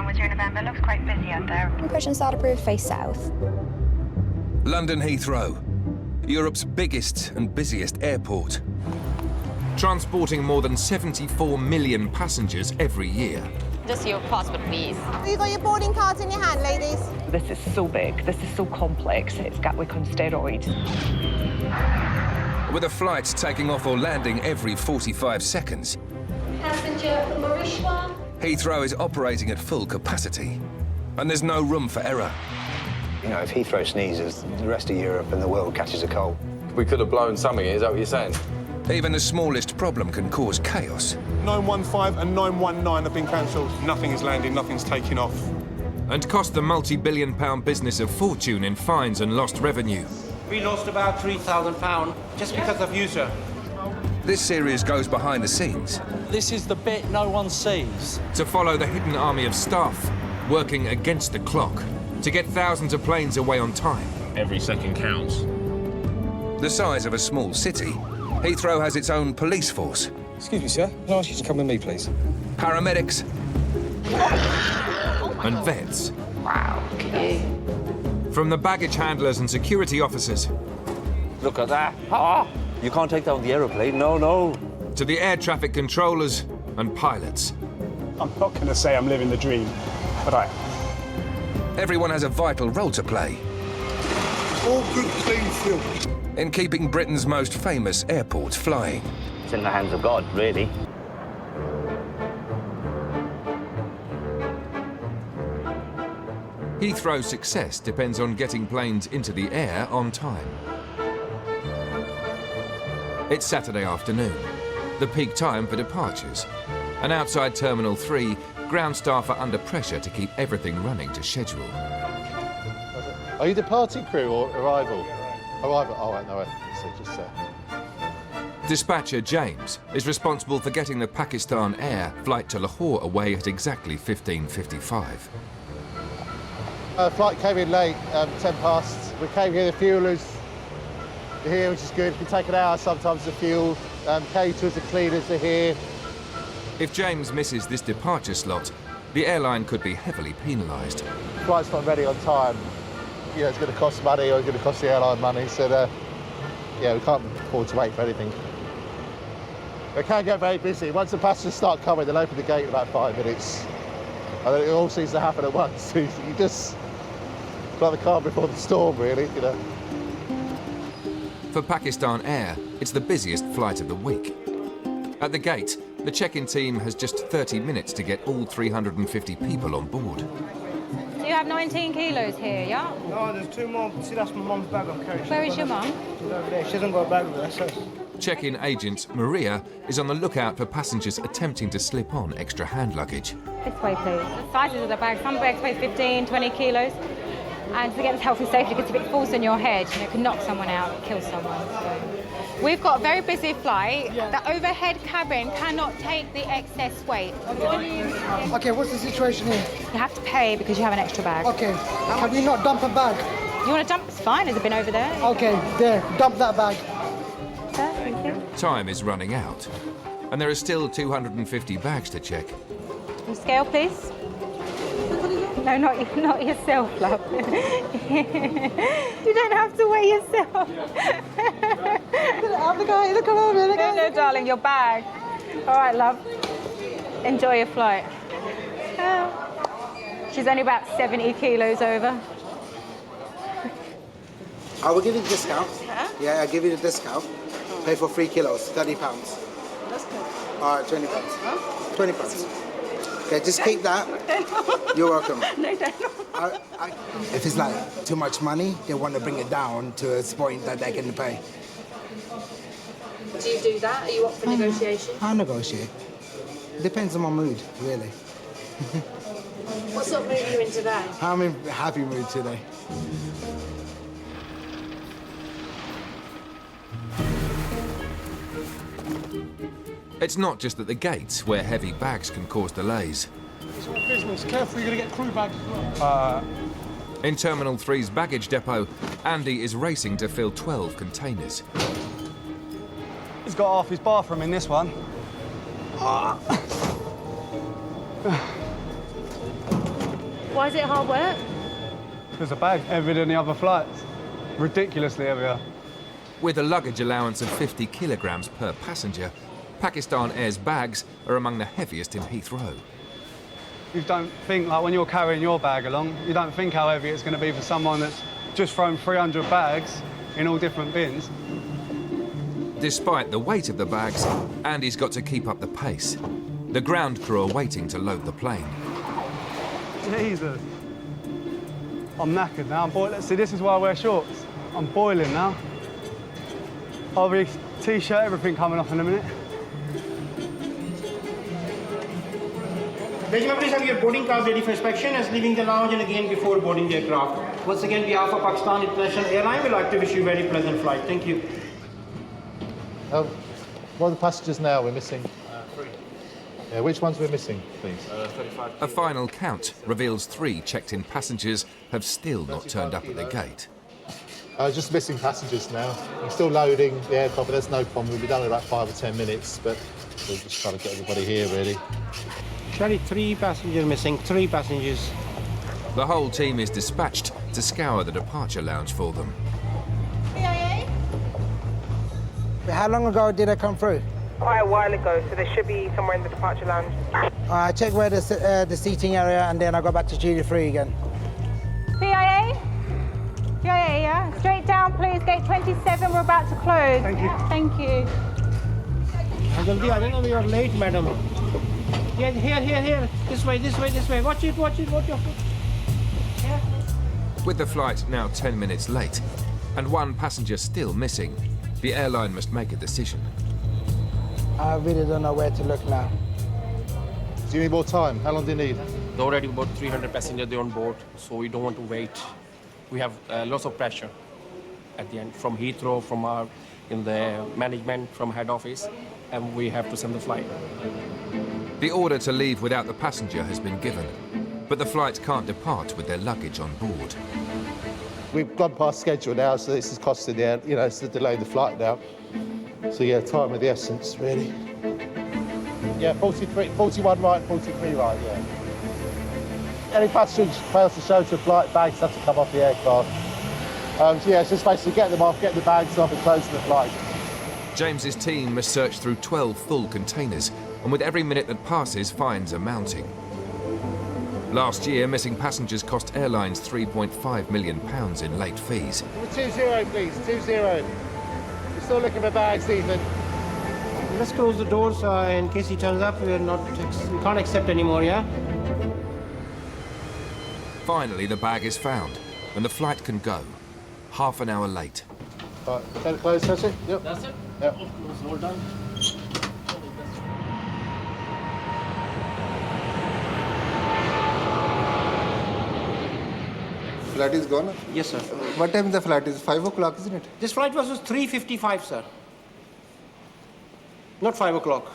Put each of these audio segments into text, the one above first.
was here in November. Looks quite busy out there. Pushing start approved, face south. London Heathrow, Europe's biggest and busiest airport, transporting more than 74 million passengers every year. Just your passport, please. Have you got your boarding cards in your hand, ladies? This is so big, this is so complex, it's Gatwick on steroids. With a flight taking off or landing every 45 seconds, Passenger Marishwa. Heathrow is operating at full capacity, and there's no room for error. You know, if Heathrow sneezes, the rest of Europe and the world catches a cold. We could have blown something, is that what you're saying? Even the smallest problem can cause chaos. 915 and 919 have been cancelled. Nothing is landing, nothing's taking off. And cost the multi-billion-pound business a fortune in fines and lost revenue. We lost about £3,000 just because of you, sir. This series goes behind the scenes. This is the bit no one sees. To follow the hidden army of staff working against the clock to get thousands of planes away on time. Every second counts. The size of a small city, Heathrow has its own police force. Excuse me, sir. Can I ask you to come with me, please? Paramedics and vets. Wow, look at you. From the baggage handlers and security officers. Look at that. Ah! You can't take down the aeroplane, no. To the air traffic controllers and pilots. I'm not going to say I'm living the dream, but I... Everyone has a vital role to play. All good, clean fuel. In keeping Britain's most famous airport flying. It's in the hands of God, really. Heathrow's success depends on getting planes into the air on time. It's Saturday afternoon, the peak time for departures. And outside Terminal 3, ground staff are under pressure to keep everything running to schedule. Are you departing crew or arrival? Arrival. Oh, right, no, just Dispatcher James is responsible for getting the Pakistan Air flight to Lahore away at exactly 15:55. Flight came in late, 10 past. We came here, the fuel is here, which is good. It can take an hour sometimes, the fuel. Caterers and cleaners are here. If James misses this departure slot, the airline could be heavily penalised. Flight's not ready on time. You know, it's going to cost money or it's going to cost the airline money, so yeah, we can't afford to wait for anything. It can get very busy. Once the passengers start coming, they'll open the gate in about 5 minutes. And it all seems to happen at once. You just like the calm before the storm, really, you know. For Pakistan Air, it's the busiest flight of the week. At the gate, the check-in team has just 30 minutes to get all 350 people on board. So you have 19 kilos here, yeah? No, there's 2 more. See, that's my mum's bag I'm carrying. Where is your mum? She's over there. She hasn't got a bag with her, so... Check-in agent Maria is on the lookout for passengers attempting to slip on extra hand luggage. This way, please. The sizes of the bags, some bags weigh 15, 20 kilos. And to get this health and safety, because if it falls on your head, it can knock someone out, kill someone. So. We've got a very busy flight. Yeah. The overhead cabin cannot take the excess weight. Okay, what's the situation here? You have to pay because you have an extra bag. Okay, can we not dump a bag? You want to dump? It's fine, there's a bin over there. Okay, there, dump that bag. Thank you. Time is running out, and there are still 250 bags to check. Your scale, please. No, not yourself, love. You don't have to weigh yourself. Look over, No, darling, your bag. All right, love. Enjoy your flight. Oh. She's only about 70 kilos over. I will give you a discount. Huh? Yeah, I'll give you the discount. Pay for 3 kilos, £30. That's good. All right, £20. Huh? £20. Okay, just keep that. You're welcome. No. If it's like too much money, they want to bring it down to a point that they can pay. Do you do that? Are you up for negotiation? I'll negotiate. Depends on my mood, really. What sort of mood are you in today? I'm in a happy mood today. It's not just at the gates where heavy bags can cause delays. It's all business. Careful, you're going to get crew bags as well. In Terminal 3's baggage depot, Andy is racing to fill 12 containers. He's got half his bathroom in this one. Why is it hard work? Because the bag's heavier than the other flights. Ridiculously heavier. With a luggage allowance of 50 kilograms per passenger, Pakistan Air's bags are among the heaviest in Heathrow. You don't think, like when you're carrying your bag along, you don't think how heavy it's going to be for someone that's just thrown 300 bags in all different bins. Despite the weight of the bags, Andy's got to keep up the pace. The ground crew are waiting to load the plane. Jesus. I'm knackered now. I'm boiling. See, this is why I wear shorts. I'm boiling now. I'll be t-shirt, everything coming off in a minute. Ladies and gentlemen, your boarding cars ready for inspection as leaving the lounge and again before boarding the aircraft. Once again, on behalf of Pakistan International Airline, we'd like to wish you a very pleasant flight. Thank you. What are the passengers now we're missing? 3. Yeah, which ones we're missing, please? 35. A final count reveals 3 checked-in passengers have still not turned up at the gate. Just missing passengers now. We're still loading the aircraft, but there's no problem. We'll be done in about 5 or 10 minutes, but we'll just try to get everybody here, really. Charlie, 3 passengers missing, 3 passengers. The whole team is dispatched to scour the departure lounge for them. How long ago did they come through? Quite a while ago, so they should be somewhere in the departure lounge. I checked where the seating area, and then I got back to duty free again. PIA? PIA, yeah? Straight down, please. Gate 27, we're about to close. Thank you. Thank you. Jaldi, I don't know, we are late, madam. Here. This way. Watch it, watch your foot. Here. With the flight now 10 minutes late, and 1 passenger still missing, the airline must make a decision. I really don't know where to look now. Do you need more time? How long do you need? There are already about 300 passengers there on board, so we don't want to wait. We have lots of pressure at the end from Heathrow, from our the management, from head office, and we have to send the flight. The order to leave without the passenger has been given, but the flight can't depart with their luggage on board. We've gone past schedule now, so this is costing the, it's to delay the flight now. So yeah, time of the essence, really. Yeah, 41 right, 43 right, yeah. Any passengers fails to show to flight, bags have to come off the aircraft. So yeah, it's just basically get them off, get the bags off and close the flight. James's team must search through 12 full containers, and with every minute that passes, fines are mounting. Last year, missing passengers cost airlines £3.5 million in late fees. 2-0, please, 2-0. We're still looking for bags, Ethan. Let's close the doors in case he turns up. We can't accept anymore, yeah? Finally, the bag is found, and the flight can go. Half an hour late. Right, can it close, that's it? Yep. That's it? Yep. All done. Flight is gone? Yes, sir. What time the flight is? 5 o'clock, isn't it? This flight was 3:55, sir. Not 5 o'clock.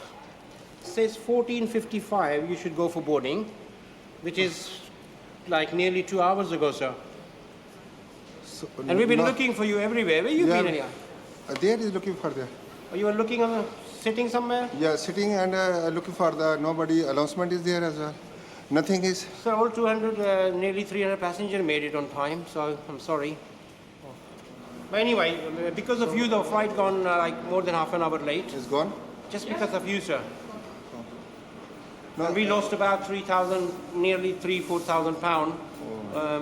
It says 14:55 you should go for boarding, which is like nearly 2 hours ago, sir. So, and we've been looking for you everywhere. Where you been anyhow? There is looking for there. Oh, you were looking on sitting somewhere? Yeah, sitting and looking for the nobody. Announcement is there as well. Nothing is. So all 200, nearly 300 passengers made it on time. So I'm sorry. But anyway, because of you, the flight gone like more than half an hour late. It's gone. Just because of you, sir. No, we lost about 3,000, nearly 4,000 pounds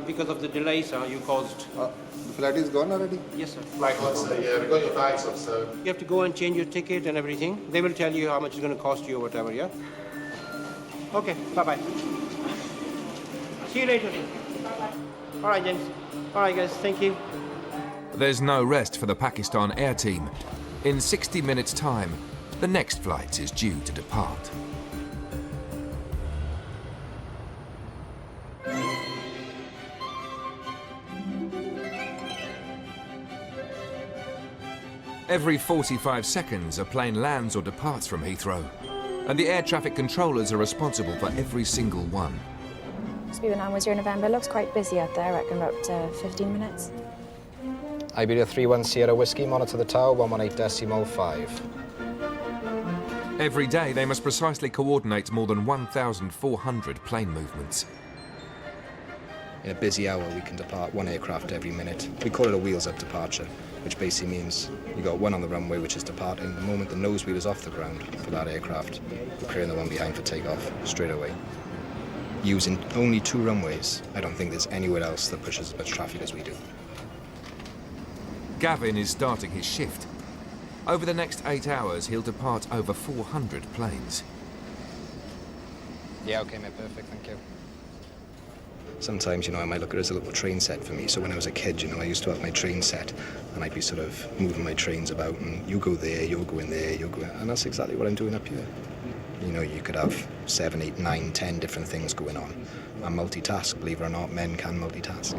because of the delay, sir, you caused. The flight is gone already? Yes, sir. Right, yeah, we've got your bags up, so. You have to go and change your ticket and everything. They will tell you how much it's going to cost you or whatever, yeah? Okay, bye-bye. See you later. All right, James. All right, guys, thank you. There's no rest for the Pakistan Air team. In 60 minutes' time, the next flight is due to depart. Every 45 seconds, a plane lands or departs from Heathrow, and the air traffic controllers are responsible for every single one. Speed 910 November. Looks quite busy out there. I reckon about 15 minutes. Iberia 31 Sierra Whiskey, monitor the tower, 118.5. Every day, they must precisely coordinate more than 1,400 plane movements. In a busy hour, we can depart 1 aircraft every minute. We call it a wheels-up departure, which basically means you got one on the runway which is departing. The moment the nose wheel is off the ground for that aircraft, we're clearing the one behind for takeoff straight away. Using only 2 runways, I don't think there's anywhere else that pushes as much traffic as we do. Gavin is starting his shift. Over the next 8 hours, he'll depart over 400 planes. Yeah, okay, mate, perfect, thank you. Sometimes, I might look at it as a little train set for me. So when I was a kid, I used to have my train set, and I'd be sort of moving my trains about, and you go there, you'll go in there, you'll go in, and that's exactly what I'm doing up here. You could have 7, 8, 9, 10 different things going on. And multitask, believe it or not, men can multitask.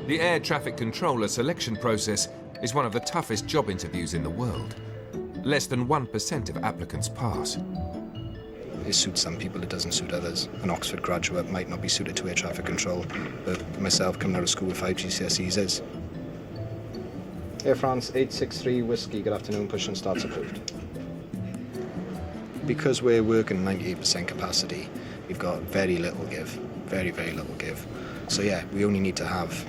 The air traffic controller selection process is one of the toughest job interviews in the world. Less than 1% of applicants pass. It suits some people, it doesn't suit others. An Oxford graduate might not be suited to air traffic control, but myself, coming out of school with 5 GCSEs is. Air France 863 Whiskey, good afternoon, push and starts approved. Because we're working 98% capacity, we've got very little give, very, very little give. So yeah, we only need to have,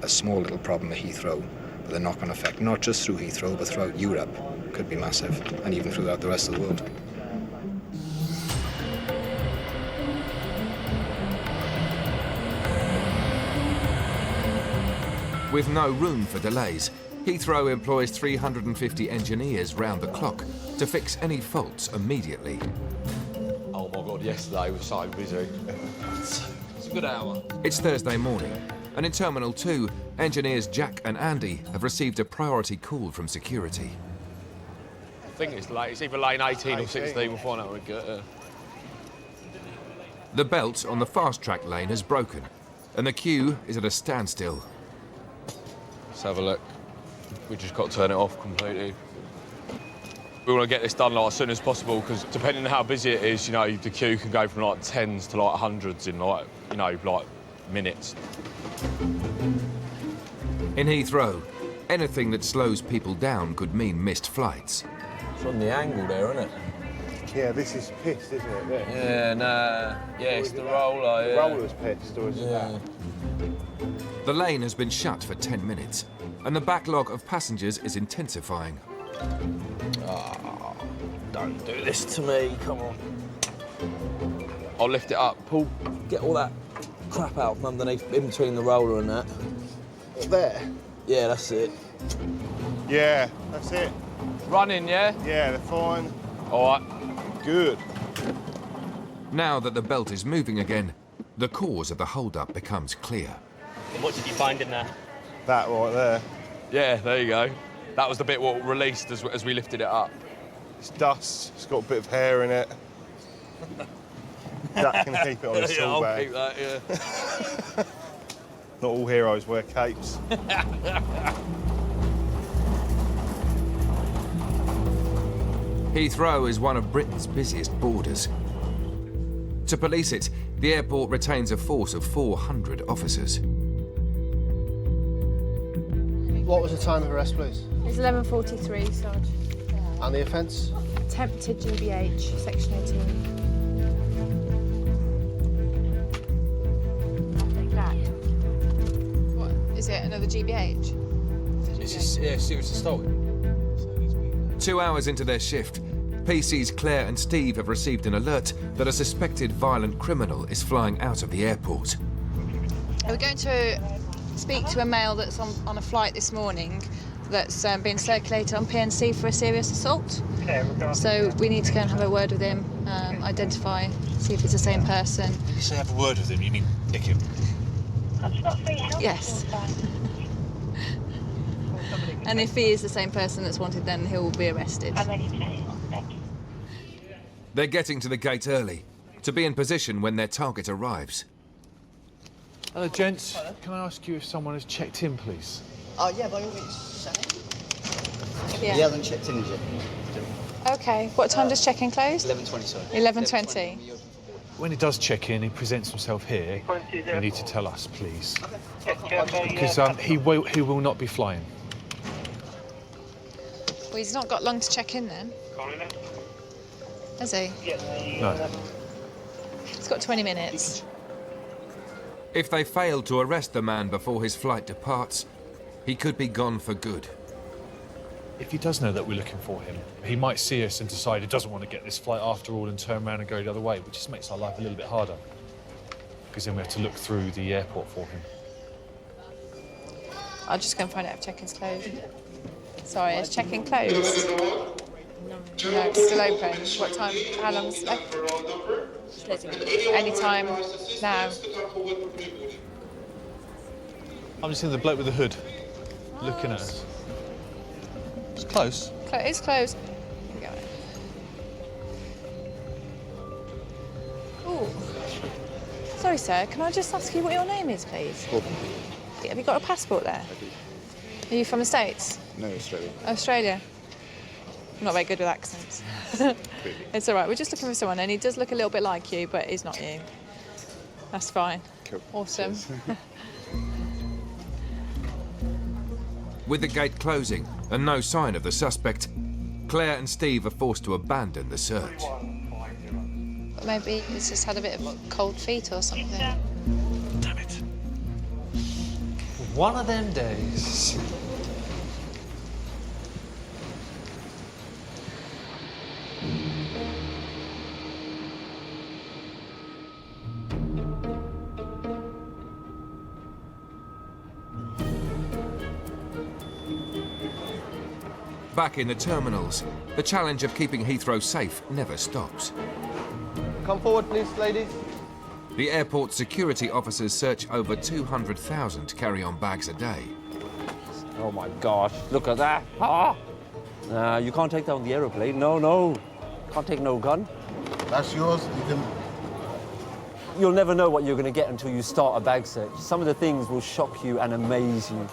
a small little problem at Heathrow, but the knock-on effect, not just through Heathrow, but throughout Europe, could be massive, and even throughout the rest of the world. With no room for delays, Heathrow employs 350 engineers round the clock to fix any faults immediately. Oh my God, yesterday was so busy. It's a good hour. It's Thursday morning, and in Terminal 2, engineers Jack and Andy have received a priority call from security. I think it's late. It's either lane 18 or 16. We'll find out when we get there. The belt on the fast-track lane has broken, and the queue is at a standstill. Let's have a look. We just got to turn it off completely. We want to get this done as soon as possible because depending on how busy it is, the queue can go from 10s to 100s in minutes. In Heathrow, anything that slows people down could mean missed flights. It's on the angle there, isn't it? Yeah, this is pissed, isn't it? There. Yeah, nah. Yeah, it's the roller. The roller's pissed, or is it that? The lane has been shut for 10 minutes, and the backlog of passengers is intensifying. Oh, don't do this to me, come on. I'll lift it up. Paul, get all that crap out from underneath, in between the roller and that. There? Yeah, that's it. Yeah, that's it. Running, yeah? Yeah, they're fine. All right. Good. Now that the belt is moving again, the cause of the hold-up becomes clear. What did you find in there? That right there. Yeah, there you go. That was the bit what released as we lifted it up. It's dust. It's got a bit of hair in it. Jack can keep it on his tool bag. I'll keep that, yeah. Not all heroes wear capes. Heathrow is one of Britain's busiest borders. To police it, the airport retains a force of 400 officers. What was the time of arrest, please? It's 11:43, Sarge. And the offence? Attempted GBH, Section 18. Take that. What, is it another GBH? Serious assault. 2 hours into their shift, PCs Claire and Steve have received an alert that a suspected violent criminal is flying out of the airport. We're going to speak to a male that's on a flight this morning that's been circulated on PNC for a serious assault. So we need to go and have a word with him, identify, see if it's the same person. When you say have a word with him, you mean nick him? Yes. And if he is the same person that's wanted, then he will be arrested. They're getting to the gate early, to be in position when their target arrives. Hello, gents. Can I ask you if someone has checked in, please? Oh, yeah, by all means. Yeah. He hasn't checked in, is it? OK. What time does check-in close? 11:20, sorry. 11:20. When he does check in, he presents himself here. You need to tell us, please. Because he will not be flying. Well, he's not got long to check in then. Has he? No. He's got 20 minutes. If they fail to arrest the man before his flight departs, he could be gone for good. If he does know that we're looking for him, he might see us and decide he doesn't want to get this flight after all and turn around and go the other way, which just makes our life a little bit harder. Because then we have to look through the airport for him. I'll just go and find out if check-in's closed. Sorry, is check-in closed? No, it's still open. What time? How long's left? Any time now. I'm just seeing the bloke with the hood looking at us. It's close. It's closed. Here we go. Ooh. Sorry, sir. Can I just ask you what your name is, please? Have you got a passport there? Are you from the States? No, Australia. Australia. I'm not very good with accents. It's all right. We're just looking for someone, and he does look a little bit like you, but he's not you. That's fine. Cool. Awesome. With the gate closing and no sign of the suspect, Claire and Steve are forced to abandon the search. Maybe he's just had a bit of cold feet or something. Damn it. One of them days. Back in the terminals, the challenge of keeping Heathrow safe never stops. Come forward, please, ladies. The airport security officers search over 200,000 carry-on bags a day. Oh my gosh, look at that. Ah! You can't take that on the aeroplane. No. Can't take no gun. That's yours. You'll never know what you're going to get until you start a bag search. Some of the things will shock you and amaze you.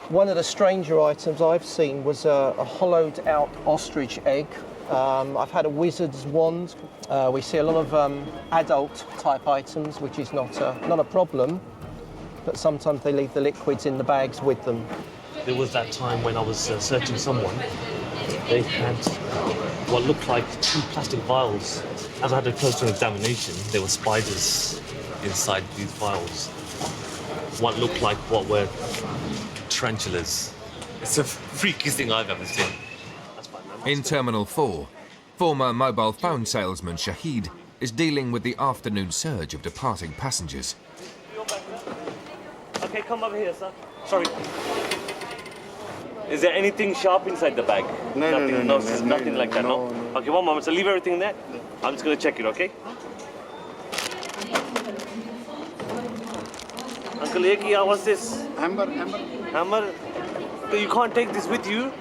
One of the stranger items I've seen was a hollowed-out ostrich egg. I've had a wizard's wand. We see a lot of adult-type items, which is not a problem, but sometimes they leave the liquids in the bags with them. There was that time when I was searching someone. They had what looked like 2 plastic vials. As I had a closer examination, there were spiders inside these vials. What looked like what were tarantulas. It's the freakiest thing I've ever seen. In Terminal 4, former mobile phone salesman Shahid is dealing with the afternoon surge of departing passengers. Okay, come over here, sir. Sorry. Is there anything sharp inside the bag? Nothing like that, no? Okay, one moment. So leave everything there. I'm just going to check it, okay? Uncle Eki, what's this? Hammer. Hammer? So you can't take this with you?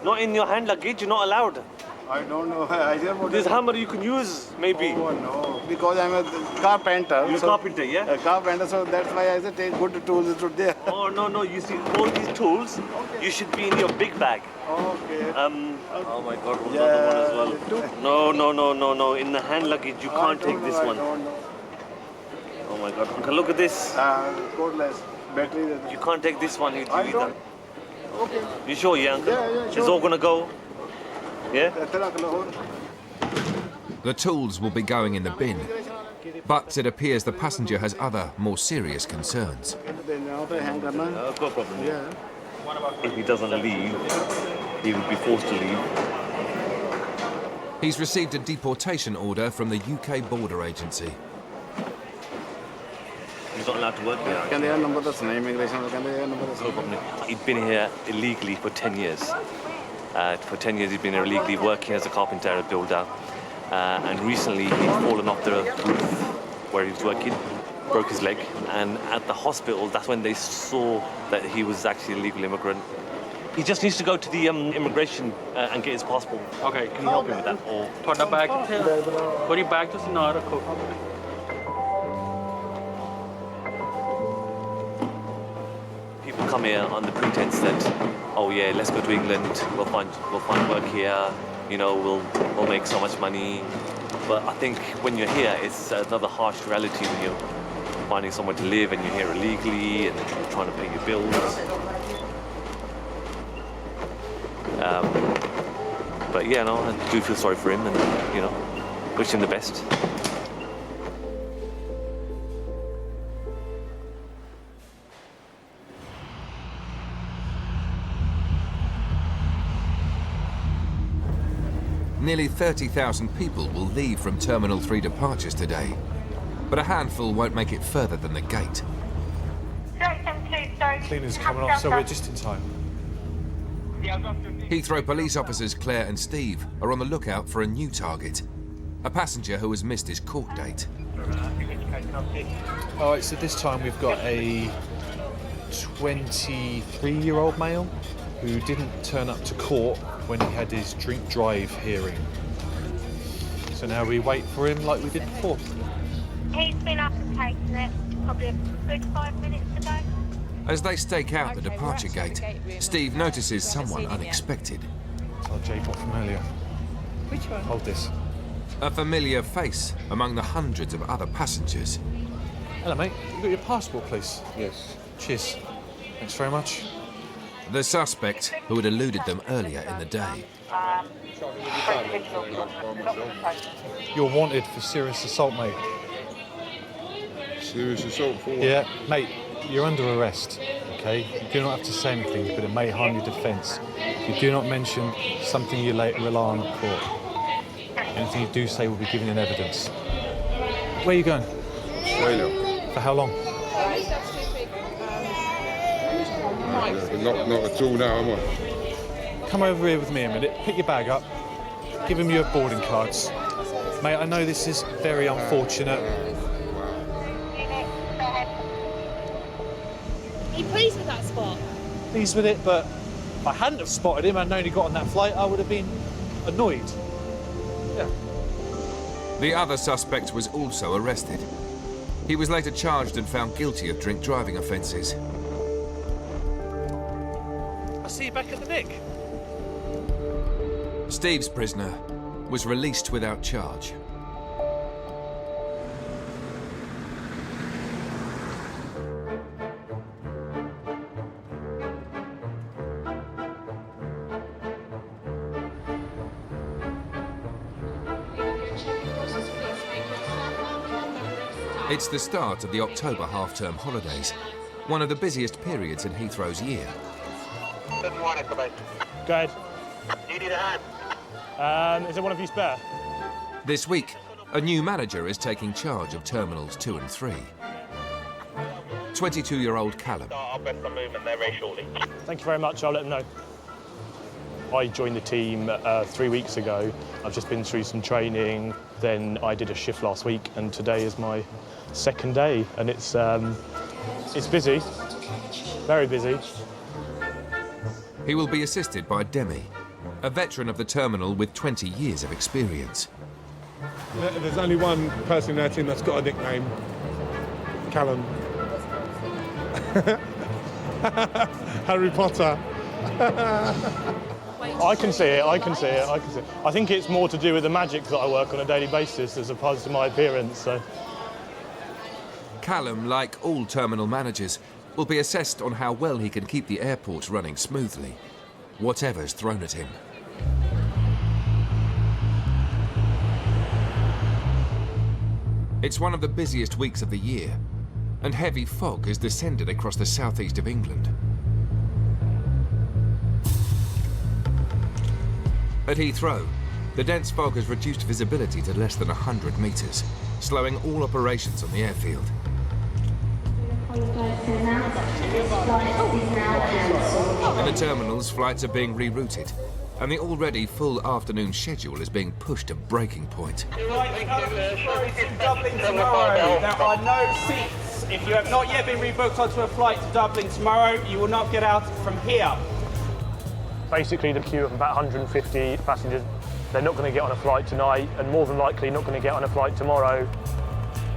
Not in your hand luggage, you're not allowed. I don't know. I just want This hammer you can use, maybe. Oh, no. Because I'm a carpenter. You're a carpenter, yeah? A carpenter, so that's why I said take good tools to there. Oh, no. You see, all these tools, you should be in your big bag. Okay. Oh, my God. What's the other one as well? No. In the hand luggage, you can't take this one. Oh, my God. Uncle, look at this. Cordless. Battery. You can't take this one with you either. Okay. You sure, yeah, Uncle? Yeah, sure. It's all gonna go? Yeah? The tools will be going in the bin, but it appears the passenger has other, more serious concerns. No problem. Yeah. If he doesn't leave, he will be forced to leave. He's received a deportation order from the UK Border Agency. He's not allowed to work here. He'd been here illegally for 10 years. For 10 years, he'd been here illegally working as a carpenter, a builder. And recently, he'd fallen off the roof where he was working, broke his leg. And at the hospital, that's when they saw that he was actually a legal immigrant. He just needs to go to the immigration and get his passport. Okay, can you help him with that? Or people come here on the pretense that, oh yeah, let's go to England. We'll find work here. You know, we'll make so much money. But I think when you're here, it's another harsh reality when you're finding somewhere to live and you're here illegally and you're trying to pay your bills. But yeah, no, I do feel sorry for him and, you know, wish him the best. Nearly 30,000 people will leave from Terminal 3 departures today, but a handful won't make it further than the gate. Cleaners coming off, so we're just in time. Heathrow police officers Claire and Steve are on the lookout for a new target, a passenger who has missed his court date. All right, so this time we've got a 23-year-old male who didn't turn up to court when he had his drink drive hearing. So now we wait for him like we did before. He's been up and taken it probably a good 5 minutes ago. As they stake out the departure gate, Steve notices someone unexpected. It's our J-bot from earlier. Which one? Hold this. A familiar face among the hundreds of other passengers. Hello, mate. You got your passport, please? Yes. Cheers. Thanks very much. The suspect, who had eluded them earlier in the day. You're wanted for serious assault, mate. Serious assault for what? Yeah, mate, you're under arrest, okay? You do not have to say anything, but it may harm your defence. You do not mention something you later rely on at court. Anything you do say will be given in evidence. Where are you going? Australia. For how long? Not at all now, am I? Come over here with me a minute, pick your bag up, give him your boarding cards. Mate, I know this is very unfortunate. Are you pleased with that spot? Pleased with it, but if I hadn't have spotted him and known he got on that flight, I would have been annoyed. Yeah. The other suspect was also arrested. He was later charged and found guilty of drink driving offences. I'll see you back at the Nick. Steve's prisoner was released without charge. It's the start of the October half-term holidays, one of the busiest periods in Heathrow's year. Good morning, Go ahead. Do you need a hand? Is there one of you spare? This week, a new manager is taking charge of Terminals 2 and 3. 22-year-old Callum. I'll press some movement there very shortly. Thank you very much. I'll let them know. I joined the team 3 weeks ago. I've just been through some training. Then I did a shift last week, and today is my second day, and it's busy, very busy. He will be assisted by Demi, a veteran of the terminal with 20 years of experience. There's only one person in our team that's got a nickname, Callum. Harry Potter. I can see it, I can see it. I think it's more to do with the magic that I work on a daily basis as opposed to my appearance, so. Callum, like all terminal managers, will be assessed on how well he can keep the airport running smoothly, whatever's thrown at him. It's one of the busiest weeks of the year, and heavy fog has descended across the southeast of England. At Heathrow, the dense fog has reduced visibility to less than 100 metres, slowing all operations on the airfield. In the terminals, flights are being rerouted, and the already full afternoon schedule is being pushed to breaking point. Dublin tomorrow. There are no seats. If you have not yet been rebooked onto a flight to Dublin tomorrow, you will not get out from here. Basically, the queue of about 150 passengers, they're not going to get on a flight tonight, and more than likely not going to get on a flight tomorrow.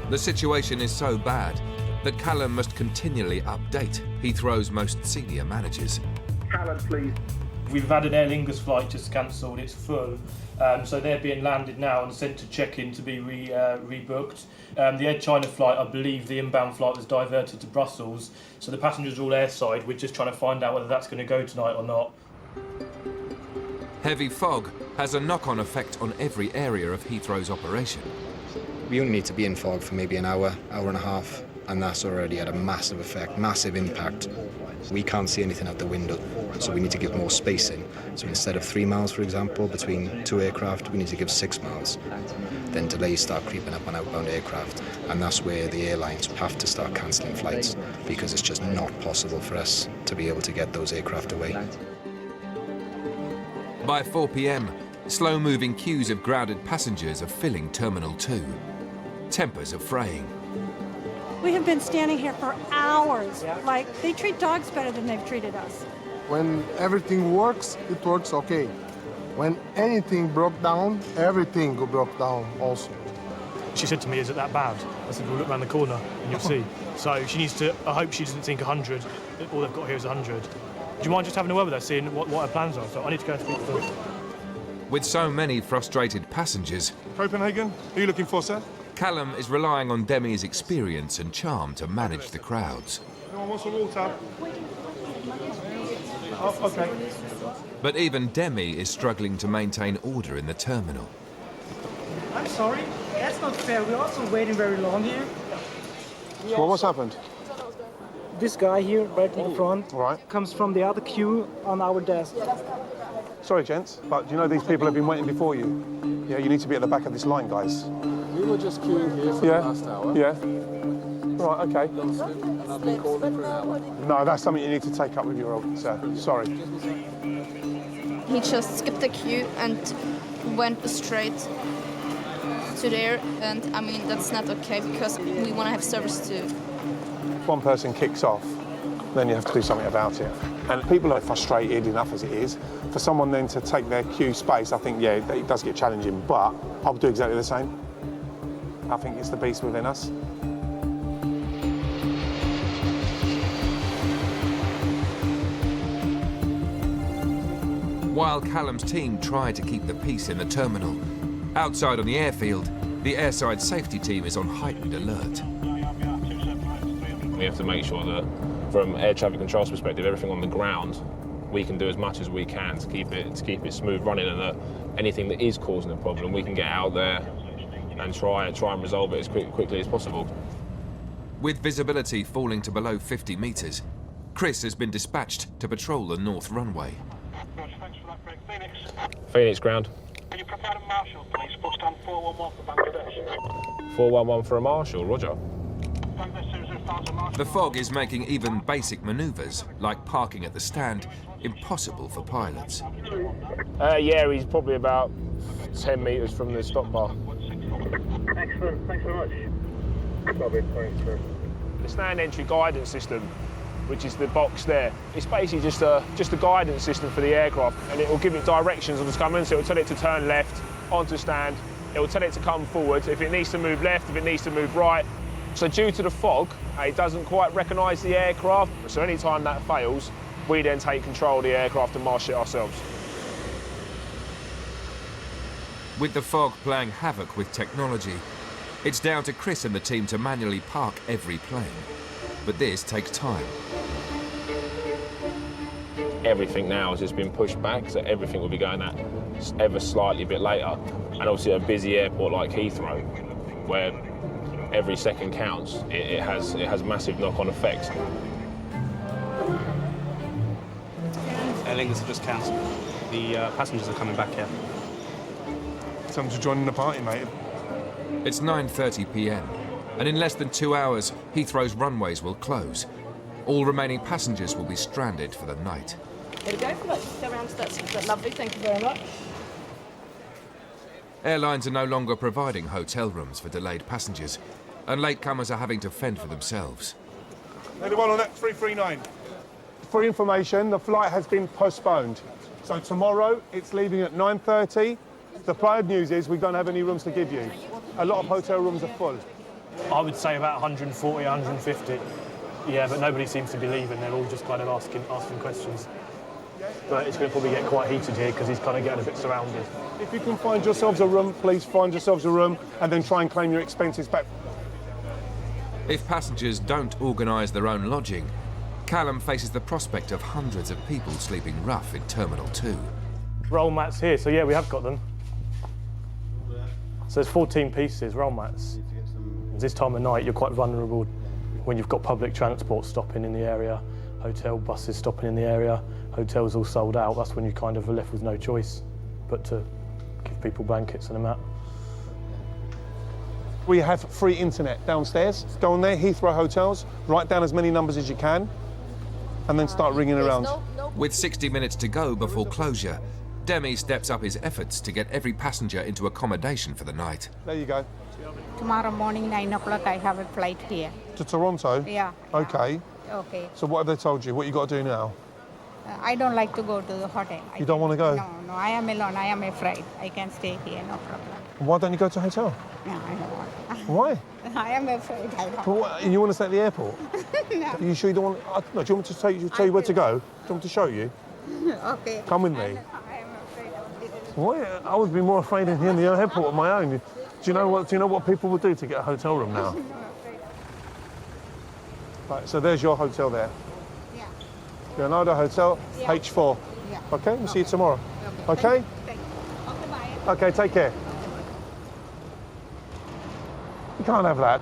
The situation is so bad that Callum must continually update Heathrow's most senior managers. Callum, please. We've had an Aer Lingus flight just cancelled, it's full. So they're being landed now and sent to check-in to be rebooked. The Air China flight, I believe the inbound flight was diverted to Brussels. So the passengers are all airside. We're just trying to find out whether that's going to go tonight or not. Heavy fog has a knock-on effect on every area of Heathrow's operation. We only need to be in fog for maybe an hour, hour and a half, and that's already had a massive effect, massive impact. We can't see anything out the window, so we need to give more space in. So instead of 3 miles, for example, between 2 aircraft, we need to give 6 miles. Then delays start creeping up on outbound aircraft, and that's where the airlines have to start cancelling flights, because it's just not possible for us to be able to get those aircraft away. By 4 p.m, slow-moving queues of grounded passengers are filling Terminal 2. Tempers are fraying. We have been standing here for hours. Like, they treat dogs better than they've treated us. When everything works, it works okay. When anything broke down, everything broke down also. She said to me, is it that bad? I said, well, look round the corner and you'll see. So she needs to, I hope she doesn't think 100. All they've got here is 100. Do you mind just having a word with her, seeing what her plans are? So I need to go and speak to them. With so many frustrated passengers, Copenhagen, who are you looking for, sir? Callum is relying on Demi's experience and charm to manage the crowds. Anyone want some water? Oh, okay. But even Demi is struggling to maintain order in the terminal. I'm sorry, that's not fair. We're also waiting very long here. Well, what's happened? This guy here, right in the front, comes from the other queue on our desk. Sorry, gents, but do you know these people have been waiting before you? Yeah, you need to be at the back of this line, guys. We were just queuing here for the last hour. Yeah. Right, okay. And I've been calling for an hour. No, that's something you need to take up with your officer. Sorry. He just skipped the queue and went straight to there, and I mean that's not okay because we want to have service too. If one person kicks off, then you have to do something about it. And people are frustrated enough as it is. For someone then to take their queue space, I think, yeah, it does get challenging, but I'll do exactly the same. I think it's the beast within us. While Callum's team try to keep the peace in the terminal, outside on the airfield, the airside safety team is on heightened alert. We have to make sure that, from air traffic control's perspective, everything on the ground, we can do as much as we can to keep it smooth running, and that anything that is causing a problem, we can get out there and try and resolve it as quickly as possible. With visibility falling to below 50 metres, Chris has been dispatched to patrol the north runway. Phoenix ground. Can you provide a marshal, please? Post on 411 for Bangladesh. 411 for a marshal, roger. The fog is making even basic manoeuvres, like parking at the stand, impossible for pilots. Yeah, he's probably about 10 metres from the stop bar. Excellent, thanks very much. Lovely, thanks, sir. The stand entry guidance system, which is the box there, it's basically just a guidance system for the aircraft, and it will give it directions on what's coming, so it will tell it to turn left onto stand, it will tell it to come forward, if it needs to move left, if it needs to move right. So due to the fog, it doesn't quite recognise the aircraft, so any time that fails, we then take control of the aircraft and marshal it ourselves. With the fog playing havoc with technology, it's down to Chris and the team to manually park every plane. But this takes time. Everything now has just been pushed back, so everything will be going at ever slightly a bit later. And obviously a busy airport like Heathrow, where every second counts, it has massive knock-on effects. Aer Lingus have just cancelled. The passengers are coming back here. Time to join in the party, mate. It's 9:30 p.m, and in less than 2 hours, Heathrow's runways will close. All remaining passengers will be stranded for the night. There we go. Let's go around to that's lovely. Thank you very much. Airlines are no longer providing hotel rooms for delayed passengers, and latecomers are having to fend for themselves. Anyone on that 339? For information, the flight has been postponed. So tomorrow, it's leaving at 9:30. The bad news is we don't have any rooms to give you. A lot of hotel rooms are full. I would say about 140, 150. Yeah, but nobody seems to be leaving. They're all just kind of asking questions. But it's going to probably get quite heated here because he's kind of getting a bit surrounded. If you can find yourselves a room, please find yourselves a room and then try and claim your expenses back. If passengers don't organise their own lodging, Callum faces the prospect of hundreds of people sleeping rough in Terminal 2. Roll mats here, so yeah, we have got them. So there's 14 pieces, roll mats. This time of night, you're quite vulnerable when you've got public transport stopping in the area, hotel buses stopping in the area, hotels all sold out, that's when you kind of are left with no choice but to give people blankets and a mat. We have free internet downstairs. Go on there, Heathrow Hotels, write down as many numbers as you can, and then start ringing around. With 60 minutes to go before closure, Demi steps up his efforts to get every passenger into accommodation for the night. There you go. Tomorrow morning, 9 o'clock, I have a flight here. To Toronto? Yeah. Okay. Okay. So what have they told you? What you got to do now? I don't like to go to the hotel. You don't want to go? No, I am alone. I am afraid. I can stay here, no problem. Why don't you go to a hotel? No, I don't want. Why? I am afraid. I don't. But what, you want to stay at the airport? No. Are you sure you don't want? No, do you want me to tell you where to go? Do you want me to show you? Okay. Come with me. I am afraid of little. Why? I would be more afraid in here in the airport on my own. Do you know what people would do to get a hotel room now? Right, so there's your hotel there. Yeah. Leonardo Hotel, Yeah. H4. Yeah. Okay, we'll see you tomorrow. Okay? Okay? Thank you. Okay, bye. Okay, take care. You can't have that.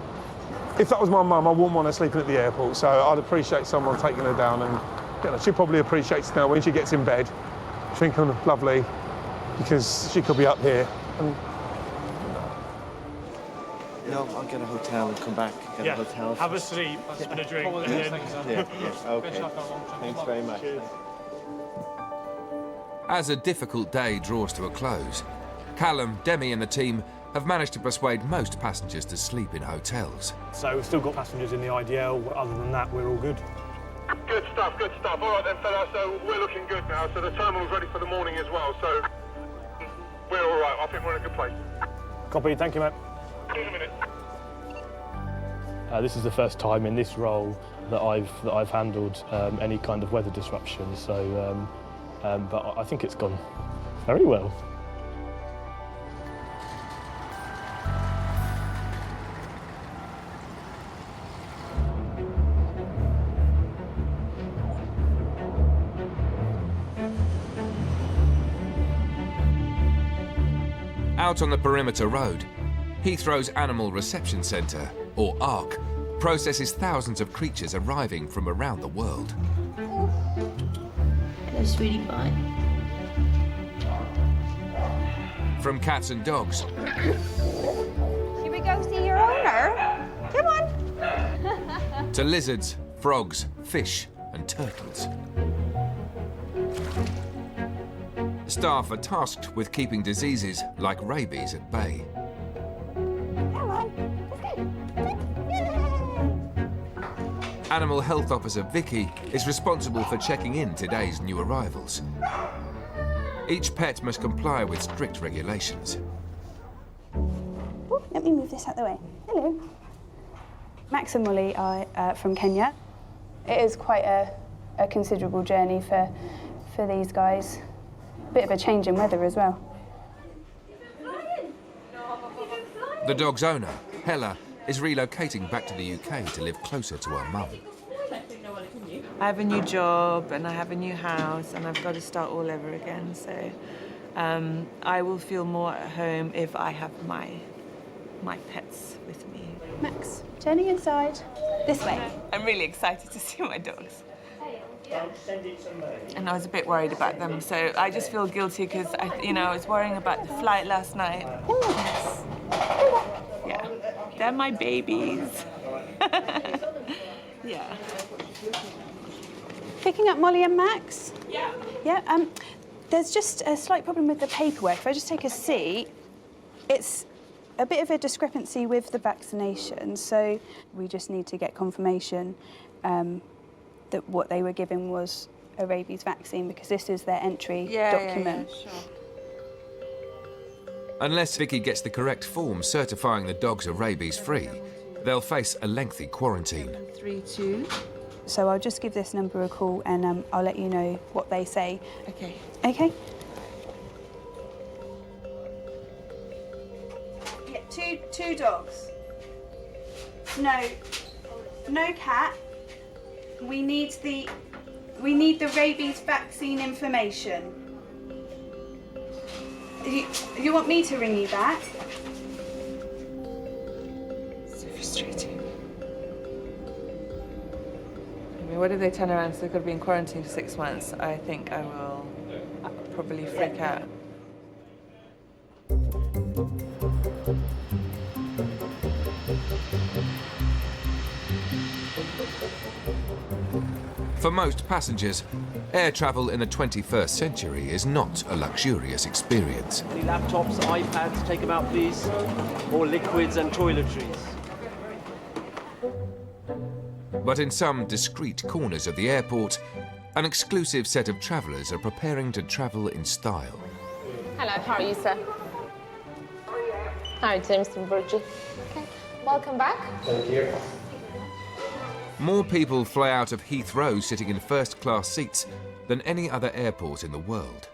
If that was my mum, I wouldn't want her sleeping at the airport, so I'd appreciate someone taking her down, and she probably appreciates now when she gets in bed, thinking, lovely, because she could be up here. And no, I'll get a hotel and come back. Get a hotel. Have a sleep and a drink. And then... Okay. Thanks very much. As a difficult day draws to a close, Callum, Demi and the team have managed to persuade most passengers to sleep in hotels. So we've still got passengers in the IDL. Other than that, we're all good. Good stuff, good stuff. All right then, fella, so we're looking good now. So the terminal's ready for the morning as well, so we're all right. I think we're in a good place. Copy, thank you, mate. See you in a minute. This is the first time in this role that I've handled any kind of weather disruption. So, but I think it's gone very well. Out on the perimeter road, Heathrow's Animal Reception Centre, or ARC, processes thousands of creatures arriving from around the world. Hello, sweetie pie. From cats and dogs. Should we go see your owner? Come on. To lizards, frogs, fish and turtles. Staff are tasked with keeping diseases like rabies at bay. Animal Health Officer Vicky is responsible for checking in today's new arrivals. Each pet must comply with strict regulations. Ooh, let me move this out of the way. Hello. Max and Molly are from Kenya. It is quite a considerable journey for these guys. Bit of a change in weather as well. The dog's owner, Hella, is relocating back to the UK to live closer to her mum. I have a new job and I have a new house and I've got to start all over again, so I will feel more at home if I have my pets with me. Max, turning inside. This way. I'm really excited to see my dogs. And I was a bit worried about them, so I just feel guilty because I was worrying about the flight last night. Yeah, they're my babies. Yeah. Picking up Molly and Max? Yeah. Yeah, there's just a slight problem with the paperwork. If I just take a seat, it's a bit of a discrepancy with the vaccination, so we just need to get confirmation that what they were given was a rabies vaccine, because this is their entry document. Yeah, sure. Unless Vicky gets the correct form certifying the dogs are rabies-free, they'll face a lengthy quarantine. 3-2. So I'll just give this number a call and I'll let you know what they say. Okay. Okay? Yeah, two dogs. No cat. We need the rabies vaccine information. You want me to ring you back? So frustrating. mean, what if they turn around and say they've got to be in quarantine for 6 months? I think I will probably freak out. For most passengers, air travel in the 21st century is not a luxurious experience. Any laptops, iPads, take them out, please. More liquids and toiletries. But in some discreet corners of the airport, an exclusive set of travellers are preparing to travel in style. Hello, how are you, sir? Hi, James from Virgin. Okay, welcome back. Thank you. More people fly out of Heathrow sitting in first-class seats than any other airport in the world.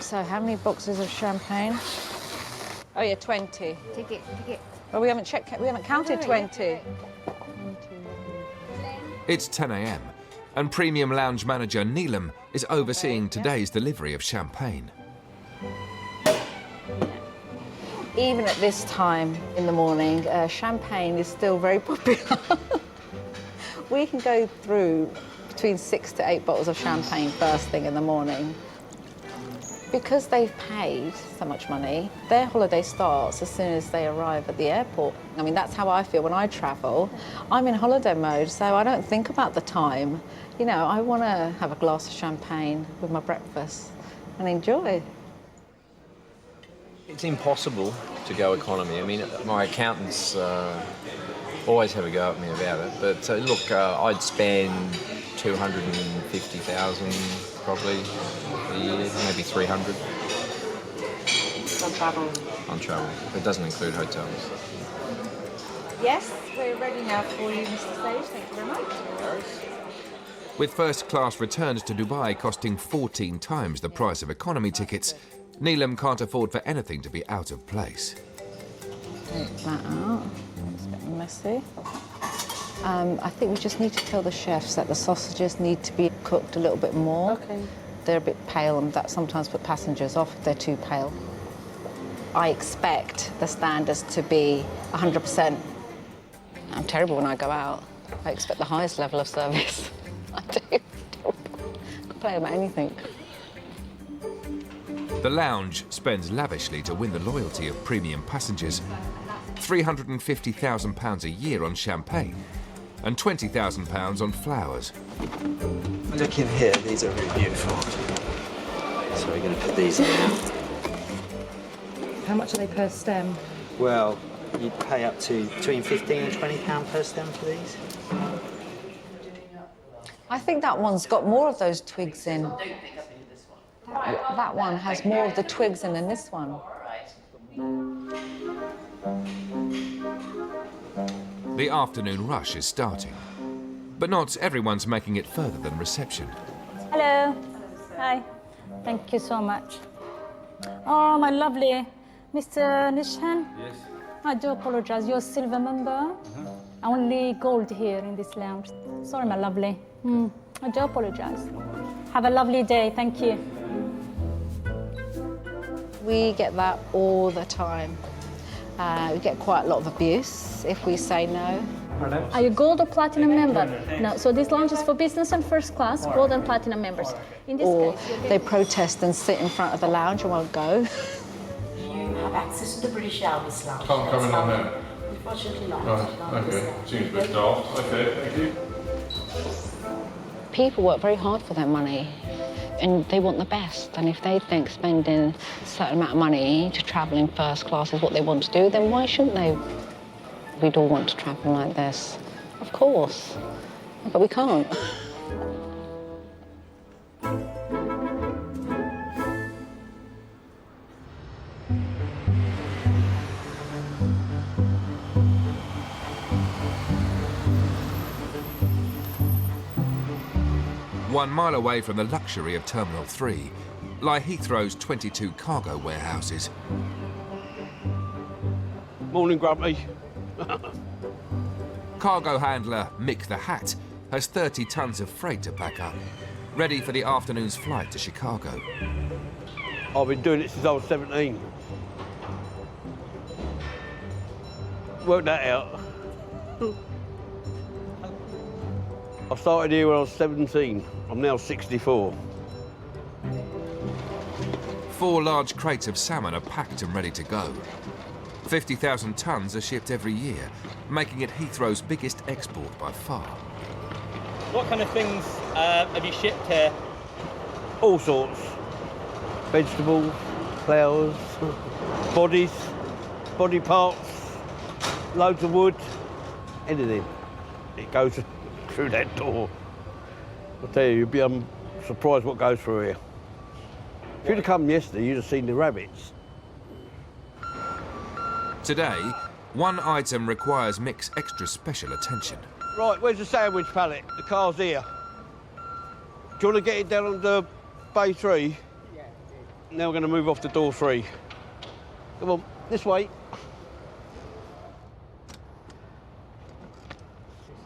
So how many boxes of champagne? Oh yeah, 20. Ticket. Well, we haven't counted 20. It's 10 a.m. and premium lounge manager Callum is overseeing today's delivery of champagne. Even at this time in the morning, champagne is still very popular. We can go through between 6 to 8 bottles of champagne first thing in the morning. Because they've paid so much money, their holiday starts as soon as they arrive at the airport. I mean, that's how I feel when I travel. I'm in holiday mode, so I don't think about the time. You know, I want to have a glass of champagne with my breakfast and enjoy. It's impossible to go economy. I mean, my accountants always have a go at me about it. But look, I'd spend 250,000 probably a year, maybe 300. On travel? On travel. It doesn't include hotels. Yes, we're ready now for you, Mr. Sage. Thank you very much. With first-class returns to Dubai costing 14 times the price of economy tickets, Callum can't afford for anything to be out of place. Take that out. It's a bit messy. I think we just need to tell the chefs that the sausages need to be cooked a little bit more. Okay. They're a bit pale, and that sometimes put passengers off if they're too pale. I expect the standards to be 100%. I'm terrible when I go out. I expect the highest level of service. I do. Complain about anything. The lounge spends lavishly to win the loyalty of premium passengers. £350,000 a year on champagne and £20,000 on flowers. Look in here, these are really beautiful. So we're going to put these in now. How much are they per stem? Well, you'd pay up to between £15 and £20 per stem for these. I think that one's got more of those twigs in. That one has more of the twigs in than this one. The afternoon rush is starting, but not everyone's making it further than reception. Hello. Hi. Thank you so much. Oh, my lovely Mr. Nishan. Yes. I do apologize. You're a silver member. Only gold here in this lounge. Sorry, my lovely. I do apologize. Have a lovely day. Thank you. We get that all the time. We get quite a lot of abuse if we say no. Are you gold or platinum member? No. So this lounge is for business and first class, gold and platinum members. In this Or case, they protest and sit in front of the lounge and won't go. You have access to the British Airways lounge. Can't come in on there. Unfortunately not. Right, okay. Seems a bit daft. Okay, thank you. People work very hard for their money and they want the best. And if they think spending a certain amount of money to travel in first class is what they want to do, then why shouldn't they? We'd all want to travel like this. Of course. But we can't. One mile away from the luxury of Terminal 3 lie Heathrow's 22 cargo warehouses. Morning, Grumpy. Cargo handler Mick the Hat has 30 tons of freight to pack up, ready for the afternoon's flight to Chicago. I've been doing it since I was 17. Work that out. I started here when I was 17. I'm now 64. 4 large crates of salmon are packed and ready to go. 50,000 tonnes are shipped every year, making it Heathrow's biggest export by far. What kind of things have you shipped here? All sorts. Vegetables, flowers, bodies, body parts, loads of wood, anything. It goes through that door. I'll tell you, you'd be surprised what goes through here. If you'd have come yesterday, you'd have seen the rabbits. Today, one item requires Mick's extra special attention. Right, where's the sandwich pallet? The car's here. Do you want to get it down onto bay 3? Yeah. Now we're going to move off to door 3. Come on, this way.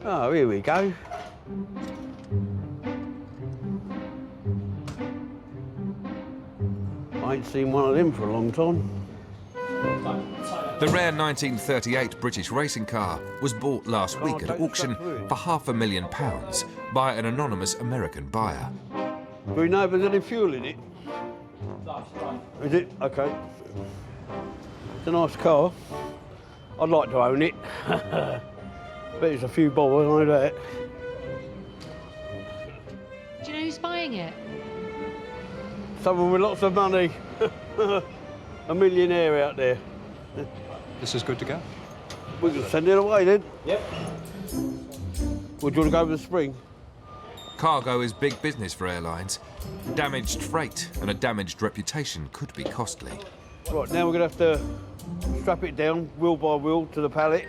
Oh, here we go. I ain't seen one of them for a long time. The rare 1938 British racing car was bought last week at auction for £500,000 by an anonymous American buyer. Do we know if there's any fuel in it? Is it? OK. It's a nice car. I'd like to own it. Bet it's a few bob, I know that. Do you know who's buying it? Someone with lots of money. A millionaire out there. This is good to go. We can send it away then. Yep. Would you want to go over the spring? Cargo is big business for airlines. Damaged freight and a damaged reputation could be costly. Right, now we're going to have to strap it down, wheel by wheel, to the pallet,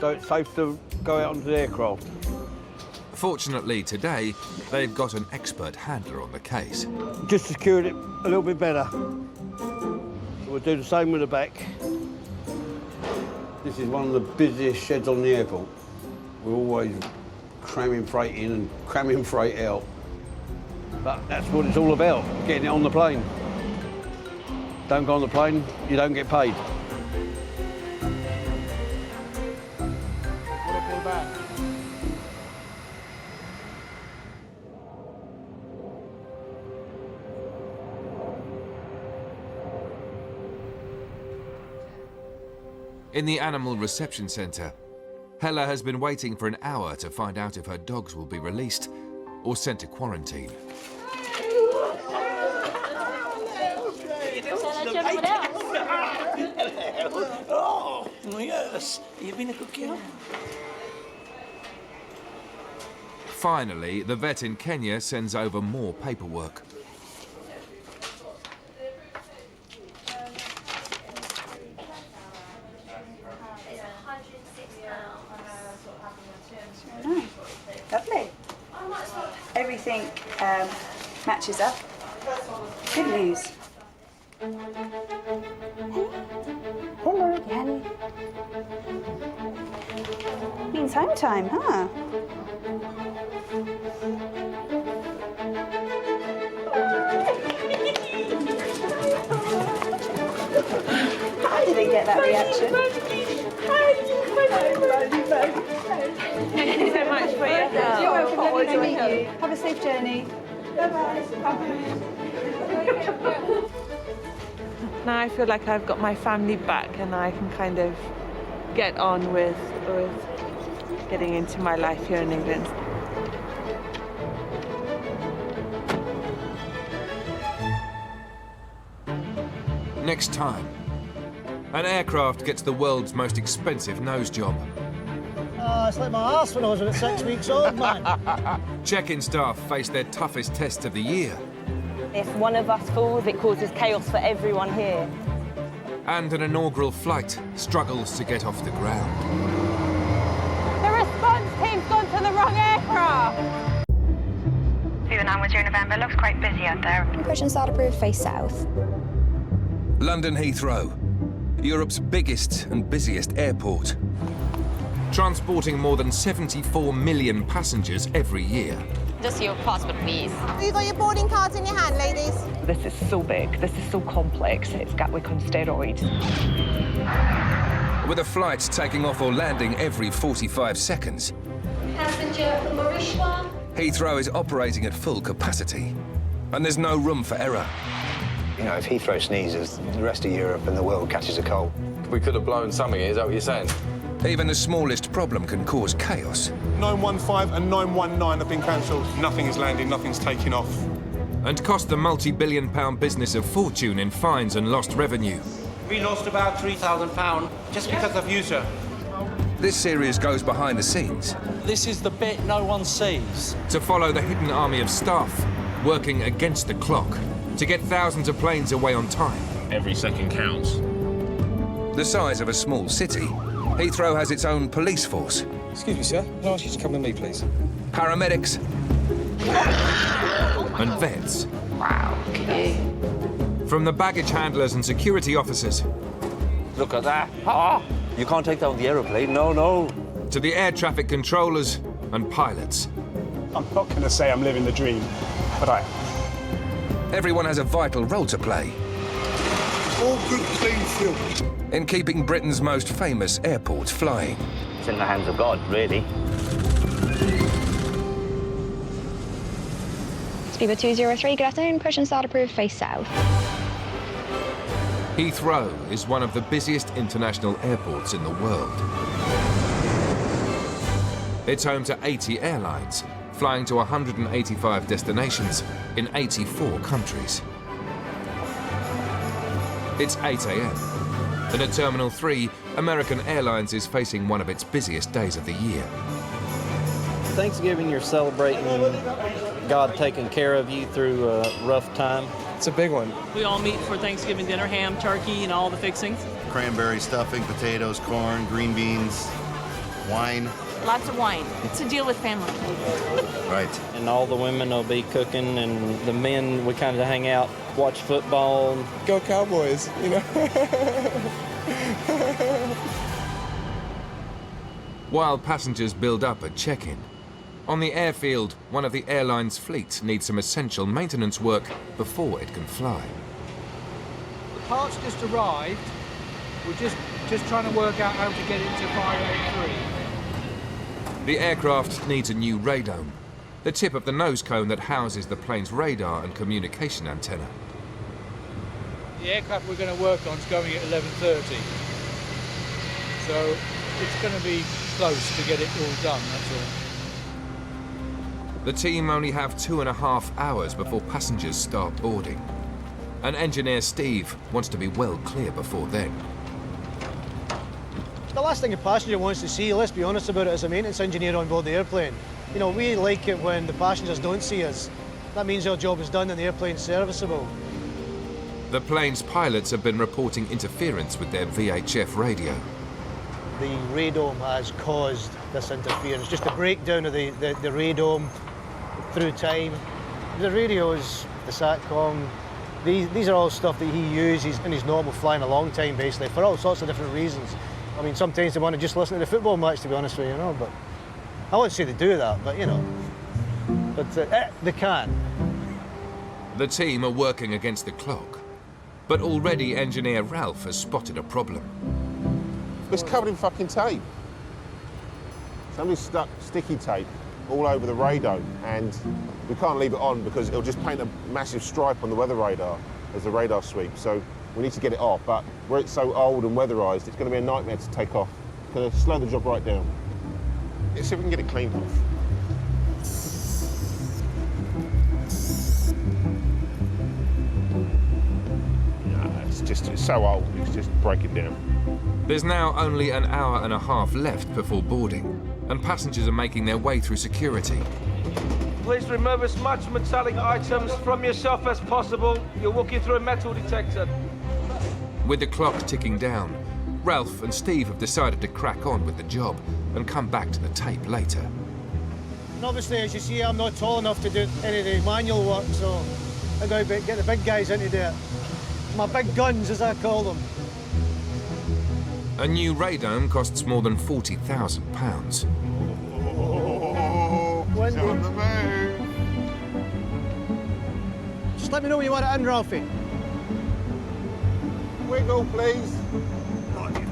so it's safe to go out onto the aircraft. Fortunately, today, they've got an expert handler on the case. Just secured it a little bit better. So we'll do the same with the back. This is one of the busiest sheds on the airport. We're always cramming freight in and cramming freight out. But that's what it's all about, getting it on the plane. Don't go on the plane, you don't get paid. In the animal reception centre, Hella has been waiting for an hour to find out if her dogs will be released or sent to quarantine. Oh, yes. You've been a good kid. Finally, the vet in Kenya sends over more paperwork. Lovely. Everything matches up. Good news. Hello again. Means home time, huh? How did they get that reaction? Thank you so much for your help. You're welcome. Lovely to meet you. Have a safe journey. Bye-bye. Now I feel like I've got my family back and I can kind of get on with getting into my life here in England. Next time, an aircraft gets the world's most expensive nose job. Oh, it's like my arse when I was 6 weeks old, man. Check-in staff face their toughest tests of the year. If one of us falls, it causes chaos for everyone here. And an inaugural flight struggles to get off the ground. The response team's gone to the wrong aircraft! 0910 November, looks quite busy out there. Impression start approved, face south. London Heathrow, Europe's biggest and busiest airport. Transporting more than 74 million passengers every year. Just your passport, please. Have you got your boarding cards in your hand, ladies? This is so big, this is so complex, it's Gatwick on steroids. With a flight taking off or landing every 45 seconds. passenger from Mauritius. Heathrow is operating at full capacity, and there's no room for error. You know, if Heathrow sneezes, the rest of Europe and the world catches a cold. We could have blown something, is that what you're saying? Even the smallest problem can cause chaos. 915 and 919 have been cancelled. Nothing is landing, nothing's taking off. And cost the multi-billion-pound business a fortune in fines and lost revenue. We lost about £3,000 just because of you, sir. This series goes behind the scenes. This is the bit no one sees. To follow the hidden army of staff working against the clock to get thousands of planes away on time. Every second counts. The size of a small city, Heathrow has its own police force. Excuse me, sir. Can I ask you to come with me, please? Paramedics and vets. Wow, look at you. From the baggage handlers and security officers. Look at that. Ah! You can't take down the aeroplane, no. To the air traffic controllers and pilots. I'm not going to say I'm living the dream, but I am. Everyone has a vital role to play. All good, clean fuel. In keeping Britain's most famous airports flying. It's in the hands of God, really. Speedboat 203, good afternoon. Push and start approved, face south. Heathrow is one of the busiest international airports in the world. It's home to 80 airlines, flying to 185 destinations in 84 countries. It's 8 a.m. and at Terminal 3, American Airlines is facing one of its busiest days of the year. Thanksgiving, you're celebrating God taking care of you through a rough time. It's a big one. We all meet for Thanksgiving dinner, ham, turkey, and all the fixings. Cranberry stuffing, potatoes, corn, green beans, wine. Lots of wine. It's a deal with family. Right. And all the women will be cooking, and the men, we kind of hang out, watch football. Go Cowboys, you know. While passengers build up at check-in, on the airfield, one of the airline's fleet needs some essential maintenance work before it can fly. The parts just arrived. We're just trying to work out how to get it to 583. The aircraft needs a new radome, the tip of the nose cone that houses the plane's radar and communication antenna. The aircraft we're going to work on is going at 11:30. So it's going to be close to get it all done, that's all. The team only have 2.5 hours before passengers start boarding. And engineer Steve wants to be well clear before then. The last thing a passenger wants to see, let's be honest about it, is a maintenance engineer on board the airplane. You know, we like it when the passengers don't see us. That means our job is done and the airplane's serviceable. The plane's pilots have been reporting interference with their VHF radio. The radome has caused this interference, just a breakdown of the radome through time. The radios, the SATCOM, these are all stuff that he uses in his normal flying a long time, basically, for all sorts of different reasons. I mean, sometimes they want to just listen to the football match, to be honest with you, but I wouldn't say they do that, but but they can. The team are working against the clock, but already engineer Ralph has spotted a problem. It's covered in fucking tape. Somebody's stuck sticky tape all over the radome, and we can't leave it on because it'll just paint a massive stripe on the weather radar as the radar sweeps. So we need to get it off, but where it's so old and weatherised, it's going to be a nightmare to take off. It's going to slow the job right down. Let's see if we can get it cleaned off. It's so old, it's just breaking down. There's now only an hour and a half left before boarding, and passengers are making their way through security. Please remove as much metallic items from yourself as possible. You're walking through a metal detector. With the clock ticking down, Ralph and Steve have decided to crack on with the job and come back to the tape later. And obviously, as you see, I'm not tall enough to do any of the manual work, so I've got to get the big guys in to do it. My big guns, as I call them. A new radome costs more than £40,000. Just let me know when you want it in, Ralphie. Wiggle, please.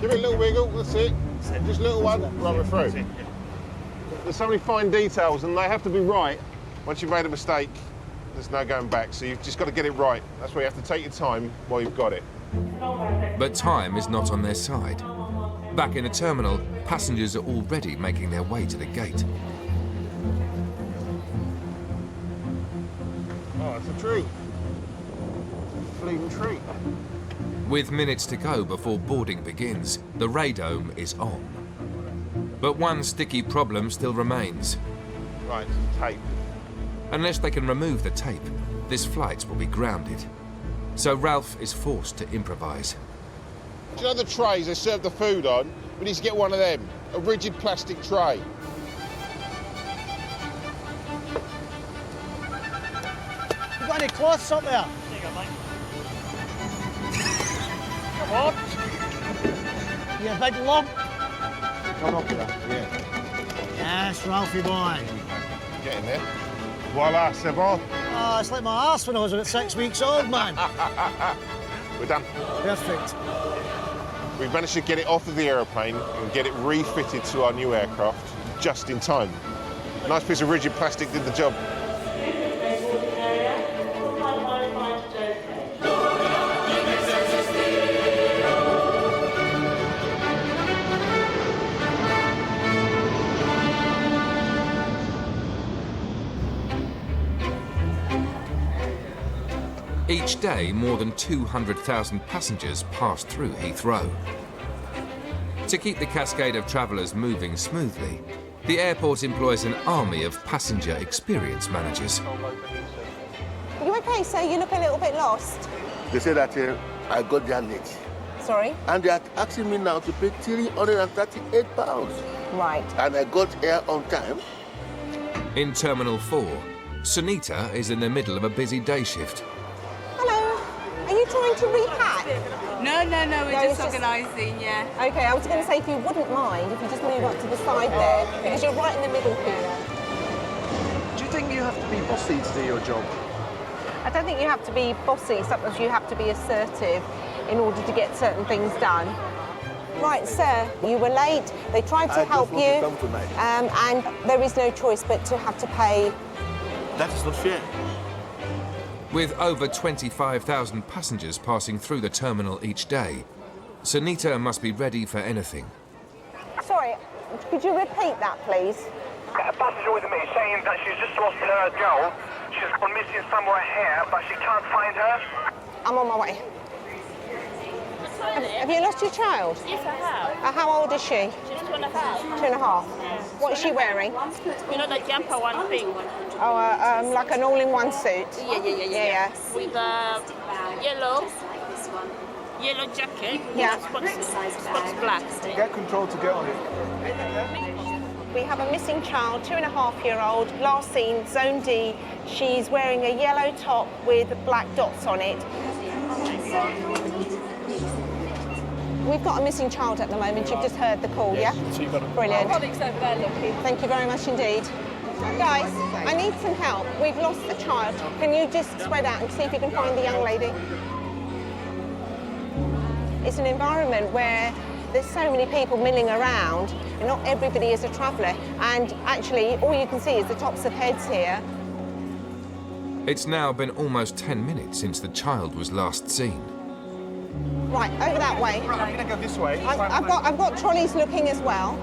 Give it a little wiggle, that's it. Just a little one, run it through. There's so many fine details, and they have to be right. Once you've made a mistake, there's no going back. So you've just got to get it right. That's why you have to take your time while you've got it. But time is not on their side. Back in the terminal, passengers are already making their way to the gate. Oh, it's a tree. Fleeting tree. With minutes to go before boarding begins, the radome is on. But one sticky problem still remains. Right, some tape. Unless they can remove the tape, this flight will be grounded. So Ralph is forced to improvise. Do you know the trays they serve the food on? We need to get one of them, a rigid plastic tray. You got any cloths up there? There you go, mate. What? You a big lump? Come up with that, yeah. Yes, Ralphie boy. Get in there. Voila, c'est bon. Oh, it's like my arse when I was about 6 weeks old, man. We're done. Perfect. We've managed to get it off of the aeroplane and get it refitted to our new aircraft just in time. A nice piece of rigid plastic did the job. Each day, more than 200,000 passengers pass through Heathrow. To keep the cascade of travellers moving smoothly, the airport employs an army of passenger experience managers. Are you okay, sir? You look a little bit lost. They say that I got there late. Sorry? And they are asking me now to pay £338. Right. And I got here on time. In Terminal 4, Sunita is in the middle of a busy day shift. Hello. Are you trying to repack? No, we're just organising, yeah. Okay, I was going to say, if you wouldn't mind, if you just move up to the side there, because you're right in the middle here. Do you think you have to be bossy to do your job? I don't think you have to be bossy, sometimes you have to be assertive in order to get certain things done. Right, sir, you were late. They tried to help you, and there is no choice but to have to pay. That is not fair. With over 25,000 passengers passing through the terminal each day, Sunita must be ready for anything. Sorry, could you repeat that, please? A passenger with me saying that she's just lost her girl. She's gone missing somewhere here, but she can't find her. I'm on my way. Have you lost your child? Yes, I have. How old is she? She's 2.5. 2.5. What is she wearing? You know the jumper one thing? Oh, like an all-in-one suit? Yeah. With a yellow jacket. Yeah. Spots black. Get control to get on it. We have a missing child, 2.5-year-old, last seen, Zone D. She's wearing a yellow top with black dots on it. We've got a missing child at the moment. You've just heard the call, yeah? Brilliant. Products over there, lovely. Thank you very much indeed. Guys, I need some help. We've lost a child. Can you just spread out and see if you can find the young lady? It's an environment where there's so many people milling around, and not everybody is a traveller. And actually, all you can see is the tops of heads here. It's now been almost 10 minutes since the child was last seen. Right, over that way. Right, I'm going to go this way. I've got trolleys looking as well.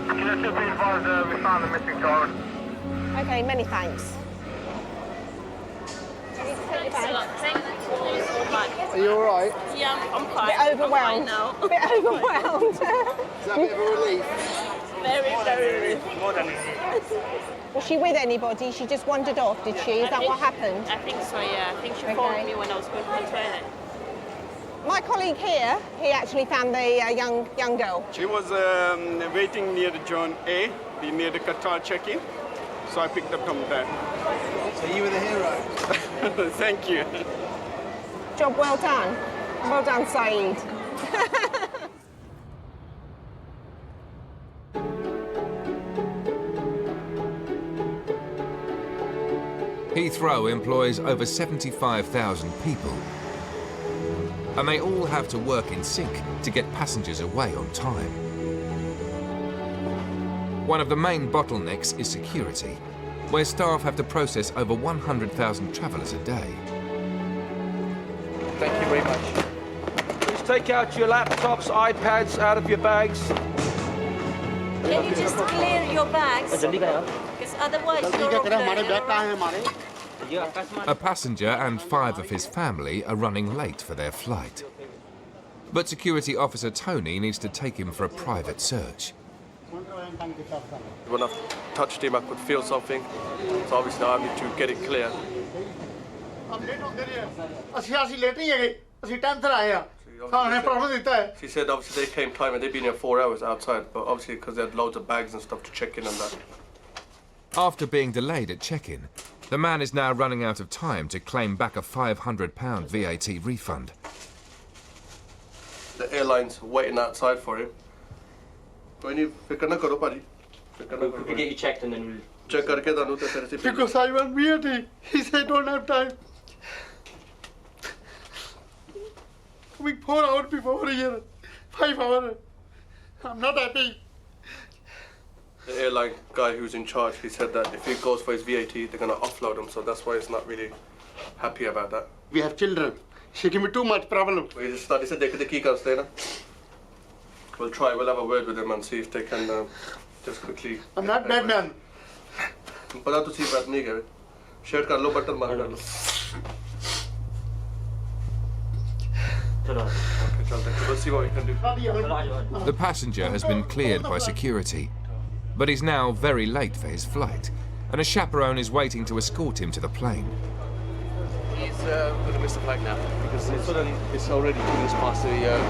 Can you still be advised we found the missing child? Okay, many thanks. Are you all right? Yeah, I'm fine. Bit overwhelmed. now. Bit overwhelmed. Is that a bit of a relief? Very relief. More than Was she with anybody? She just wandered off, did she? Is that what happened? I think so, yeah. I think she phoned me when I was going to the toilet. My colleague here, he actually found the young girl. She was waiting near the John A, near the Qatar check-in. So I picked up from there. So you were the hero. Thank you. Job well done. Well done, Saeed. Heathrow employs over 75,000 people. and they all have to work in sync to get passengers away on time. One of the main bottlenecks is security, where staff have to process over 100,000 travellers a day. Thank you very much. Please take out your laptops, iPads out of your bags. Can you just clear your bags? Because otherwise A passenger and 5 of his family are running late for their flight. But security officer Tony needs to take him for a private search. When I touched him, I could feel something, so obviously I need to get it clear. She said obviously they came time and they've been here 4 hours outside, but obviously because they had loads of bags and stuff to check in and that. After being delayed at check-in, the man is now running out of time to claim back a £500 VAT refund. The airline's waiting outside for him. We'll get you checked and then we'll... Check because I want VAT. He said don't have time. Coming 4 hours before here, 5 hours. I'm not happy. The airline guy who's in charge, he said that if he goes for his VAT, they're going to offload him, so that's why he's not really happy about that. We have children. She give me too much problem. We just started to take the key cards there. We'll try, we'll have a word with them and see if they can just quickly... I'm not bad man. पता तो सी बात नहीं करे share कर लो button मार डालो We'll see what we can do. The passenger has been cleared by security, but he's now very late for his flight, and a chaperone is waiting to escort him to the plane. He's going to miss the flight now because it's already 2 minutes past the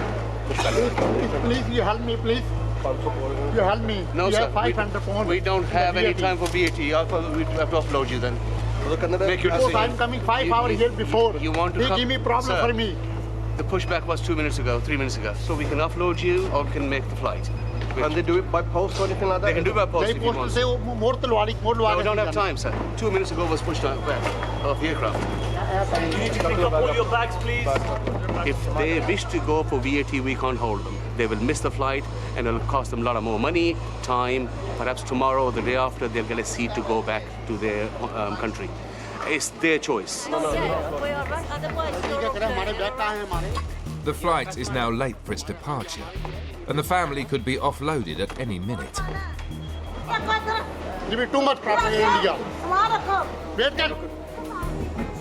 Please, you help me, please. You help me. No, you sir. have 500 pounds. We don't have any time for VAT. We have to upload you then. Make your decision. I'm coming 5 hours here before. You want to they give me problem sir, for me. The pushback was 2 minutes ago, 3 minutes ago. So we can upload you or we can make the flight. And they do it by post or anything like that? They can do it by post if you want. Say more No, we don't have time, sir. 2 minutes ago was pushed out back of the aircraft. You need to pick up all your bags, please. If they wish to go for VAT, we can't hold them. They will miss the flight and it'll cost them a lot of more money, time. Perhaps tomorrow or the day after, they'll get a seat to go back to their country. It's their choice. The flight is now late for its departure, and the family could be offloaded at any minute. Give me too much problem in India.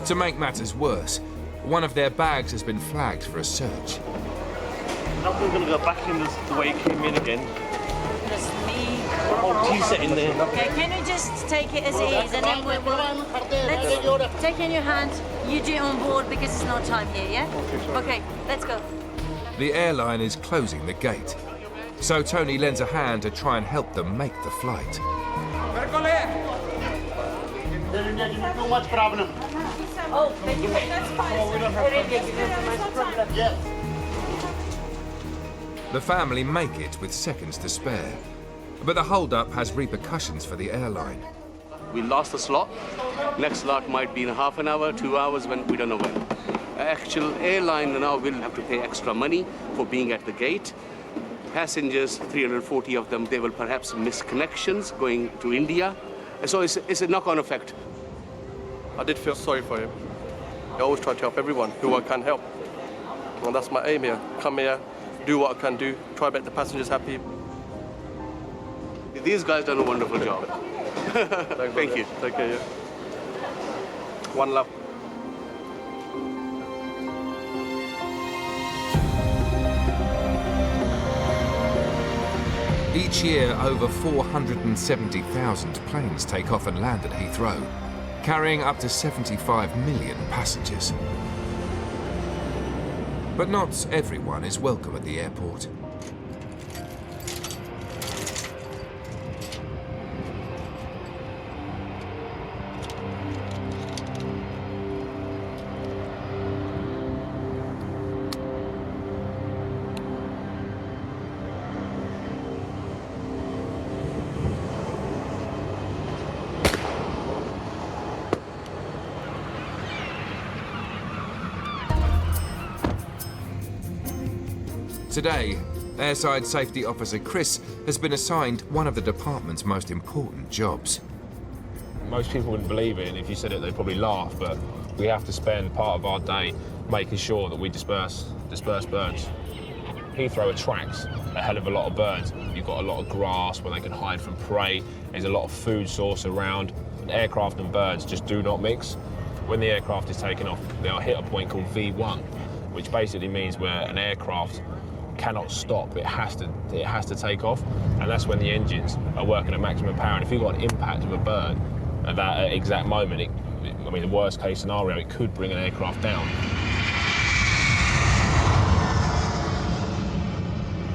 To make matters worse, one of their bags has been flagged for a search. Now we're going to go back in the way you came in again. Just me. Oh, tea set in there. Okay, can you just take it as it is and then we'll... Let's take it in your hand. You do it on board because it's not time here, yeah? Okay, let's go. The airline is closing the gate, so Tony lends a hand to try and help them make the flight. Too much problem. Oh, thank you. That's fine. We don't have problem. Yes. The family make it with seconds to spare, but the hold-up has repercussions for the airline. We lost the slot. Next slot might be in half an hour, 2 hours, when we don't know when. Actual airline now will have to pay extra money for being at the gate. Passengers, 340 of them, they will perhaps miss connections going to India. So it's a knock-on effect. I did feel sorry for him. I always try to help everyone who I can help. And that's my aim here. Come here, do what I can do, try to make the passengers happy. These guys done a wonderful job. Thank you. Take care, yeah. One love. Each year, over 470,000 planes take off and land at Heathrow, carrying up to 75 million passengers. But not everyone is welcome at the airport. Today, Airside Safety Officer Chris has been assigned one of the department's most important jobs. Most people wouldn't believe it, and if you said it, they'd probably laugh, but we have to spend part of our day making sure that we disperse birds. Heathrow attracts a hell of a lot of birds. You've got a lot of grass where they can hide from prey. There's a lot of food source around. Aircraft and birds just do not mix. When the aircraft is taking off, they'll hit a point called V1, which basically means where an aircraft cannot stop. It has to take off, and that's when the engines are working at maximum power. And if you've got an impact of a bird at that exact moment, I mean, the worst case scenario, it could bring an aircraft down.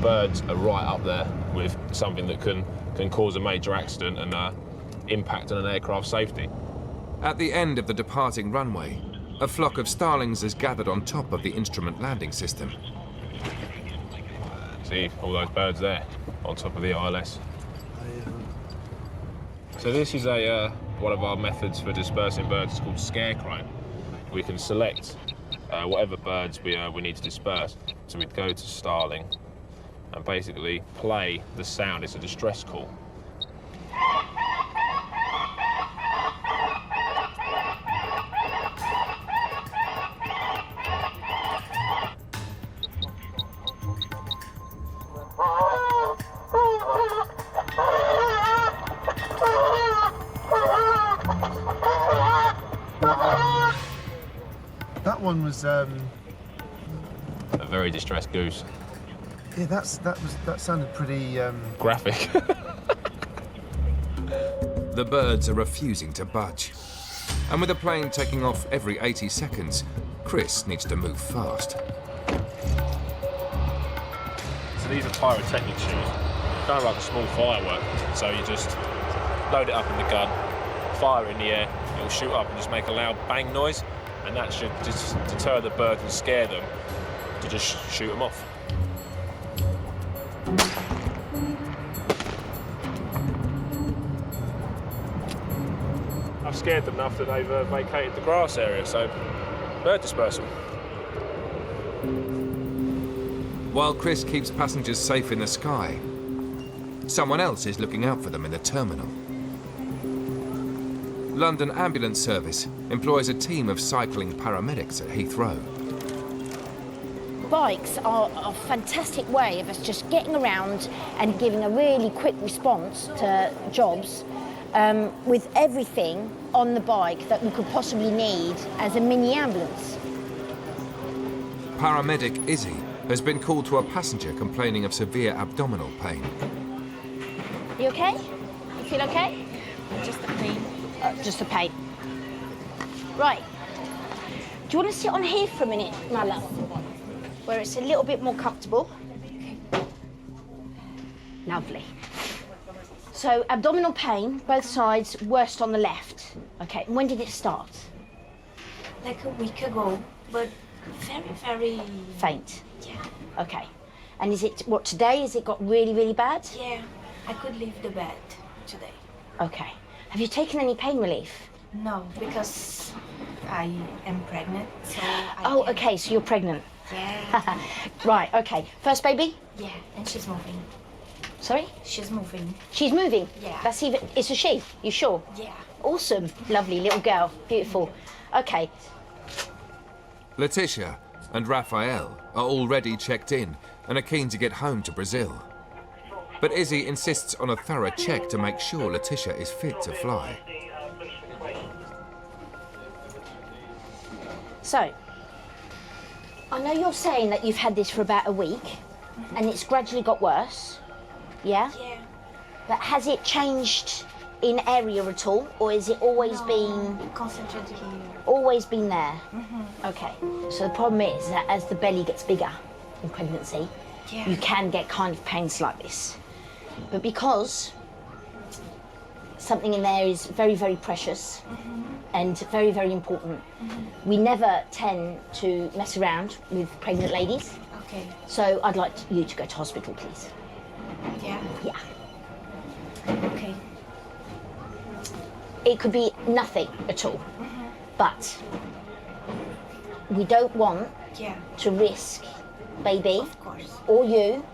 Birds are right up there with something that can cause a major accident and impact on an aircraft's safety. At the end of the departing runway, a flock of starlings has gathered on top of the instrument landing system. See all those birds there on top of the ILS. So this is one of our methods for dispersing birds. It's called scarecrow. We can select whatever birds we need to disperse. So we'd go to starling and basically play the sound. It's a distress call. That one was a very distressed goose. Yeah, that sounded pretty graphic. The birds are refusing to budge. And with the plane taking off every 80 seconds, Chris needs to move fast. So these are pyrotechnic shoes, kind of like a small firework. So you just load it up in the gun, fire it in the air, it'll shoot up and just make a loud bang noise, and that should just deter the birds and scare them to just shoot them off. I've scared them enough that they've vacated the grass area, so bird dispersal. While Chris keeps passengers safe in the sky, someone else is looking out for them in the terminal. London Ambulance Service employs a team of cycling paramedics at Heathrow. Bikes are a fantastic way of us just getting around and giving a really quick response to jobs with everything on the bike that we could possibly need as a mini ambulance. Paramedic Izzy has been called to a passenger complaining of severe abdominal pain. You okay? You feel okay? Just the pain. Just the pain. Right. Do you want to sit on here for a minute, my love? Where it's a little bit more comfortable. Lovely. So, abdominal pain, both sides, worst on the left. Okay, and when did it start? Like a week ago, but very, very... Faint? Yeah. Okay. And is it, what, today? Has it got really, really bad? Yeah, I could leave the bed today. Okay. Have you taken any pain relief? No, because I am pregnant, so okay, so you're pregnant. Yeah. Right, okay. First baby? Yeah, and she's moving. Sorry? She's moving. She's moving? Yeah. That's even, it's a she, you sure? Yeah. Awesome, lovely little girl, beautiful. Okay. Letitia and Raphael are already checked in and are keen to get home to Brazil. But Izzy insists on a thorough check to make sure Letitia is fit to fly. So, I know you're saying that you've had this for about a week and it's gradually got worse, yeah? Yeah. But has it changed in area at all, or has it always been... concentrated here. Always been there? Mm-hmm. Okay, so the problem is that as the belly gets bigger in pregnancy, you can get kind of pains like this. But because something in there is very, very precious and very, very important, we never tend to mess around with pregnant ladies. Okay. So I'd like you to go to hospital, please. Yeah? Yeah. Okay. It could be nothing at all, but we don't want to risk baby. Of course. Or you.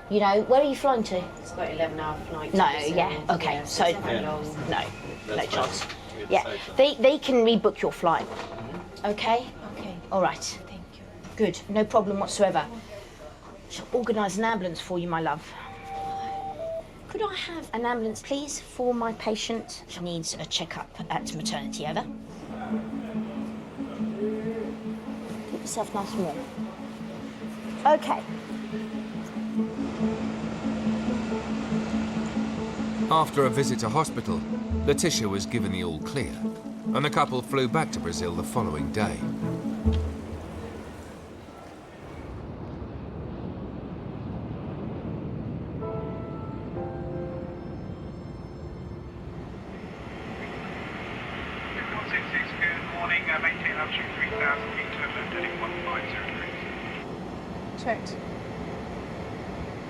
You know, where are you flying to? It's about 11-hour flight. No, yeah, okay, Yeah, so, no chance. Yeah, safer. they can rebook your flight, okay? Okay. All right. Thank you. Good, no problem whatsoever. Shall organise an ambulance for you, my love. Could I have an ambulance, please, for my patient? She needs a checkup at maternity, over. Keep yourself nice and warm. Okay. After a visit to hospital, Letitia was given the all clear, and the couple flew back to Brazil the following day. Good morning, maintain altitude 3,000 feet to London, heading 150 degrees. Checked.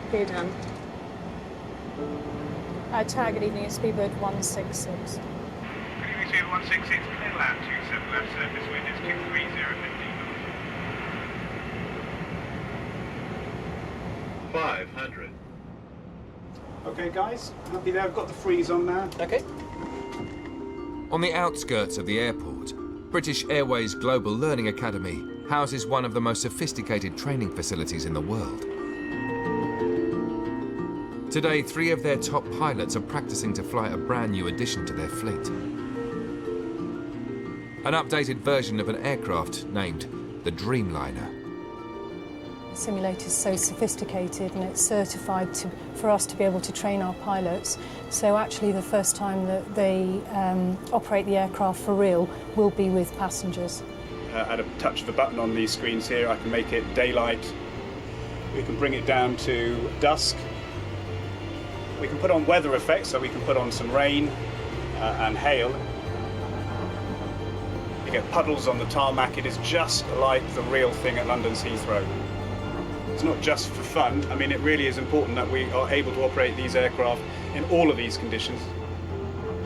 Clear done. Target evening is speedbird 166. Good evening, Speed 166, clear land, 27 left surface, wind is 230, 15 knots. 500. Okay, guys, happy there? I've got the freeze on now. Okay. On the outskirts of the airport, British Airways Global Learning Academy houses one of the most sophisticated training facilities in the world. Today, 3 of their top pilots are practicing to fly a brand new addition to their fleet. An updated version of an aircraft named the Dreamliner. The simulator is so sophisticated and it's certified for us to be able to train our pilots. So actually the first time that they operate the aircraft for real will be with passengers. At a touch of a button on these screens here, I can make it daylight. We can bring it down to dusk. We can put on weather effects, so we can put on some rain and hail. You get puddles on the tarmac. It is just like the real thing at London's Heathrow. It's not just for fun. I mean, it really is important that we are able to operate these aircraft in all of these conditions.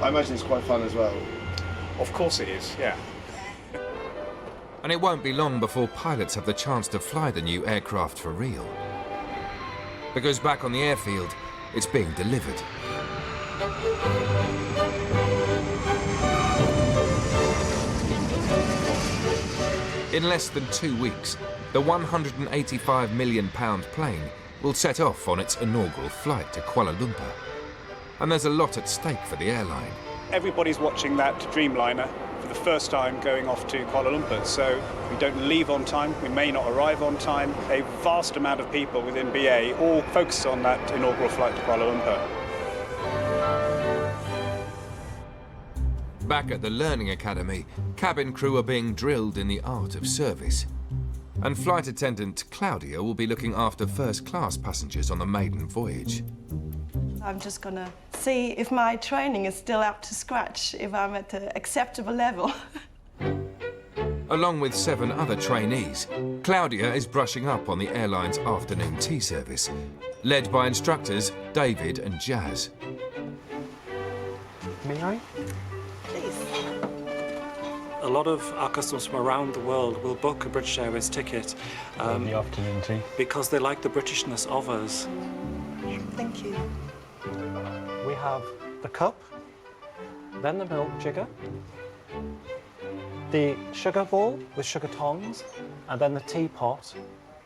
I imagine it's quite fun as well. Of course it is, yeah. And it won't be long before pilots have the chance to fly the new aircraft for real. Because back on the airfield, it's being delivered. In less than 2 weeks, the £185 million plane will set off on its inaugural flight to Kuala Lumpur. And there's a lot at stake for the airline. Everybody's watching that Dreamliner for the first time going off to Kuala Lumpur, so we don't leave on time, we may not arrive on time. A vast amount of people within BA all focus on that inaugural flight to Kuala Lumpur. Back at the Learning Academy, cabin crew are being drilled in the art of service. And flight attendant Claudia will be looking after first-class passengers on the maiden voyage. I'm just gonna see if my training is still up to scratch, if I'm at an acceptable level. Along with 7 other trainees, Claudia is brushing up on the airline's afternoon tea service, led by instructors David and Jazz. May I? A lot of our customers from around the world will book a British Airways ticket the afternoon tea. because they like the Britishness of us. Thank you. We have the cup, then the milk jigger, the sugar bowl with sugar tongs, and then the teapot.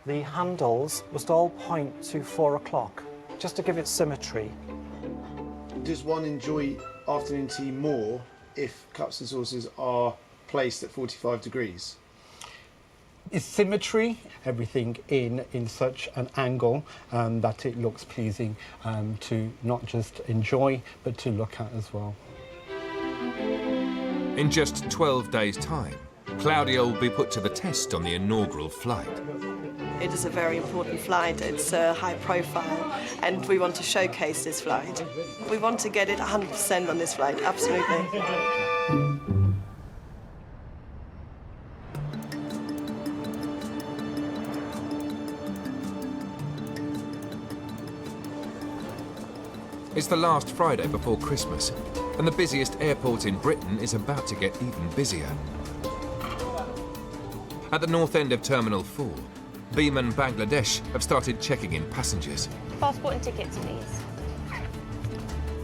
The handles must all point to 4 o'clock, just to give it symmetry. Does one enjoy afternoon tea more if cups and saucers are placed at 45 degrees? It's symmetry, everything in such an angle that it looks pleasing to not just enjoy, but to look at as well. In just 12 days' time, Claudia will be put to the test on the inaugural flight. It is a very important flight. It's high profile, and we want to showcase this flight. We want to get it 100% on this flight, absolutely. It's the last Friday before Christmas, and the busiest airport in Britain is about to get even busier. At the north end of Terminal 4, Biman Bangladesh have started checking in passengers. Passport and tickets, please.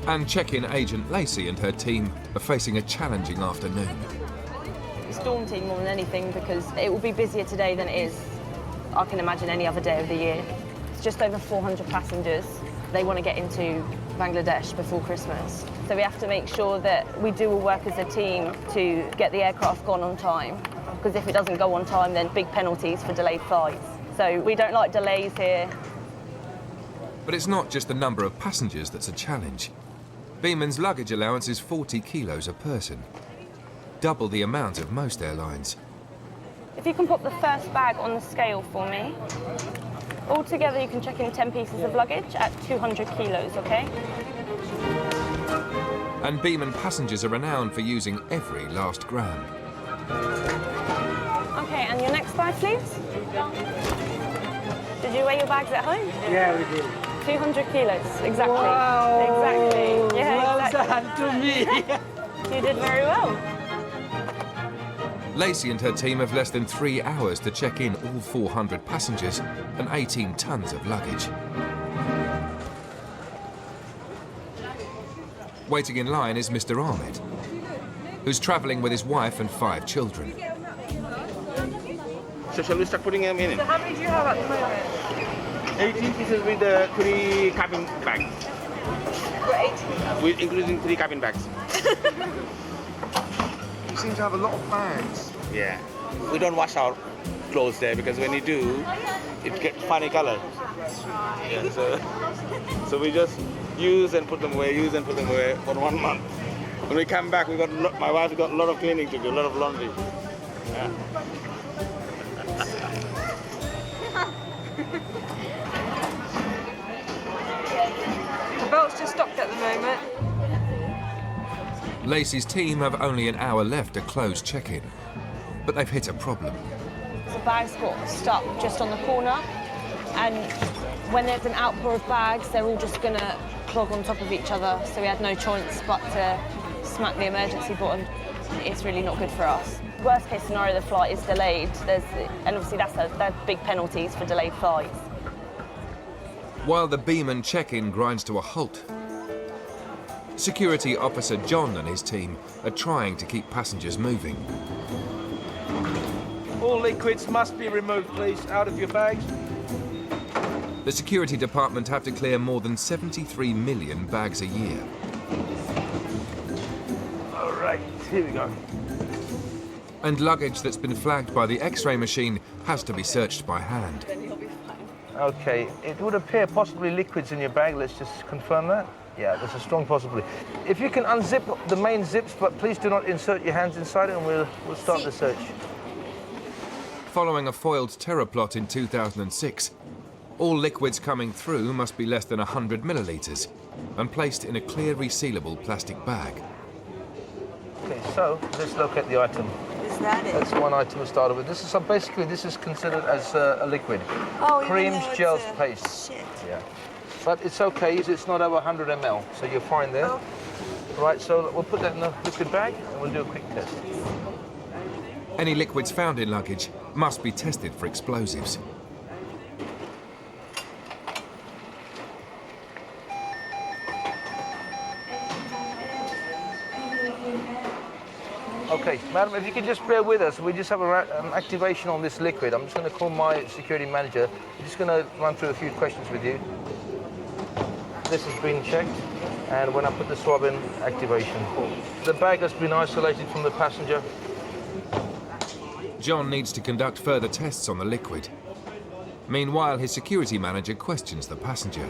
And check-in agent Lacey and her team are facing a challenging afternoon. It's daunting more than anything because it will be busier today than it is, I can imagine, any other day of the year. It's just over 400 passengers. They want to get into Bangladesh before Christmas. So we have to make sure that we do all work as a team to get the aircraft gone on time. Because if it doesn't go on time, then big penalties for delayed flights. So we don't like delays here. But it's not just the number of passengers that's a challenge. Biman's luggage allowance is 40 kilos a person, double the amount of most airlines. If you can put the first bag on the scale for me. Altogether, you can check in 10 pieces of luggage at 200 kilos, okay? And Biman passengers are renowned for using every last gram. Okay, and your next bag, please? Did you weigh your bags at home? Yeah, we did. 200 kilos, exactly. Wow. Exactly. Yeah, well exactly. done to me. You did very well. Lacey and her team have less than 3 hours to check in all 400 passengers and 18 tons of luggage. Waiting in line is Mr. Ahmed, who's travelling with his wife and 5 children. So shall we start putting them in? So how many do you have at the moment? 18 pieces with 3 cabin bags. What, 18? With including 3 cabin bags. You seem to have a lot of bags. Yeah. We don't wash our clothes there because when you do, it gets funny color. Yeah, so we just use and put them away, use and put them away for 1 month. When we come back, my wife's got a lot of cleaning to do, a lot of laundry. Yeah. The belt's just stopped at the moment. Lacey's team have only an hour left to close check-in, but they've hit a problem. The bags got stuck just on the corner, and when there's an outpour of bags, they're all just going to clog on top of each other, so we had no choice but to smack the emergency button. It's really not good for us. Worst case scenario, the flight is delayed, and obviously that's big penalties for delayed flights. While the Biman check-in grinds to a halt, Security Officer John and his team are trying to keep passengers moving. All liquids must be removed, please, out of your bags. The security department have to clear more than 73 million bags a year. All right, here we go. And luggage that's been flagged by the X-ray machine has to be searched by hand. Okay, it would appear possibly liquids in your bag. Let's just confirm that. Yeah, there's a strong possibility. If you can unzip the main zips, but please do not insert your hands inside it, and we'll start the search. Following a foiled terror plot in 2006, all liquids coming through must be less than 100 millilitres and placed in a clear resealable plastic bag. Okay, so let's locate the item. Is that it? That's one item we started with. This is considered as a liquid. Oh, creams, gels, paste. Shit. Yeah. But it's okay, it's not over 100 ml, so you're fine there. Oh. Right, so we'll put that in the liquid bag and we'll do a quick test. Any liquids found in luggage must be tested for explosives. Okay, madam, if you can just bear with us, we just have an activation on this liquid. I'm just going to call my security manager. We're just going to run through a few questions with you. This has been checked, and when I put the swab in, activation. The bag has been isolated from the passenger. John needs to conduct further tests on the liquid. Meanwhile, his security manager questions the passenger.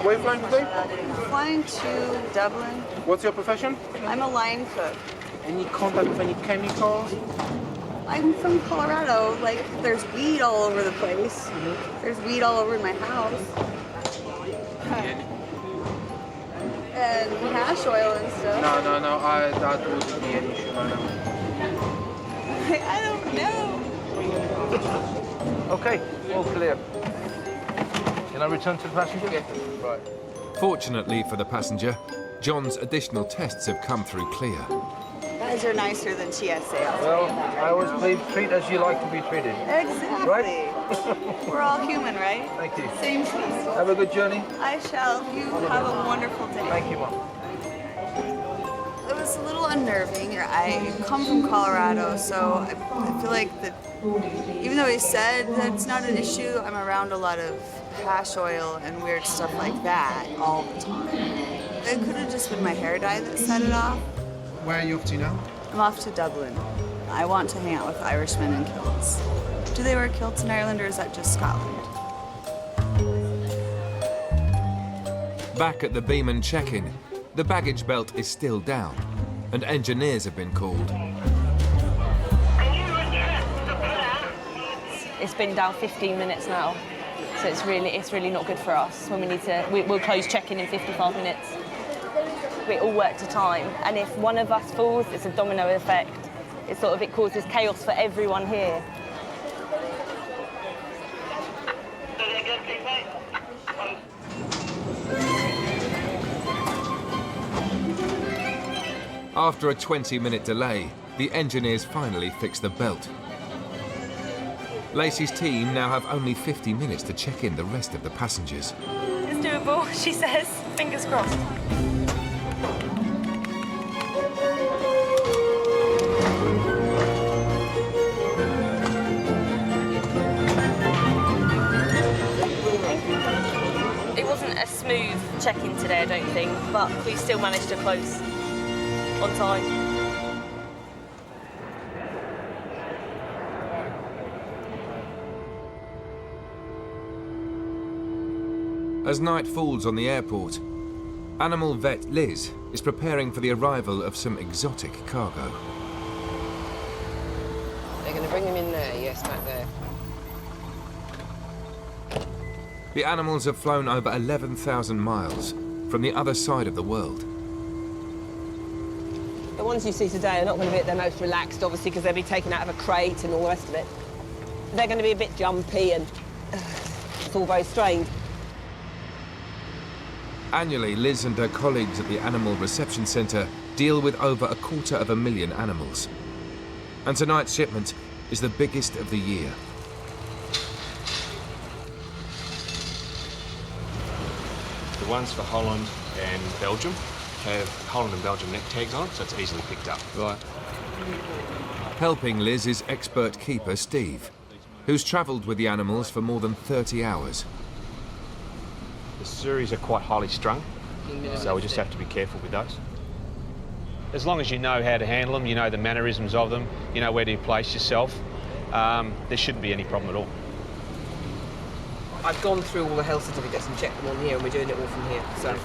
Where are you flying today? I'm flying to Dublin. What's your profession? I'm a line cook. Any contact with any chemicals? I'm from Colorado. Like, there's weed all over the place. There's weed all over my house. And hash oil and stuff. No, that wouldn't be an issue, no. I don't know. Okay, all clear. Can I return to the passenger? Okay. Right. Fortunately for the passenger, John's additional tests have come through clear. guys are nicer than TSA. Well, I always believe treat as you like to be treated. Exactly. Right? We're all human, right? Thank you. Same species. Have a good journey. I shall. You have a wonderful day. Thank you, Mom. It was a little unnerving. I come from Colorado, so I feel like that even though he said that it's not an issue, I'm around a lot of hash oil and weird stuff like that all the time. It could have just been my hair dye that set it off. Where are you off to now? I'm off to Dublin. I want to hang out with Irishmen in kilts. Do they wear kilts in Ireland, or is that just Scotland? Back at the Beaman check-in, the baggage belt is still down, and engineers have been called. It's been down 15 minutes now, so it's really not good for us when we need to. We'll close check-in in 55 minutes. We all work to time, and if one of us falls, it's a domino effect. It causes chaos for everyone here. After a 20-minute delay, the engineers finally fix the belt. Lacey's team now have only 50 minutes to check in the rest of the passengers. It's doable, she says. Fingers crossed. It wasn't a smooth check-in today, I don't think, but we still managed to close on time. As night falls on the airport, animal vet Liz is preparing for the arrival of some exotic cargo. They're going to bring him in there, yes, back there. The animals have flown over 11,000 miles from the other side of the world. The ones you see today are not going to be at their most relaxed, obviously, because they'll be taken out of a crate and all the rest of it. They're going to be a bit jumpy and it's all very strange. Annually, Liz and her colleagues at the Animal Reception Centre deal with over 250,000 animals. And tonight's shipment is the biggest of the year. The ones for Holland and Belgium have Holland and Belgium neck tags on it, so it's easily picked up. Right. Helping Liz is expert keeper Steve, who's travelled with the animals for more than 30 hours. The Suris are quite highly strung, so we just have to be careful with those. As long as you know how to handle them, you know the mannerisms of them, you know where to place yourself, there shouldn't be any problem at all. I've gone through all the health certificates and checked them on here, and we're doing it all from here, so...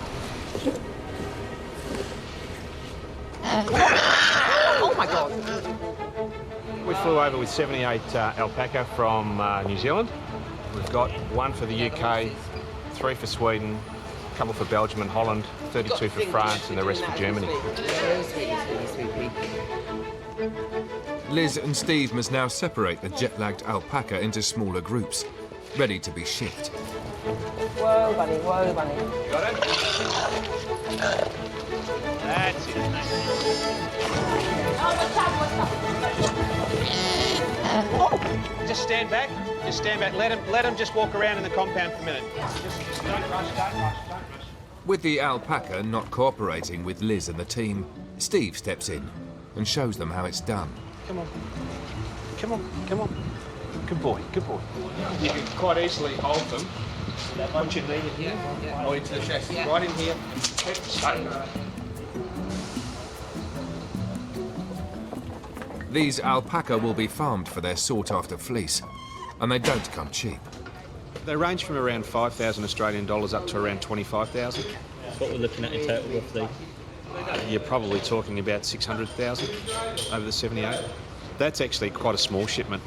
Oh my God! We flew over with 78 alpaca from New Zealand. We've got one for the UK, 3 for Sweden, a couple for Belgium and Holland, 32 for France, and the rest for Germany. Liz and Steve must now separate the jet-lagged alpaca into smaller groups, ready to be shipped. Whoa, bunny, whoa, bunny. Got it? That's it. Just stand back. Just stand back. Let him just walk around in the compound for a minute. Just don't rush, don't rush, don't rush. With the alpaca not cooperating with Liz and the team, Steve steps in and shows them how it's done. Come on. Come on, come on. Good boy, good boy. You can quite easily hold them. Put your knee in here, or into the chest. Right in here. These alpaca will be farmed for their sought-after fleece, and they don't come cheap. They range from around 5,000 Australian dollars up to around 25,000. That's what we're looking at in total, roughly. You're probably talking about 600,000 over the 78. That's actually quite a small shipment.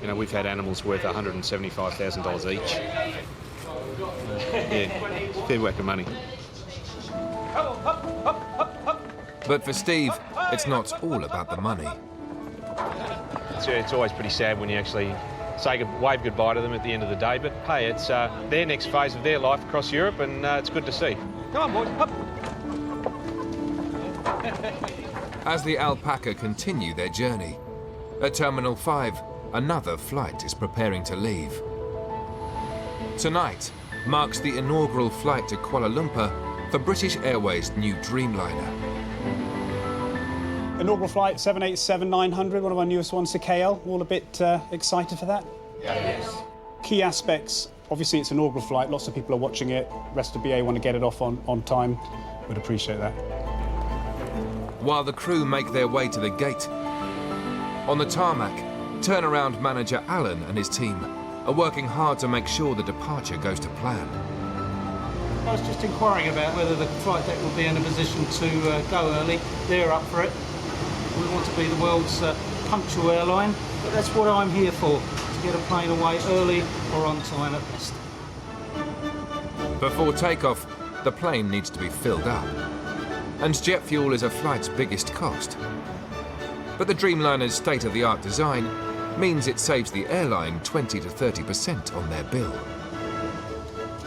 You know, we've had animals worth $175,000 each. Yeah, fair whack of money. But for Steve, it's not all about the money. It's always pretty sad when you actually wave goodbye to them at the end of the day, but hey, it's their next phase of their life across Europe, and it's good to see. Come on, boys, up. as the Alpaca continue their journey. At Terminal 5, another flight is preparing to leave. Tonight marks the inaugural flight to Kuala Lumpur for British Airways' new Dreamliner. Inaugural flight 787-900, one of our newest ones to KL. All a bit excited for that? Yes. Key aspects, obviously it's an inaugural flight, lots of people are watching it, rest of BA want to get it off on time. Would appreciate that. While the crew make their way to the gate, on the tarmac, turnaround manager Alan and his team are working hard to make sure the departure goes to plan. I was just inquiring about whether the flight deck will be in a position to go early. They're up for it. We want to be the world's punctual airline, but that's what I'm here for, to get a plane away early or on time at best. Before takeoff, the plane needs to be filled up, and jet fuel is a flight's biggest cost. But the Dreamliner's state-of-the-art design means it saves the airline 20 to 30% on their bill.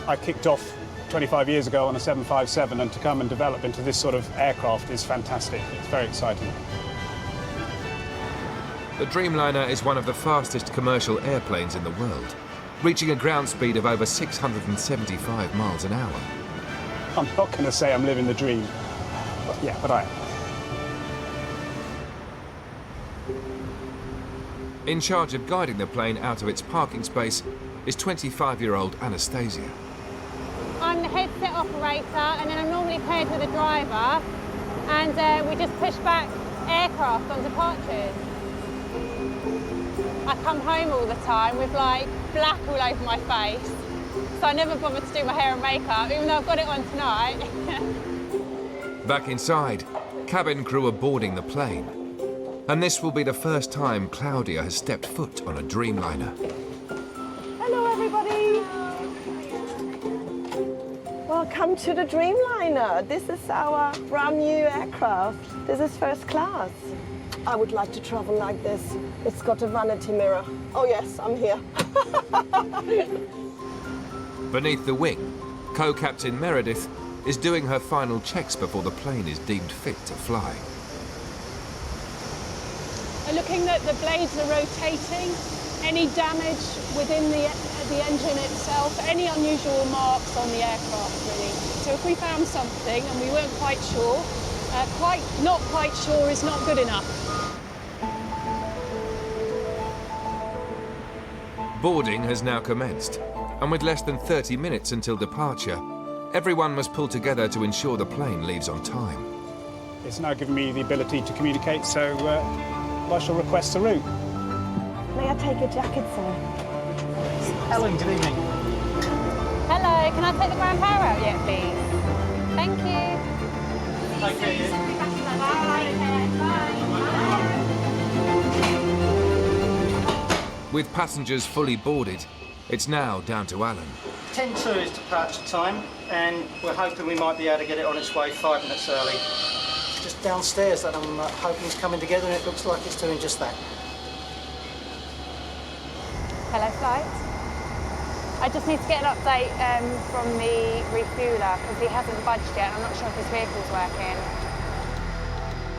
I kicked off 25 years ago on a 757, and to come and develop into this sort of aircraft is fantastic. It's very exciting. The Dreamliner is one of the fastest commercial airplanes in the world, reaching a ground speed of over 675 miles an hour. I'm not going to say I'm living the dream, but I am. In charge of guiding the plane out of its parking space is 25-year-old Anastasia. I'm the headset operator, and then I'm normally paired with a driver, and we just push back aircraft on departures. I come home all the time with like black all over my face, so I never bother to do my hair and makeup, even though I've got it on tonight. Back inside, cabin crew are boarding the plane, and this will be the first time Claudia has stepped foot on a Dreamliner. Hello, everybody. Welcome to the Dreamliner. This is our brand new aircraft. This is first class. I would like to travel like this. It's got a vanity mirror. Oh yes, I'm here. Beneath the wing, co-captain Meredith is doing her final checks before the plane is deemed fit to fly. Looking that the blades are rotating, any damage within the engine itself, any unusual marks on the aircraft really. So if we found something and we weren't quite sure, not quite sure is not good enough. Boarding has now commenced, and with less than 30 minutes until departure, everyone must pull together to ensure the plane leaves on time. It's now given me the ability to communicate, so I shall request a route. May I take a jacket, sir? Helen, good evening. Hello, can I take the ground power out yet, please? Thank you. Take care. With passengers fully boarded, it's now down to Alan. 10:02 is departure time, and we're hoping we might be able to get it on its way 5 minutes early. It's just downstairs that I'm hoping it's coming together, and it looks like it's doing just that. Hello, flight. I just need to get an update from the refueler because he hasn't budged yet. I'm not sure if his vehicle's working.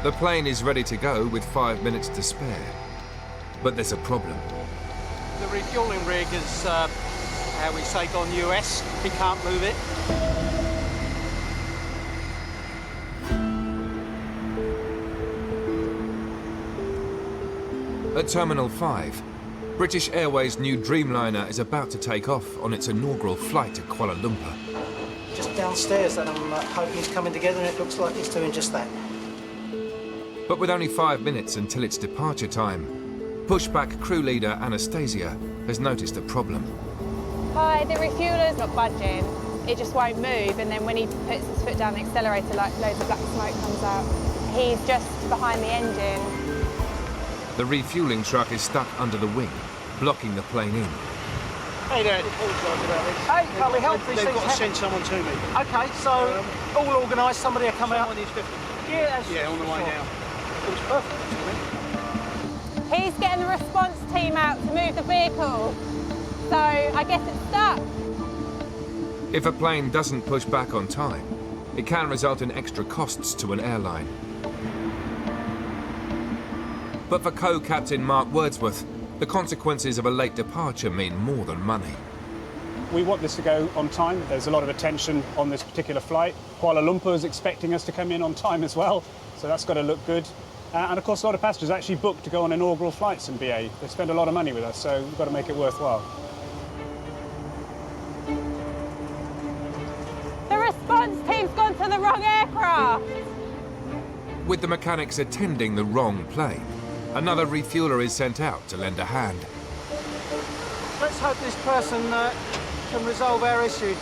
The plane is ready to go with 5 minutes to spare. But there's a problem. The refueling rig is, how we say, gone US. He can't move it. At Terminal 5, British Airways' new Dreamliner is about to take off on its inaugural flight to Kuala Lumpur. Just downstairs that I'm hoping it's coming together, and it looks like it's doing just that. But with only 5 minutes until its departure time, pushback crew leader Anastasia has noticed a problem. Hi, the refueler's not budging. It just won't move, and then when he puts his foot down the accelerator, like loads of black smoke comes out. He's just behind the engine. The refueling truck is stuck under the wing, blocking the plane in. Hey there. Hey, can't we help? They've got to send someone to me. OK, so all organised, somebody will come out. Yeah, on the way now. It was perfect. He's getting the response team out to move the vehicle. So I guess it's stuck. If a plane doesn't push back on time, it can result in extra costs to an airline. But for co-captain Mark Wordsworth, the consequences of a late departure mean more than money. We want this to go on time. There's a lot of attention on this particular flight. Kuala Lumpur is expecting us to come in on time as well, so that's got to look good. And of course, a lot of passengers actually booked to go on inaugural flights in BA. They spend a lot of money with us, so we've got to make it worthwhile. The response team's gone to the wrong aircraft. With the mechanics attending the wrong plane, another refueller is sent out to lend a hand. Let's hope this person can resolve our issue.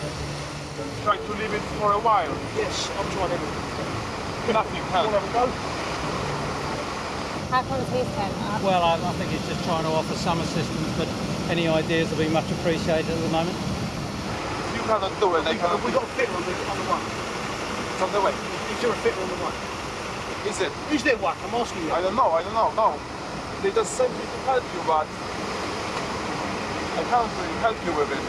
Trying to leave it for a while? Yes, I'm trying to. Nothing helps. How comes he's turned up? Well, I think he's just trying to offer some assistance, but any ideas will be much appreciated at the moment. You cannot do it. We got a fitter on the one. It's on the way. Is there a fitter on the one? Is it? Is there one? I'm asking you. I don't know. No. They just sent me to help you, but I can't really help you with it.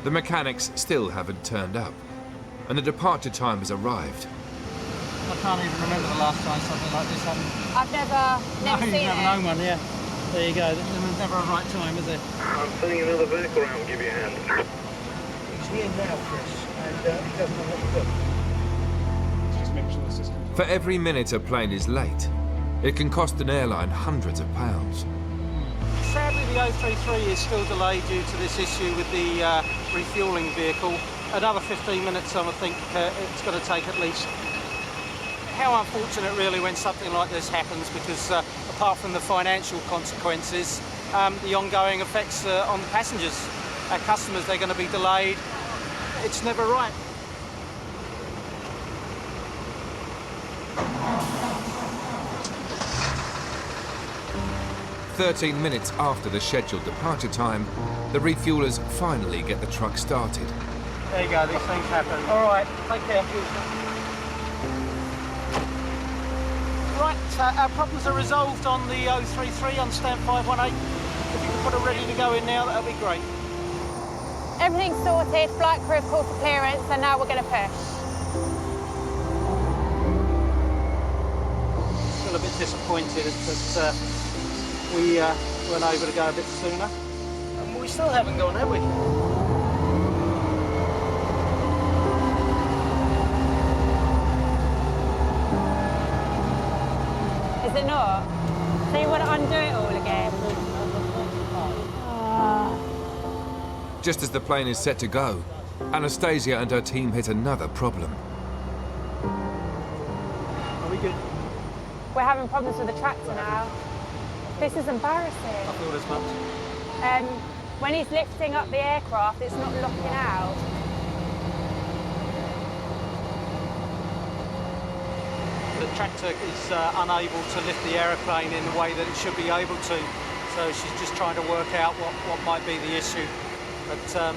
The mechanics still haven't turned up, and the departure time has arrived. I can't even remember the last time something like this happened. I've never seen it. You've never known one, yeah. There you go. There's never a right time, is there? I'm sending another vehicle around. Give you a hand. He's here now, Chris, and he doesn't know what to do. Just mention the system. For every minute a plane is late, it can cost an airline hundreds of pounds. Sadly, the 033 is still delayed due to this issue with the refuelling vehicle. Another 15 minutes, I think it's going to take at least. How unfortunate, really, when something like this happens, because apart from the financial consequences, the ongoing effects on the passengers, our customers, they're going to be delayed. It's never right. "13 minutes after the scheduled departure time, the refuelers finally get the truck started. There you go, these things happen. All right, take care. Right, our problems are resolved on the 033 on stand 518. If you can put it ready to go in now, that'd be great. Everything's sorted, flight crew have called for clearance, and now we're going to push. Still a bit disappointed that we weren't able to go a bit sooner. And we still haven't gone, have we? Is it not? So you want to undo it all again? Just as the plane is set to go, Anastasia and her team hit another problem. Are we good? We're having problems with the tractor now. This is embarrassing. I thought as much. When he's lifting up the aircraft, it's not locking out. The tractor is unable to lift the aeroplane in the way that it should be able to. So she's just trying to work out what might be the issue. But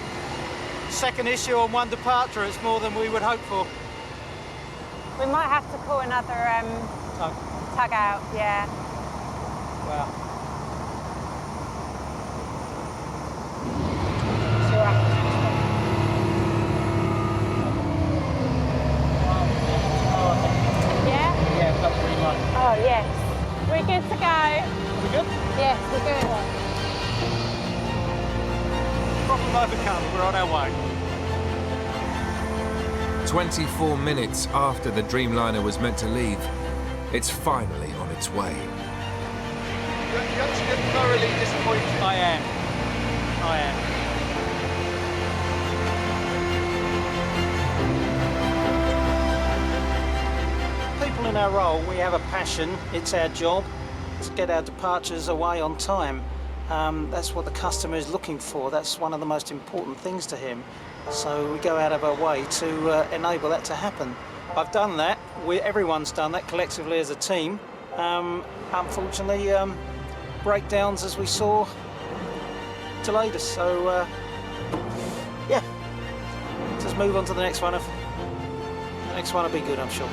second issue on one departure, it's more than we would hope for. We might have to call another tug out, yeah. Wow. Yeah? Yeah, that's green light. Oh, yes. We're good to go. We good? Yes, we're good. Problem overcome, we're on our way. 24 minutes after the Dreamliner was meant to leave, it's finally on its way. You're actually thoroughly disappointed. I am. People in our role, we have a passion. It's our job to get our departures away on time. That's what the customer is looking for. That's one of the most important things to him. So we go out of our way to enable that to happen. I've done that. Everyone's done that collectively as a team. Unfortunately, breakdowns, as we saw, delayed us. So, yeah, just move on to the next one. The next one will be good, I'm sure.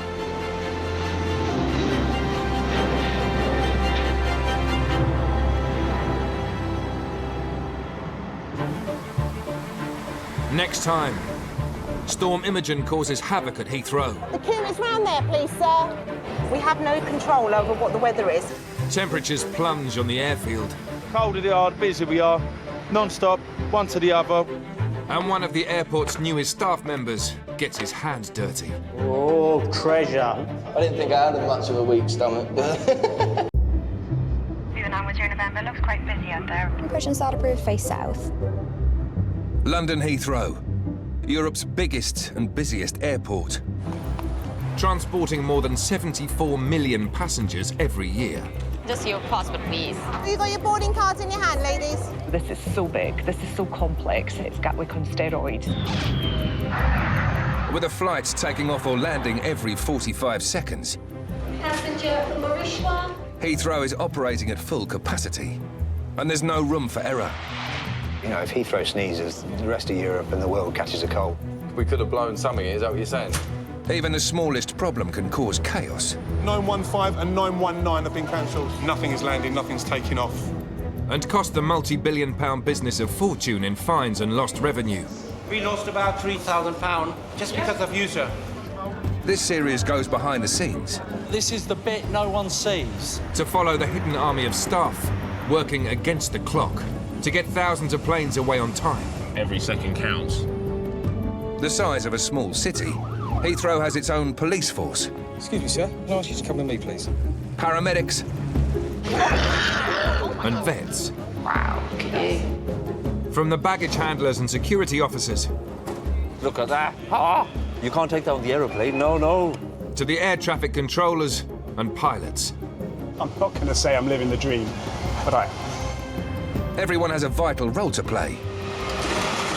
Next time, Storm Imogen causes havoc at Heathrow. The queue is round there, please, sir. We have no control over what the weather is. Temperatures plunge on the airfield. Colder they are, the busier we are. Non-stop, one to the other. And one of the airport's newest staff members gets his hands dirty. Oh, treasure. I didn't think I had much of a weak stomach. Moving on with your November, looks quite busy out there. Pushing start approved, face south. London Heathrow, Europe's biggest and busiest airport, transporting more than 74 million passengers every year. Just your passport, please. You got your boarding cards in your hand, ladies? This is so big, this is so complex, it's Gatwick on steroids. With a flight taking off or landing every 45 seconds, Passenger from Mauritius. Heathrow is operating at full capacity, and there's no room for error. You know, if Heathrow sneezes, the rest of Europe and the world catches a cold. We could have blown something, is that what you're saying? Even the smallest problem can cause chaos. 915 and 919 have been cancelled. Nothing is landing, nothing's taking off. And cost the multi-billion-pound business a fortune in fines and lost revenue. We lost about £3,000 just because of you, sir. This series goes behind the scenes. This is the bit no one sees. To follow the hidden army of staff working against the clock to get thousands of planes away on time. Every second counts. The size of a small city, Heathrow has its own police force. Excuse me, sir. Can I ask you to come with me, please? Paramedics and vets. Wow, look at you. From the baggage handlers and security officers. Look at that. Ah! You can't take down the aeroplane, no. To the air traffic controllers and pilots. I'm not going to say I'm living the dream, but I am. Everyone has a vital role to play.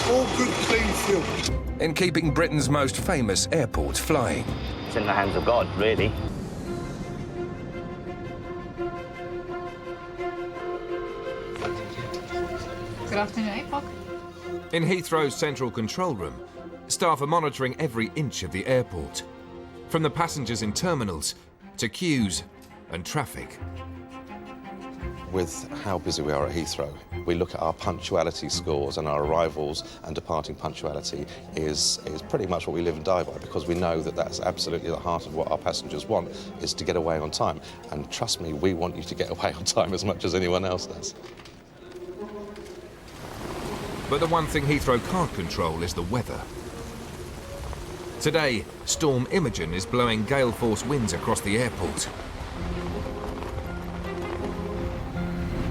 All good, clean fuel. In keeping Britain's most famous airport flying. It's in the hands of God, really. Good afternoon, APOC. In Heathrow's central control room, staff are monitoring every inch of the airport, from the passengers in terminals to queues and traffic. With how busy we are at Heathrow, we look at our punctuality scores, and our arrivals and departing punctuality is pretty much what we live and die by, because we know that that's absolutely the heart of what our passengers want, is to get away on time. And trust me, we want you to get away on time as much as anyone else does. But the one thing Heathrow can't control is the weather. Today, Storm Imogen is blowing gale-force winds across the airport.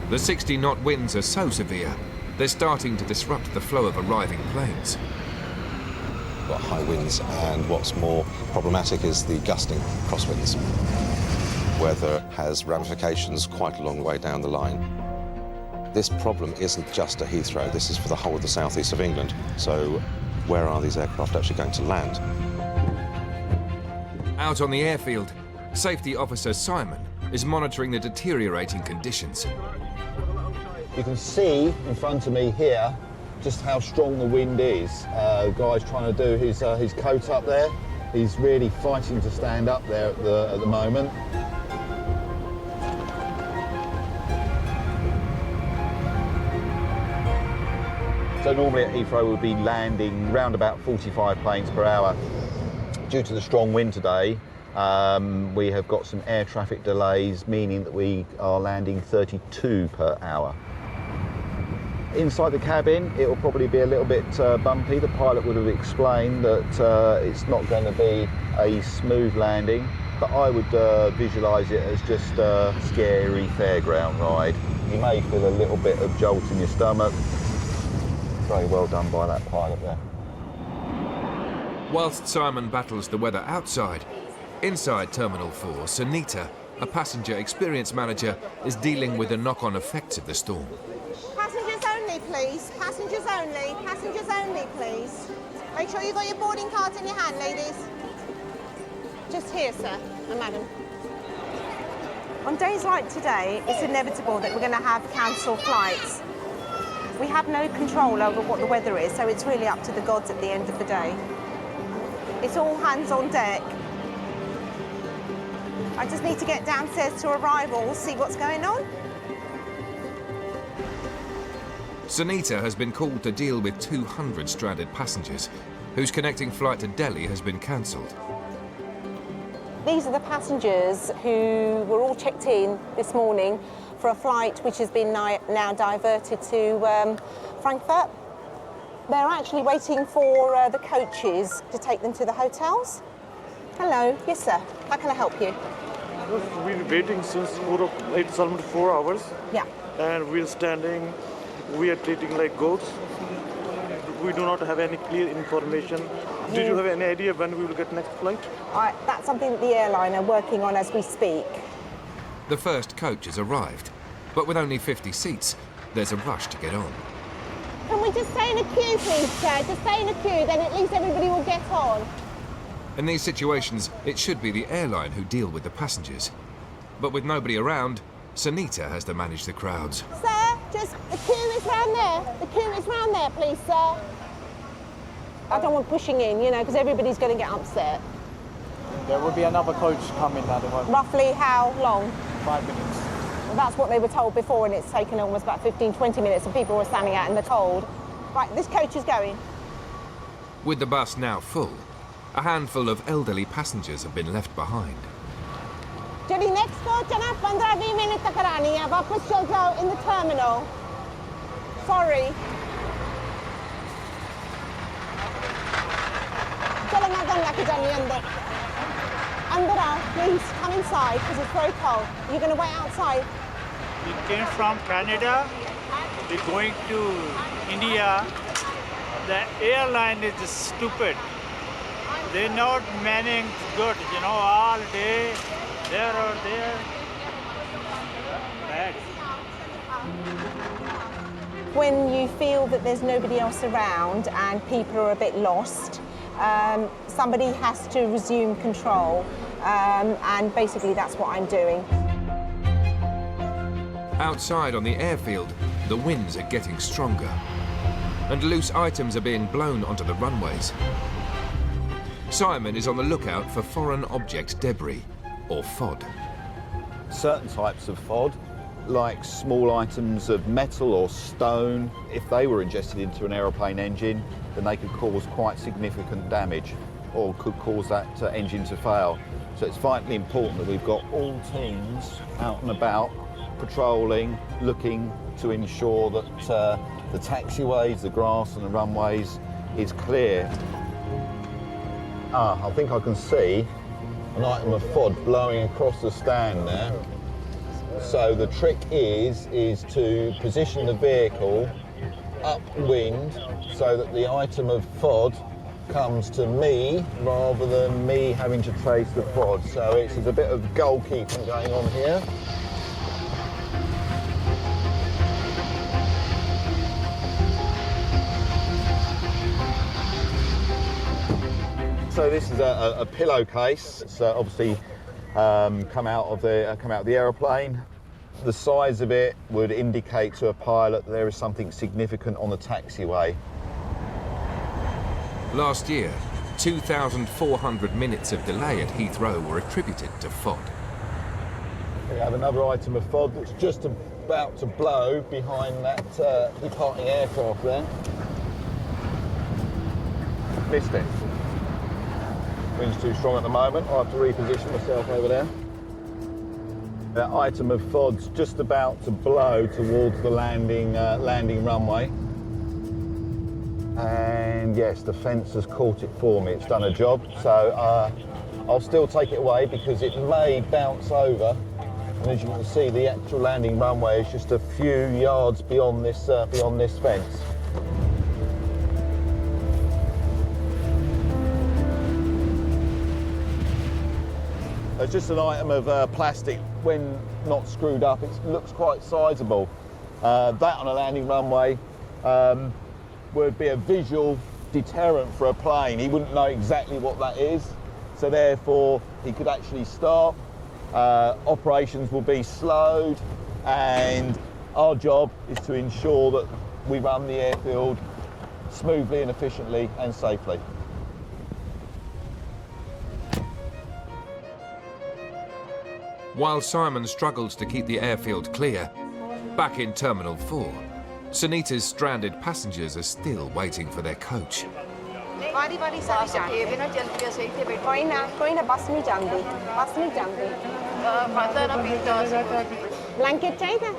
The 60-knot winds are so severe, they're starting to disrupt the flow of arriving planes. We've got high winds, and what's more problematic is the gusting crosswinds. Weather has ramifications quite a long way down the line. This problem isn't just at Heathrow, this is for the whole of the southeast of England. So where are these aircraft actually going to land? Out on the airfield, Safety Officer Simon is monitoring the deteriorating conditions. You can see in front of me here just how strong the wind is. The guy's trying to do his coat up there. He's really fighting to stand up there at the moment. So normally at Heathrow we'll be landing around about 45 planes per hour. Due to the strong wind today, we have got some air traffic delays, meaning that we are landing 32 per hour. Inside the cabin, it will probably be a little bit bumpy. The pilot would have explained that it's not going to be a smooth landing, but I would visualise it as just a scary fairground ride. You may feel a little bit of jolt in your stomach. Very well done by that pilot there. Whilst Simon battles the weather outside, inside Terminal 4, Sunita, a passenger experience manager, is dealing with the knock-on effects of the storm. Passengers only, please. Passengers only. Passengers only, please. Make sure you've got your boarding cards in your hand, ladies. Just here, sir and madam. On days like today, it's inevitable that we're going to have cancelled flights. We have no control over what the weather is, so it's really up to the gods at the end of the day. It's all hands on deck. I just need to get downstairs to arrival, see what's going on. Sunita has been called to deal with 200 stranded passengers, whose connecting flight to Delhi has been cancelled. These are the passengers who were all checked in this morning for a flight which has been now diverted to Frankfurt. They're actually waiting for the coaches to take them to the hotels. Hello, yes sir, how can I help you? We've been waiting since it's almost 4 hours. Yeah. And we're standing, we are treating like goats. We do not have any clear information. Did you have any idea when we will get next flight? That's something that the airline are working on as we speak. The first coach has arrived, but with only 50 seats, there's a rush to get on. Can we just stay in a queue, please, sir? Just stay in a queue, then at least everybody will get on. In these situations, it should be the airline who deal with the passengers. But with nobody around, Sunita has to manage the crowds. Sir, just the queue is round there. The queue is round there, please, sir. I don't want pushing in, you know, because everybody's going to get upset. There will be another coach coming at the moment. Roughly how long? 5 minutes. Well, that's what they were told before, and it's taken almost about 15, 20 minutes, and people were standing out in the cold. Right, this coach is going. With the bus now full, a handful of elderly passengers have been left behind. Jadi next coach na 15 minutes karani hai, वापस चल जाओ in the terminal. Sorry. चलो मैं दम लेके जानी अंदर. Under out, please come inside because it's very cold. You're going to wait outside. We came from Canada. We're going to India. The airline is stupid. They're not manning good, you know, all day, there or there. Bad. When you feel that there's nobody else around and people are a bit lost, somebody has to resume control, and basically that's what I'm doing. Outside on the airfield, the winds are getting stronger, and loose items are being blown onto the runways. Simon is on the lookout for foreign object debris, or FOD. Certain types of FOD, like small items of metal or stone, if they were ingested into an aeroplane engine, then they could cause quite significant damage or could cause that engine to fail. So it's vitally important that we've got all teams out and about, patrolling, looking to ensure that the taxiways, the grass and the runways is clear. I think I can see an item of FOD blowing across the stand there. So the trick is to position the vehicle upwind so that the item of FOD comes to me rather than me having to trace the FOD. So it's a bit of goalkeeping going on here. So this is a pillowcase. It's obviously come out of the aeroplane. The size of it would indicate to a pilot that there is something significant on the taxiway. Last year, 2,400 minutes of delay at Heathrow were attributed to FOD. We have another item of FOD that's just about to blow behind that departing aircraft there. Missed it. Wind's too strong at the moment. I'll have to reposition myself over there. That item of FOD's just about to blow towards the landing runway. And yes, the fence has caught it for me. It's done a job. So I'll still take it away because it may bounce over. And as you can see, the actual landing runway is just a few yards beyond this fence. It's just an item of plastic. When not screwed up, it looks quite sizable. That on a landing runway would be a visual deterrent for a plane. He wouldn't know exactly what that is, so therefore he could actually stop. Operations will be slowed, and our job is to ensure that we run the airfield smoothly and efficiently and safely. While Simon struggles to keep the airfield clear, back in Terminal 4, Sunita's stranded passengers are still waiting for their coach. वारी सारी जाती है ना जल्दी से इतने बैठ कोई ना बस नहीं जानती पता ना पीता ब्लैंकेट चाहिए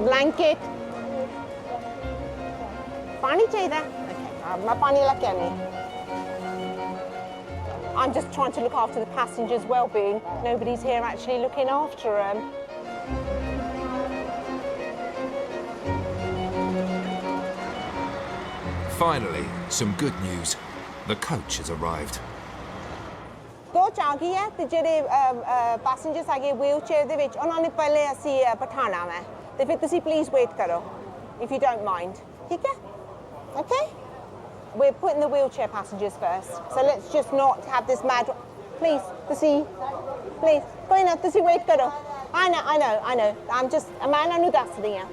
ब्लैंकेट पानी चाहिए मैं पानी लेके आनी I'm just trying to look after the passengers' well-being. Nobody's here actually looking after them. Finally, some good news. The coach has arrived. Coach आ गई है ते जेह्ड़े passengers आगे wheelchair दे विच उन्होंने पहले असी बिठाना है ते फिर तुसी please wait करो if you don't mind. ठीक है? Okay? We're putting the wheelchair passengers first. So let's just not have this mad... Please, tusi, please. Koई na, tusi wait karo. I know. I'm just... I'm anu das diya.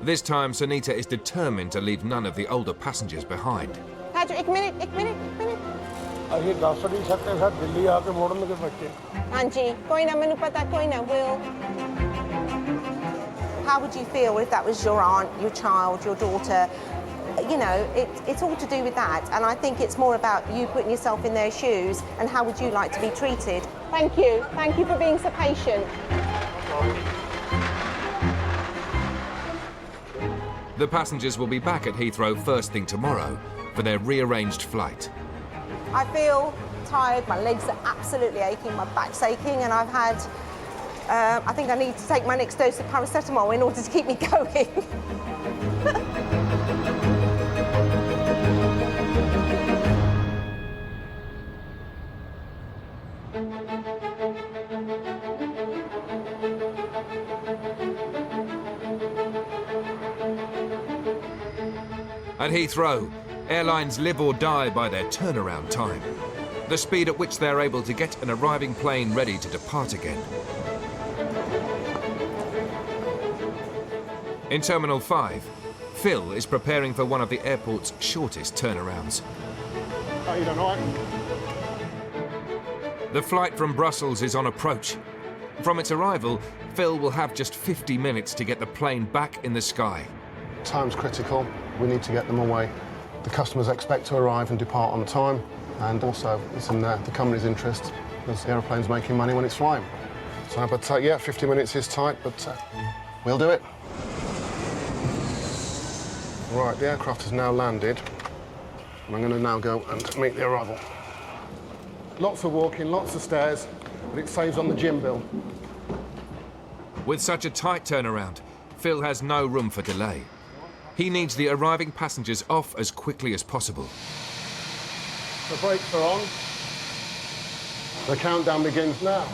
This time, Sunita is determined to leave none of the older passengers behind. Patrick, एक minute. अभी 10 नहीं सकते sir Delhi आके मोड़ लगे बच्चे हाँ जी कोई ना मैंने पता कोई ना will. How would you feel if that was your aunt, your child, your daughter? You know, it's all to do with that, and I think it's more about you putting yourself in their shoes and how would you like to be treated. Thank you for being so patient. The passengers will be back at Heathrow first thing tomorrow for their rearranged flight. I feel tired, my legs are absolutely aching, my back's aching, and I've had, I think I need to take my next dose of paracetamol in order to keep me going. At Heathrow, airlines live or die by their turnaround time, the speed at which they're able to get an arriving plane ready to depart again. In Terminal 5, Phil is preparing for one of the airport's shortest turnarounds. Oh, you don't know The flight from Brussels is on approach. From its arrival, Phil will have just 50 minutes to get the plane back in the sky. Time's critical. We need to get them away. The customers expect to arrive and depart on time, and also it's in the company's interest because the aeroplane's making money when it's flying. So, but yeah, 50 minutes is tight, but we'll do it. Right, the aircraft has now landed, and I'm going to now go and meet the arrival. Lots of walking, lots of stairs, but it saves on the gym bill. With such a tight turnaround, Phil has no room for delay. He needs the arriving passengers off as quickly as possible. The brakes are on. The countdown begins now.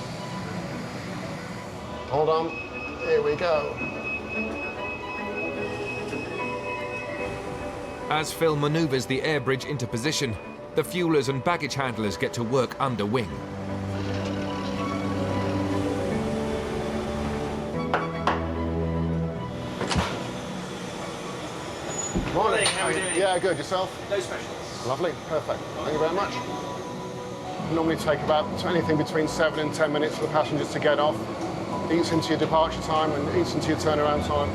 Hold on. Here we go. As Phil manoeuvres the air bridge into position, the fuelers and baggage handlers get to work under wing. Morning, how are you doing? Yeah, good. Yourself? No specials. Lovely, perfect. Thank you very much. Normally take about anything between 7 and 10 minutes for the passengers to get off. Eats into your departure time and eats into your turnaround time.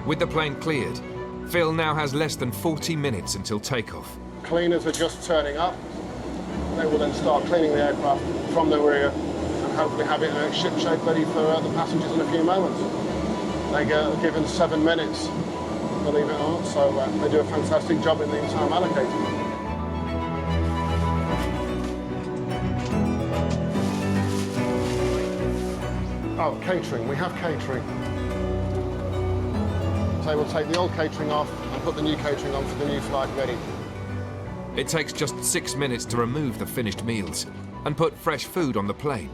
With the plane cleared, Phil now has less than 40 minutes until takeoff. Cleaners are just turning up. They will then start cleaning the aircraft from the rear and hopefully have it ship-shape ready for the passengers in a few moments. They get given 7 minutes, believe it or not, so they do a fantastic job in the time allocated. Oh, catering. We have catering. So we'll take the old catering off and put the new catering on for the new flight ready. It takes just 6 minutes to remove the finished meals and put fresh food on the plane.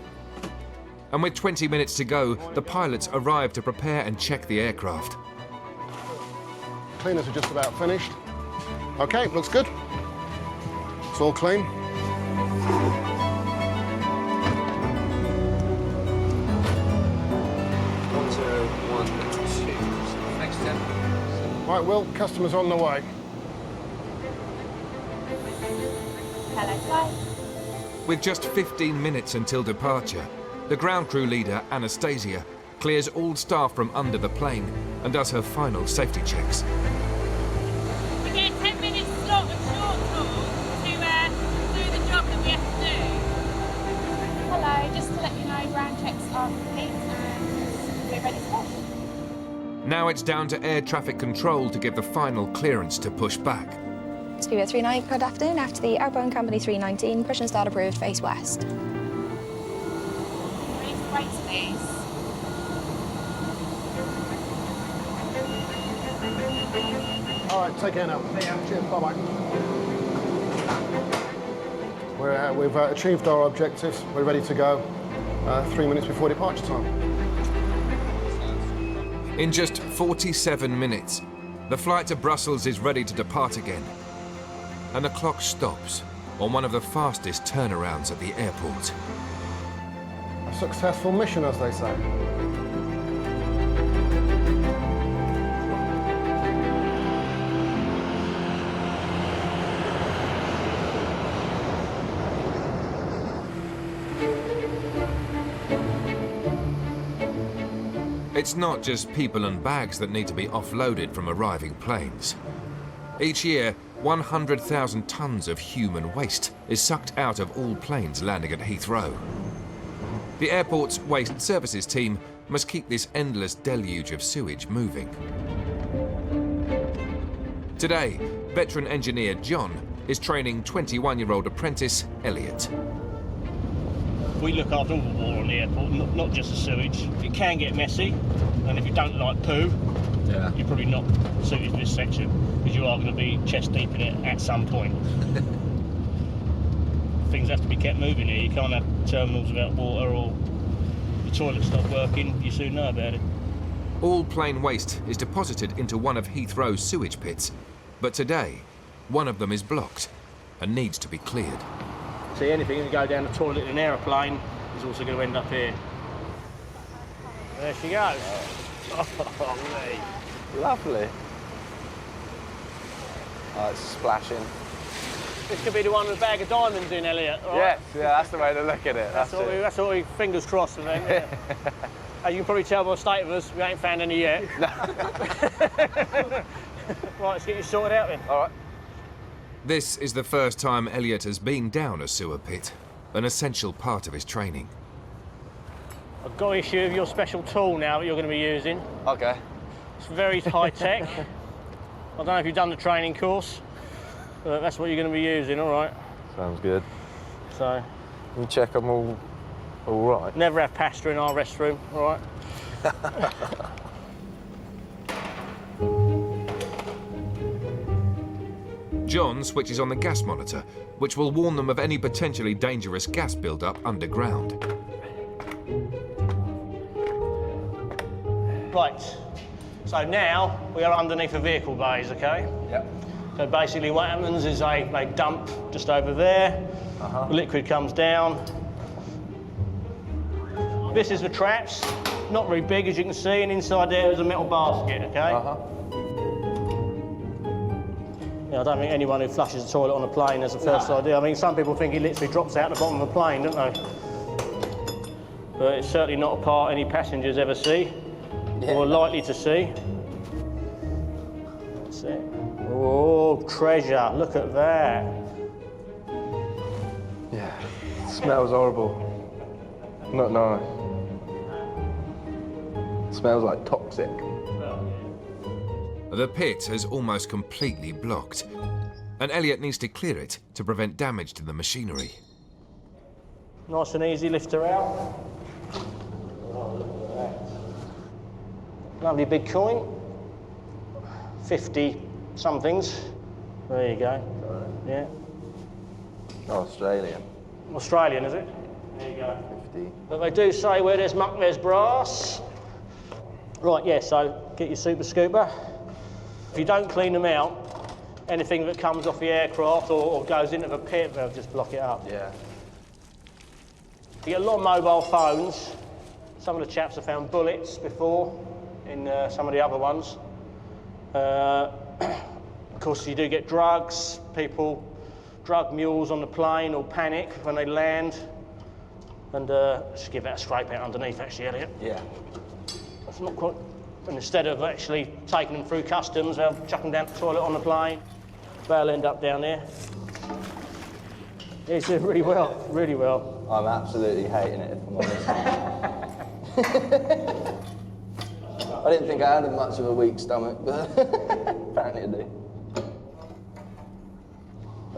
And with 20 minutes to go, the pilots arrive to prepare and check the aircraft. Cleaners are just about finished. Okay, looks good. It's all clean. Thanks, Tim. Right, Will, customers on the way. Hello, bye. With just 15 minutes until departure, the ground crew leader, Anastasia, clears all staff from under the plane and does her final safety checks. We get 10 minutes slot and complete and we're ready to go. Now it's down to air traffic control to give the final clearance to push back. Spirit 39, good afternoon. After the outbound company 319, push and start approved, face west. Right, please. All right, take care now. Cheers, bye-bye. We've achieved our objectives. We're ready to go 3 minutes before departure time. In just 47 minutes, the flight to Brussels is ready to depart again. And the clock stops on one of the fastest turnarounds at the airport. A successful mission, as they say. It's not just people and bags that need to be offloaded from arriving planes. Each year, 100,000 tons of human waste is sucked out of all planes landing at Heathrow. The airport's waste services team must keep this endless deluge of sewage moving. Today, veteran engineer John is training 21-year-old apprentice Elliot. We look after all the water on the airport, not just the sewage. It can get messy, and if you don't like poo, you're probably not suited for this section, because you are going to be chest deep in it at some point. Things have to be kept moving here. You can't have terminals without water, or the toilets stop working, you soon know about it. All plane waste is deposited into one of Heathrow's sewage pits, but today, one of them is blocked and needs to be cleared. See, anything that go down the toilet in an aeroplane is also going to end up here. There she goes. Oh, mate. Lovely. Oh, it's splashing. This could be the one with a bag of diamonds in, Elliot. Right? Yes, yeah, that's the way to look at it. That's what we fingers crossed, then. Yeah. As you can probably tell by the state of us, we ain't found any yet. Right, let's get you sorted out then. All right. This is the first time Elliot has been down a sewer pit, an essential part of his training. I've got to issue with your special tool now that you're going to be using. Okay. It's very high-tech. I don't know if you've done the training course, but that's what you're going to be using, all right? Sounds good. So... Let me check I'm all right. Never have pasta in our restroom, all right? John switches on the gas monitor, which will warn them of any potentially dangerous gas build-up underground. Right, so now we are underneath the vehicle bays, okay? Yep. So basically what happens is they dump just over there, the liquid comes down. This is the traps, not very big as you can see, and inside there is a metal basket, okay? I don't think anyone who flushes the toilet on a plane has the first idea. I mean, some people think it literally drops out the bottom of a plane, don't they? But it's certainly not a part any passengers ever see, or are likely to see. That's it. Oh, treasure, look at that. Yeah, it smells horrible. Not nice. It smells like toxic. The pit has almost completely blocked, and Elliot needs to clear it to prevent damage to the machinery. Nice and easy, lift her out. Lovely big coin. 50 somethings. There you go. Yeah. Australian. Australian, is it? There you go. 50. But they do say where there's muck, there's brass. Right, yeah, so get your super scooper. If you don't clean them out, anything that comes off the aircraft or goes into the pit, they'll just block it up. Yeah. You get a lot of mobile phones. Some of the chaps have found bullets before in some of the other ones. Of course, you do get drugs. Drug mules on the plane will panic when they land. And just give that a scrape out underneath, actually, Elliot. Yeah. That's not quite... And instead of actually taking them through customs, they'll chuck them down the toilet on the plane. They'll end up down there. Yeah, it's doing really well, really well. I'm absolutely hating it, if I'm honest. I didn't think I had much of a weak stomach, but apparently I do.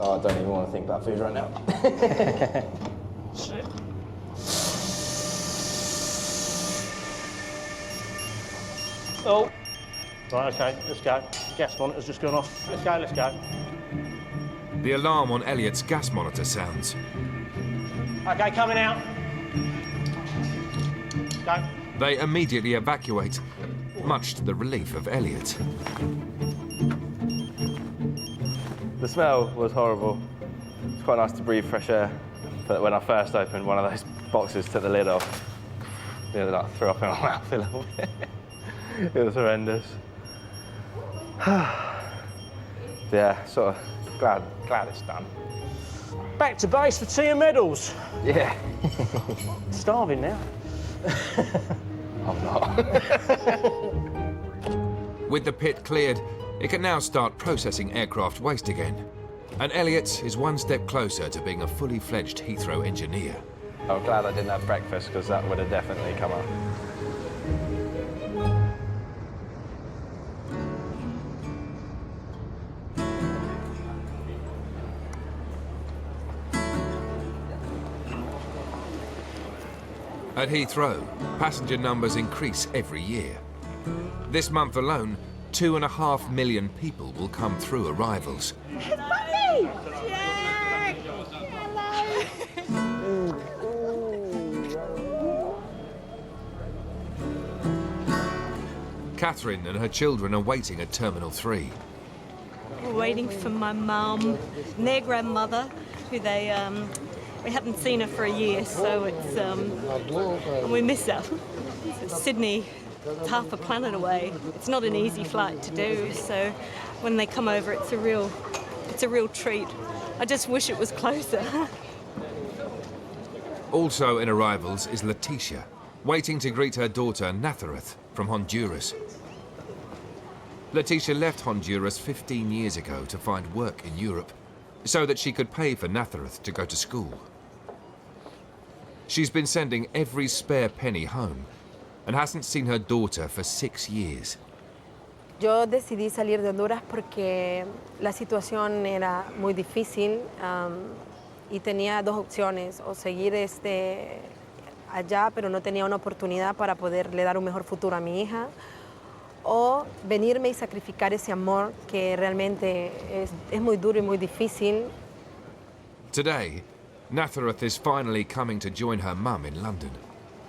Oh, I don't even want to think about food right now. Oh. Right, okay, let's go. Gas monitor's just gone off. Let's go, let's go. The alarm on Elliot's gas monitor sounds. Okay, coming out. Go. They immediately evacuate, much to the relief of Elliot. The smell was horrible. It's quite nice to breathe fresh air, but when I first opened one of those boxes, took the lid off, nearly like threw up in my mouth a little bit. It was horrendous. Yeah, sort of glad it's done. Back to base for tea and medals. Yeah. Starving now. I'm not. With the pit cleared, it can now start processing aircraft waste again. And Elliot is one step closer to being a fully fledged Heathrow engineer. I'm glad I didn't have breakfast, because that would have definitely come up. At Heathrow, passenger numbers increase every year. This month alone, 2.5 million people will come through arrivals. It's Mummy! Jack! Hello! Catherine and her children are waiting at Terminal 3. We're waiting for my mum and their grandmother, who we haven't seen her for a year, so it's and we miss her. Sydney, it's half a planet away. It's not an easy flight to do, so when they come over, it's a real treat. I just wish it was closer. Also in arrivals is Letitia, waiting to greet her daughter Nathareth from Honduras. Letitia left Honduras 15 years ago to find work in Europe, so that she could pay for Nathareth to go to school. She's been sending every spare penny home and hasn't seen her daughter for 6 years. Yo decidí salir de Honduras porque la situación era muy difícil y tenía dos opciones, o seguir allá, pero no tenía una oportunidad para poderle dar un mejor futuro a mi hija, o venirme y sacrificar ese amor que realmente es muy duro y muy difícil. Today, Nathareth is finally coming to join her mum in London.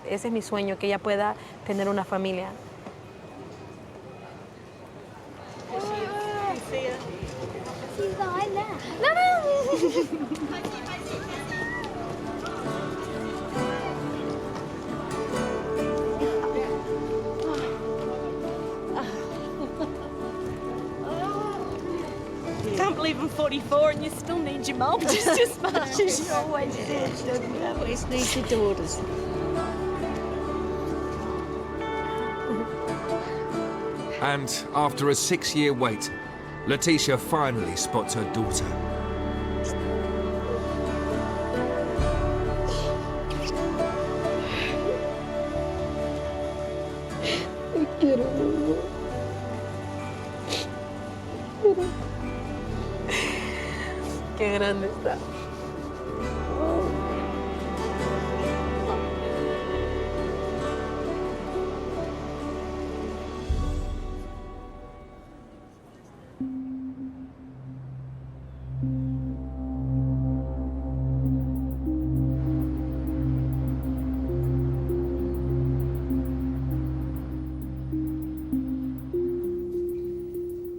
Ese es mi sueño, que ella pueda tener una familia. Can't believe I'm 44 and you still need your mum just as much as you always did. You always need your daughters. And after a 6-year wait, Letitia finally spots her daughter. Qué grande está.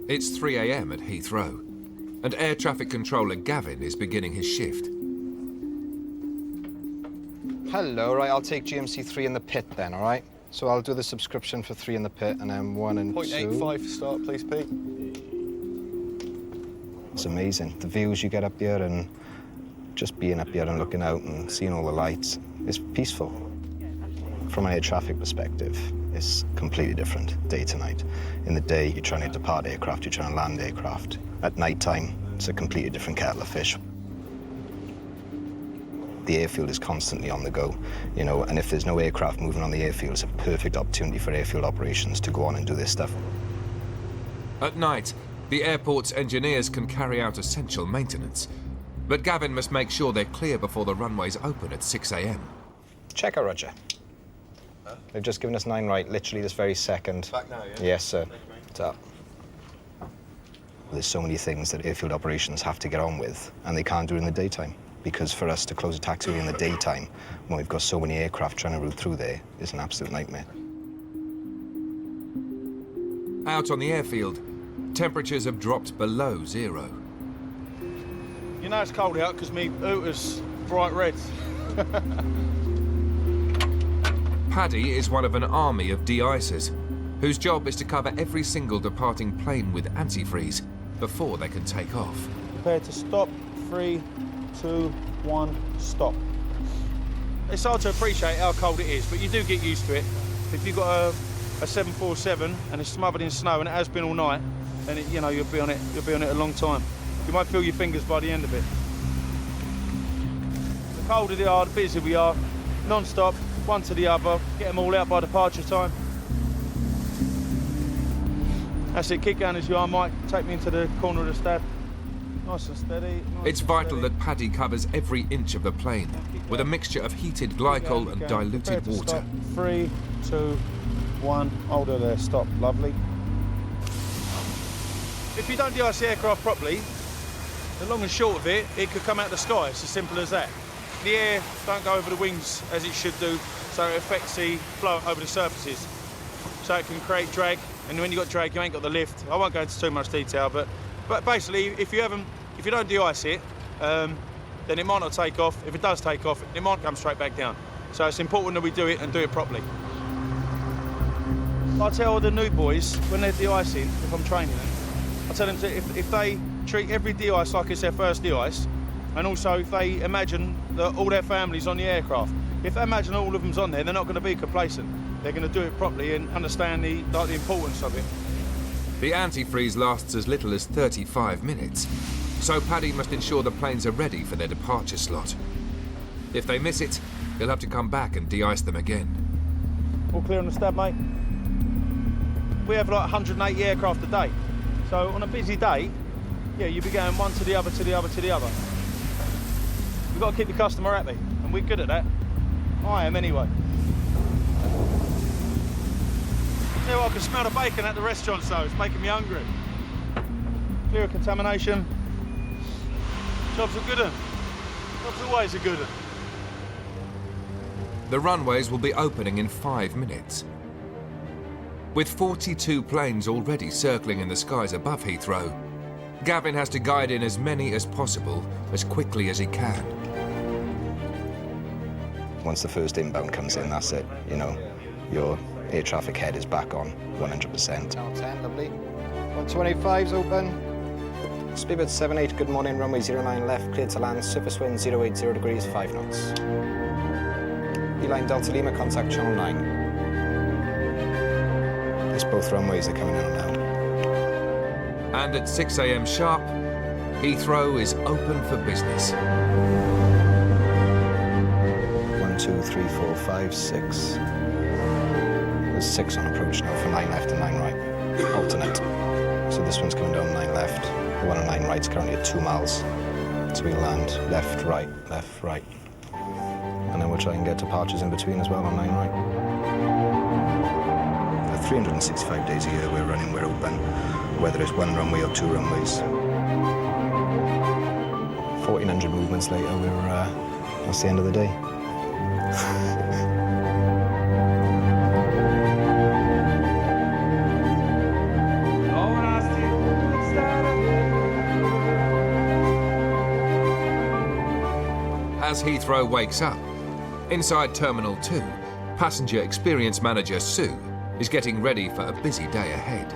It's 3 a.m. at Heathrow, and air traffic controller Gavin is beginning his shift. Hello, right, I'll take GMC 3 in the pit then, all right? So I'll do the subscription for 3 in the pit and then 1 and 2. 0.85 for start, please, Pete. It's amazing, the views you get up here and just being up here and looking out and seeing all the lights. It's peaceful. From an air traffic perspective, it's completely different, day to night. In the day, you're trying to depart aircraft, you're trying to land aircraft. At night time, it's a completely different kettle of fish. The airfield is constantly on the go, you know, and if there's no aircraft moving on the airfield, it's a perfect opportunity for airfield operations to go on and do their stuff. At night, the airport's engineers can carry out essential maintenance, but Gavin must make sure they're clear before the runways open at 6 a.m. Checker, Roger. They've just given us 9 right, literally this very second. Back now, yeah? Yes, sir. It's up. There's so many things that airfield operations have to get on with, and they can't do it in the daytime, because for us to close a taxiway in the daytime, when we've got so many aircraft trying to route through there, is an absolute nightmare. Out on the airfield, temperatures have dropped below 0. You know it's cold out because me hooter's bright red. Paddy is one of an army of de-icers, whose job is to cover every single departing plane with antifreeze before they can take off. Prepare to stop. 3, 2, 1, stop. It's hard to appreciate how cold it is, but you do get used to it. If you've got a 747 and it's smothered in snow and it has been all night, then you know you'll be on it a long time. You might feel your fingers by the end of it. The colder they are, the busier we are. Non-stop, one to the other, get them all out by departure time. That's it, keep going as you are, Mike. Take me into the corner of the stab. Nice and steady. It's vital that Paddy covers every inch of the plane with a mixture of heated glycol and diluted water. 3, 2, 1, hold her there, stop, lovely. If you don't de-ice the aircraft properly, the long and short of it, it could come out of the sky, it's as simple as that. The air don't go over the wings as it should do, so it affects the flow over the surfaces. So it can create drag, and when you've got drag, you ain't got the lift. I won't go into too much detail, but basically, if you don't de-ice it, then it might not take off. If it does take off, it might come straight back down. So it's important that we do it and do it properly. I tell the new boys, when they're de-icing, if I'm training them, I tell them to, if they treat every de-ice like it's their first de-ice, and also if they imagine that all their family's on the aircraft, if they imagine all of them's on there, they're not going to be complacent. They're going to do it properly and understand the importance of it. The antifreeze lasts as little as 35 minutes, so Paddy must ensure the planes are ready for their departure slot. If they miss it, he'll have to come back and de-ice them again. All clear on the stab, mate? We have like 180 aircraft a day, so on a busy day, yeah, you'll be going one to the other, to the other, to the other. You've got to keep the customer happy, and we're good at that. I am anyway. Yeah, well, I can smell the bacon at the restaurant, so it's making me hungry. Clear of contamination. Job's a good one. Job's always a good one. The runways will be opening in 5 minutes. With 42 planes already circling in the skies above Heathrow, Gavin has to guide in as many as possible, as quickly as he can. Once the first inbound comes in, that's it, you know. Your air traffic head is back on, 100%. Channel 10, lovely. 125's open. Speedbird 78, good morning, runway 09 left, clear to land, surface wind 080 degrees, 5 knots. Beeline Delta Lima, contact channel 9. Yes, both runways are coming in now. And at 6 a.m. sharp, Heathrow is open for business. 1, 2, 3, 4, 5, 6. There's 6 on approach now for 9 left and 9 right. Alternate. So this one's coming down 9 left. The one on 9 right's currently at 2 miles. So we land left, right, and then we'll try and get departures in between as well on 9 right. 365 days a year we're running, we're open, whether it's 1 runway or 2 runways. 1,400 movements later, that's the end of the day. As Heathrow wakes up, inside Terminal 2, Passenger Experience Manager Sue is getting ready for a busy day ahead.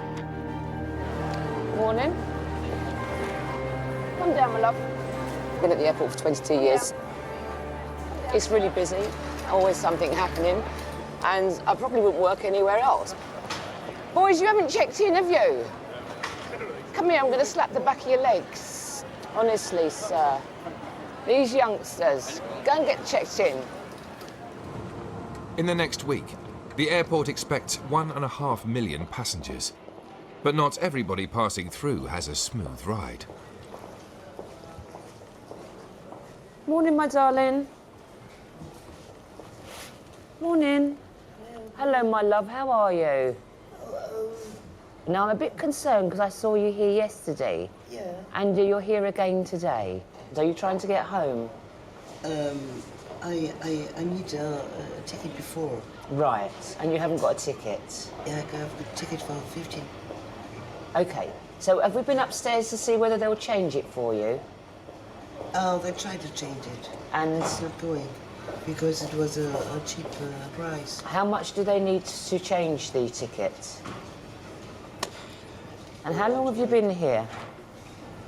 Morning. Come down, my love. Been at the airport for 22 years. It's really busy, always something happening, and I probably wouldn't work anywhere else. Boys, you haven't checked in, have you? Come here, I'm going to slap the back of your legs. Honestly, sir. These youngsters, go and get checked in. In the next week, the airport expects 1.5 million passengers. But not everybody passing through has a smooth ride. Morning, my darling. Morning. Hello, my love. How are you? Now, I'm a bit concerned because I saw you here yesterday. Yeah. And you're here again today. So you're trying to get home? I need a ticket before. Right. And you haven't got a ticket? Yeah, I have a ticket for 15. OK. So have we been upstairs to see whether they'll change it for you? Oh, they tried to change it. And it's not going because it was a cheap price. How much do they need to change the ticket? And how long have you been here?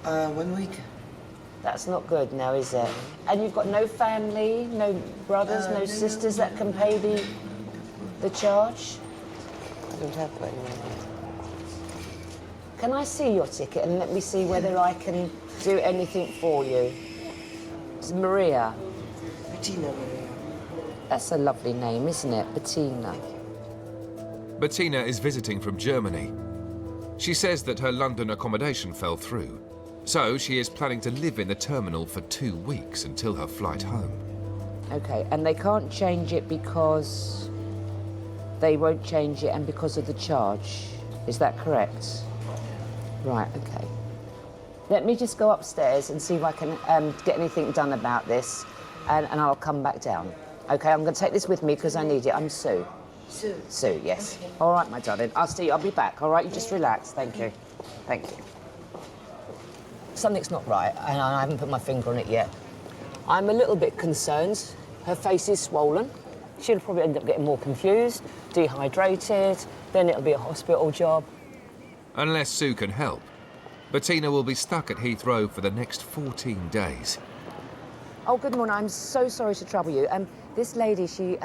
1 week. That's not good now, is it? And you've got no family, no brothers, no sisters that can pay the charge? I don't have one. Can I see your ticket and let me see whether I can do anything for you? It's Maria. Bettina Maria. That's a lovely name, isn't it? Bettina. Bettina is visiting from Germany. She says that her London accommodation fell through, so she is planning to live in the terminal for 2 weeks until her flight home. OK, and they can't change it because they won't change it and because of the charge. Is that correct? Right, OK. Let me just go upstairs and see if I can get anything done about this, and I'll come back down. OK, I'm going to take this with me because I need it. I'm Sue. Sue? Sue, yes. Okay. All right, my darling. I'll be back, all right? You just relax. Thank you. Thank you. Something's not right, and I haven't put my finger on it yet. I'm a little bit concerned. Her face is swollen. She'll probably end up getting more confused, dehydrated, then it'll be a hospital job. Unless Sue can help, Bettina will be stuck at Heathrow for the next 14 days. Oh, good morning. I'm so sorry to trouble you. This lady, she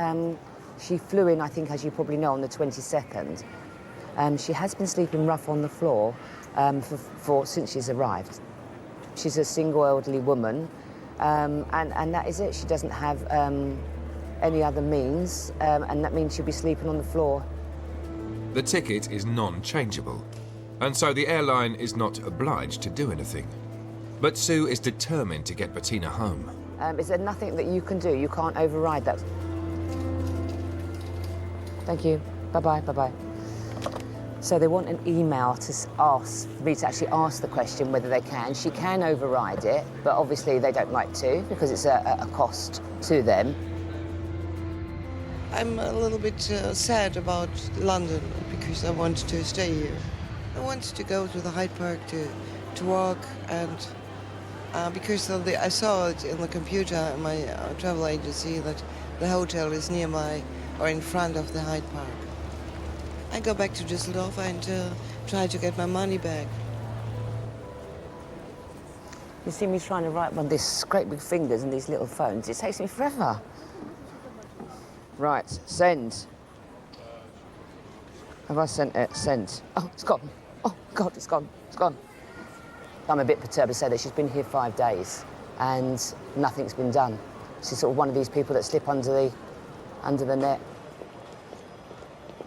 flew in, I think, as you probably know, on the 22nd. She has been sleeping rough on the floor since she's arrived. She's a single elderly woman, and that is it. She doesn't have any other means, and that means she'll be sleeping on the floor. The ticket is non-changeable, and so the airline is not obliged to do anything. But Sue is determined to get Bettina home. Is there nothing that you can do? You can't override that? Thank you. Bye-bye, bye-bye. So they want an email to ask, for me to actually ask the question whether they can. She can override it, but obviously they don't like to because it's a cost to them. I'm a little bit sad about London because I wanted to stay here. I wanted to go to the Hyde Park to walk, and because I saw it in the computer in my travel agency that the hotel is nearby or in front of the Hyde Park. I go back to Düsseldorf and try to get my money back. You see me trying to write with these great big fingers and these little phones. It takes me forever. Right, send. Have I sent it? Send. Oh, it's gone. Oh, God, it's gone. It's gone. I'm a bit perturbed to say that she's been here 5 days and nothing's been done. She's sort of one of these people that slip under the net.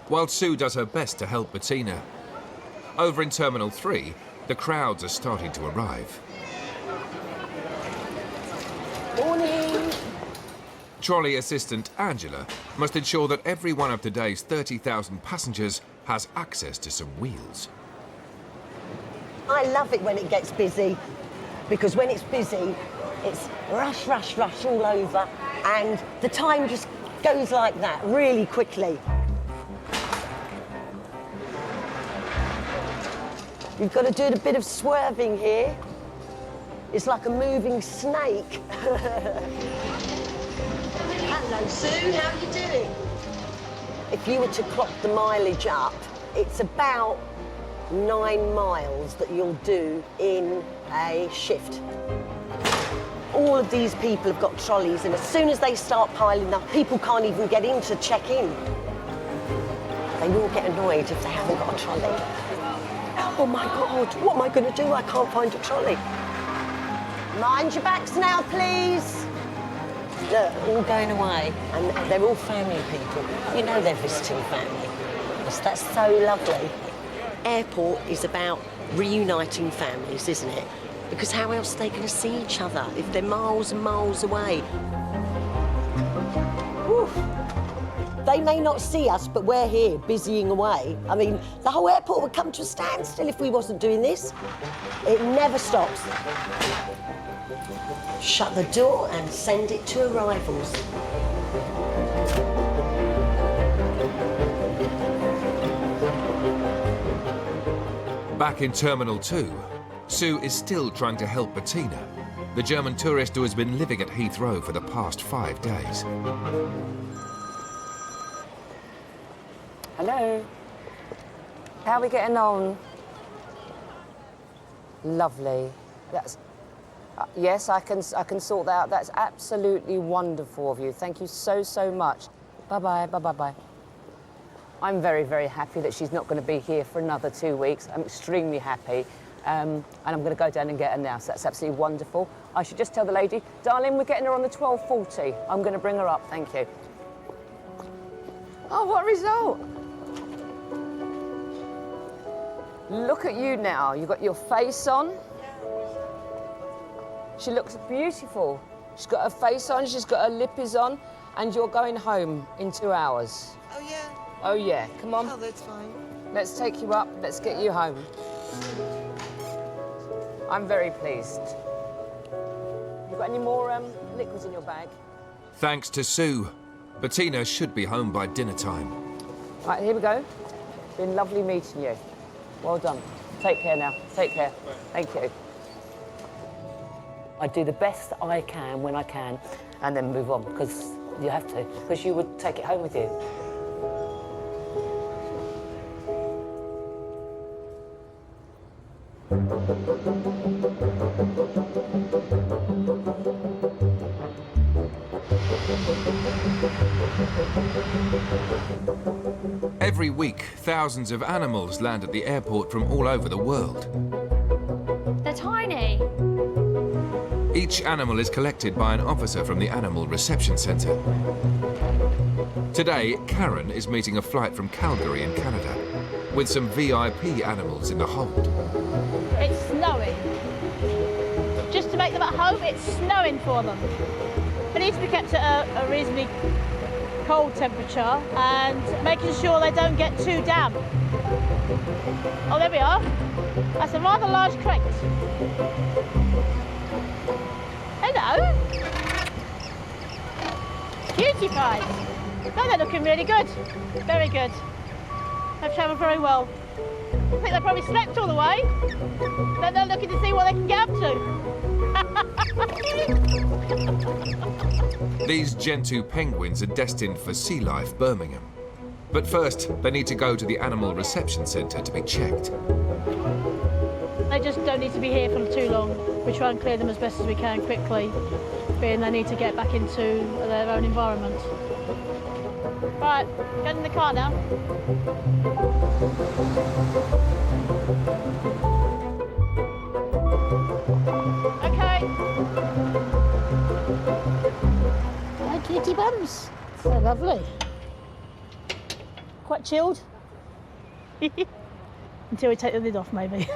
While Sue does her best to help Bettina, over in Terminal 3, the crowds are starting to arrive. Morning! Trolley assistant Angela must ensure that every one of today's 30,000 passengers has access to some wheels. I love it when it gets busy, because when it's busy, it's rush, rush, rush all over, and the time just goes like that, really quickly. You've got to do a bit of swerving here. It's like a moving snake. Hello, Sue, how are you doing? If you were to clock the mileage up, it's about 9 miles that you'll do in a shift. All of these people have got trolleys, and as soon as they start piling up, people can't even get in to check in. They will get annoyed if they haven't got a trolley. Oh my God, what am I going to do? I can't find a trolley. Mind your backs now, please. Look, all going away, and they're all family people. You know they're visiting family. That's so lovely. Airport is about reuniting families, isn't it? Because how else are they going to see each other if they're miles and miles away? Whew. They may not see us, but we're here, busying away. I mean, the whole airport would come to a standstill if we wasn't doing this. It never stops. Shut the door and send it to arrivals. Back in Terminal 2, Sue is still trying to help Bettina, the German tourist who has been living at Heathrow for the past 5 days. Hello. How are we getting on? Lovely. That's... yes, I can sort that out. That's absolutely wonderful of you. Thank you so, so much. Bye-bye, bye-bye-bye. I'm very, very happy that she's not going to be here for another 2 weeks. I'm extremely happy. And I'm going to go down and get her now, so that's absolutely wonderful. I should just tell the lady, darling, we're getting her on the 12:40. I'm going to bring her up, thank you. Oh, what result? Look at you now. You've got your face on. She looks beautiful. She's got her face on, she's got her lippies on, and you're going home in 2 hours. Oh, yeah? Oh, yeah. Come on. Oh, that's fine. Let's take you up. Let's get you home. I'm very pleased. You got any more liquids in your bag? Thanks to Sue, Bettina should be home by dinner time. Right, here we go. Been lovely meeting you. Well done. Take care now. Take care. Thank you. I do the best I can when I can, and then move on, because you have to, because you would take it home with you. Every week, thousands of animals land at the airport from all over the world. They're tiny. Each animal is collected by an officer from the Animal Reception Centre. Today, Karen is meeting a flight from Calgary in Canada with some VIP animals in the hold. It's snowing. Just to make them at home, it's snowing for them. It needs to be kept at a reasonably cold temperature and making sure they don't get too damp. Oh, there we are. That's a rather large crate. Hello. Cutie pies. No, they're looking really good. Very good. They've travelled very well. I think they probably slept all the way. Then they're looking to see what they can get up to. These Gentoo penguins are destined for Sea Life Birmingham. But first, they need to go to the Animal Reception Centre to be checked. They just don't need to be here for too long. We try and clear them as best as we can quickly, being they need to get back into their own environment. Right, get in the car now. Okay. Hi, cutie bums. They're lovely. Quite chilled. Until we take the lid off, maybe.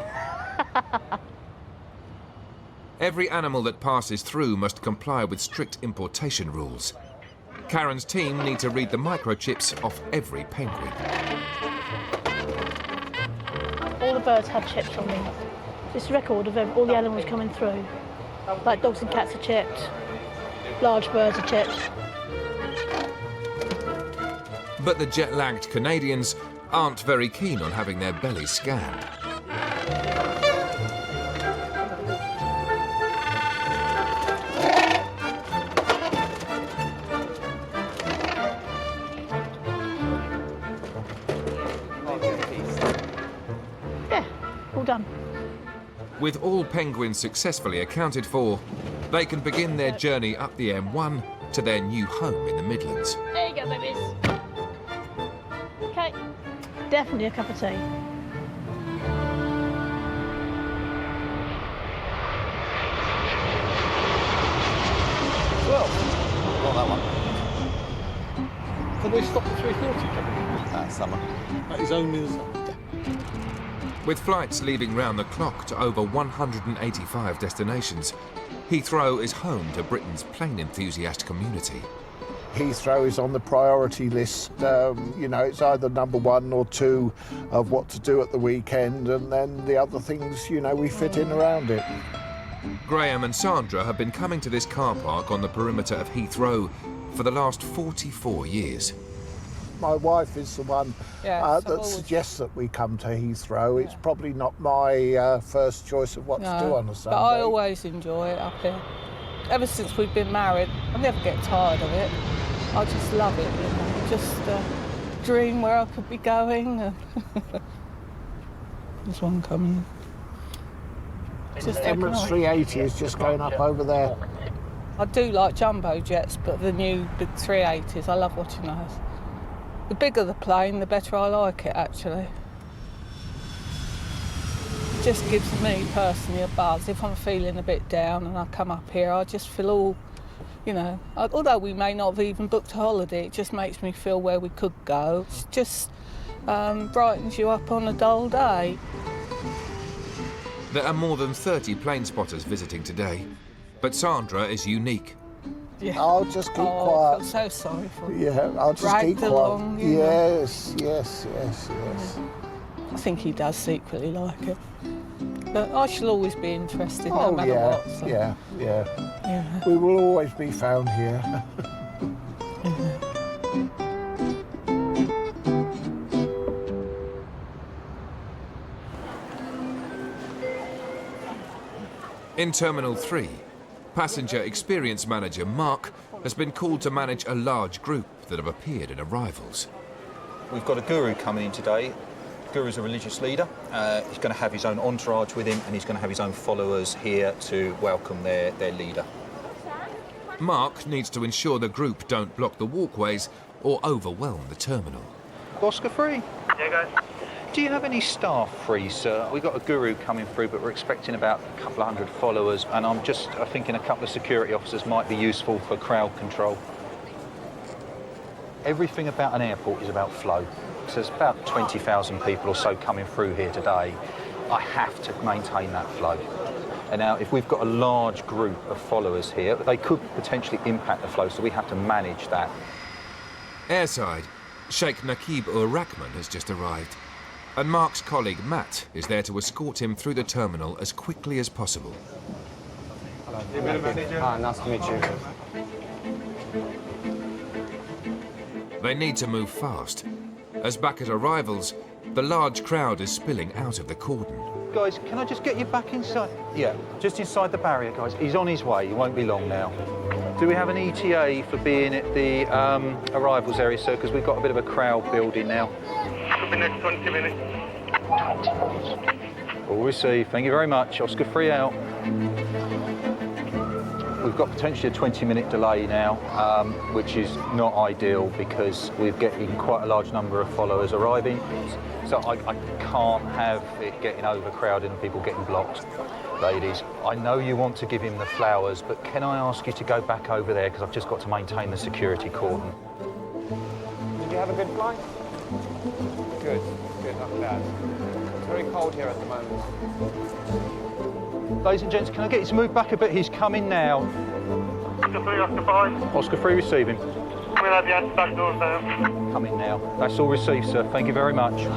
Every animal that passes through must comply with strict importation rules. Karen's team need to read the microchips off every penguin. All the birds have chips on them. It's a record of all the animals coming through. Like dogs and cats are chipped, large birds are chipped. But the jet-lagged Canadians aren't very keen on having their bellies scanned. Yeah, all done. With all penguins successfully accounted for, they can begin their journey up the M1 to their new home in the Midlands. There you go, babies. Okay, definitely a cup of tea. 12? Not that one. Can they stop the 340 coming? That summer. That is only the summer. With flights leaving round the clock to over 185 destinations, Heathrow is home to Britain's plane enthusiast community. Heathrow is on the priority list. You know, it's either number 1 or 2 of what to do at the weekend, and then the other things, you know, we fit in around it. Graham and Sandra have been coming to this car park on the perimeter of Heathrow for the last 44 years. My wife is the one that suggests that we come to Heathrow. It's probably not my first choice of what to do on a Sunday. But I always enjoy it up here. Ever since we've been married, I never get tired of it. I just love it, you know. Just dream where I could be going. There's one coming. Just Emirates 380 is just going up over there. I do like jumbo jets, but the new big 380s, I love watching those. The bigger the plane, the better I like it, actually. It just gives me personally a buzz. If I'm feeling a bit down and I come up here, I just feel all, you know, although we may not have even booked a holiday, it just makes me feel where we could go. It just brightens you up on a dull day. There are more than 30 plane spotters visiting today, but Sandra is unique. Yeah. I'll just keep quiet. I feel so sorry for you. Yeah, I'll just keep quiet. Along, yes. I think he does secretly like it. But I shall always be interested, no matter what. So. Yeah. We will always be found here. In Terminal 3, passenger experience manager Mark has been called to manage a large group that have appeared in arrivals. We've got a guru coming in today. Guru's a religious leader. He's going to have his own entourage with him, and he's going to have his own followers here to welcome their leader. Mark needs to ensure the group don't block the walkways or overwhelm the terminal. Oscar free? Yeah, guys. Do you have any staff free, sir? We've got a guru coming through, but we're expecting about a couple of hundred followers, and I'm thinking a couple of security officers might be useful for crowd control. Everything about an airport is about flow. So there's about 20,000 people or so coming through here today. I have to maintain that flow. And now, if we've got a large group of followers here, they could potentially impact the flow, so we have to manage that. Airside, Sheikh Nakib-ur-Rahman has just arrived, and Mark's colleague Matt is there to escort him through the terminal as quickly as possible. Nice to meet you. They need to move fast, as back at arrivals, the large crowd is spilling out of the cordon. Guys, can I just get you back inside? Yeah, just inside the barrier, guys. He's on his way. He won't be long now. Do we have an ETA for being at the arrivals area, sir? Because we've got a bit of a crowd building now. Should be next 20 minutes. 20 minutes. All received. Thank you very much. Oscar free out. We've got potentially a 20-minute delay now, which is not ideal because we're getting quite a large number of followers arriving. So I can't have it getting overcrowded and people getting blocked. Ladies, I know you want to give him the flowers, but can I ask you to go back over there because I've just got to maintain the security cordon. Did you have a good flight? Good, not bad. It's very cold here at the moment. Ladies and gents, can I get you to move back a bit? He's coming now. Oscar 3, Oscar 5. Oscar 3 receiving. We'll have you back doors now. Coming now. That's all received, sir. Thank you very much.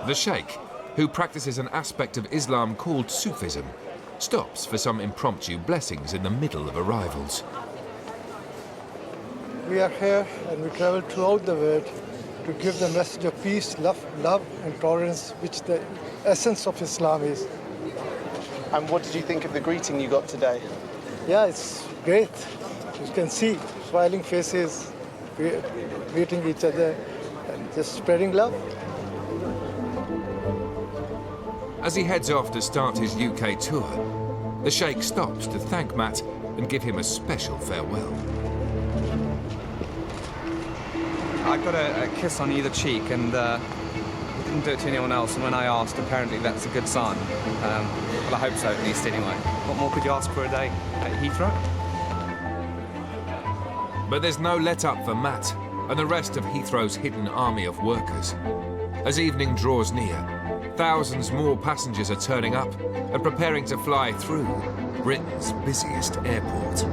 The Sheikh, who practices an aspect of Islam called Sufism, stops for some impromptu blessings in the middle of arrivals. We are here and we travel throughout the world to give the message of peace, love and tolerance, which the essence of Islam is. And what did you think of the greeting you got today? Yeah, it's great. You can see smiling faces, greeting each other and just spreading love. As he heads off to start his UK tour, the Sheikh stops to thank Matt and give him a special farewell. I got a kiss on either cheek, and he didn't do it to anyone else, and when I asked, apparently that's a good sign. Well, I hope so, at least, anyway. What more could you ask for a day at Heathrow? But there's no let-up for Matt and the rest of Heathrow's hidden army of workers. As evening draws near, thousands more passengers are turning up and preparing to fly through Britain's busiest airport.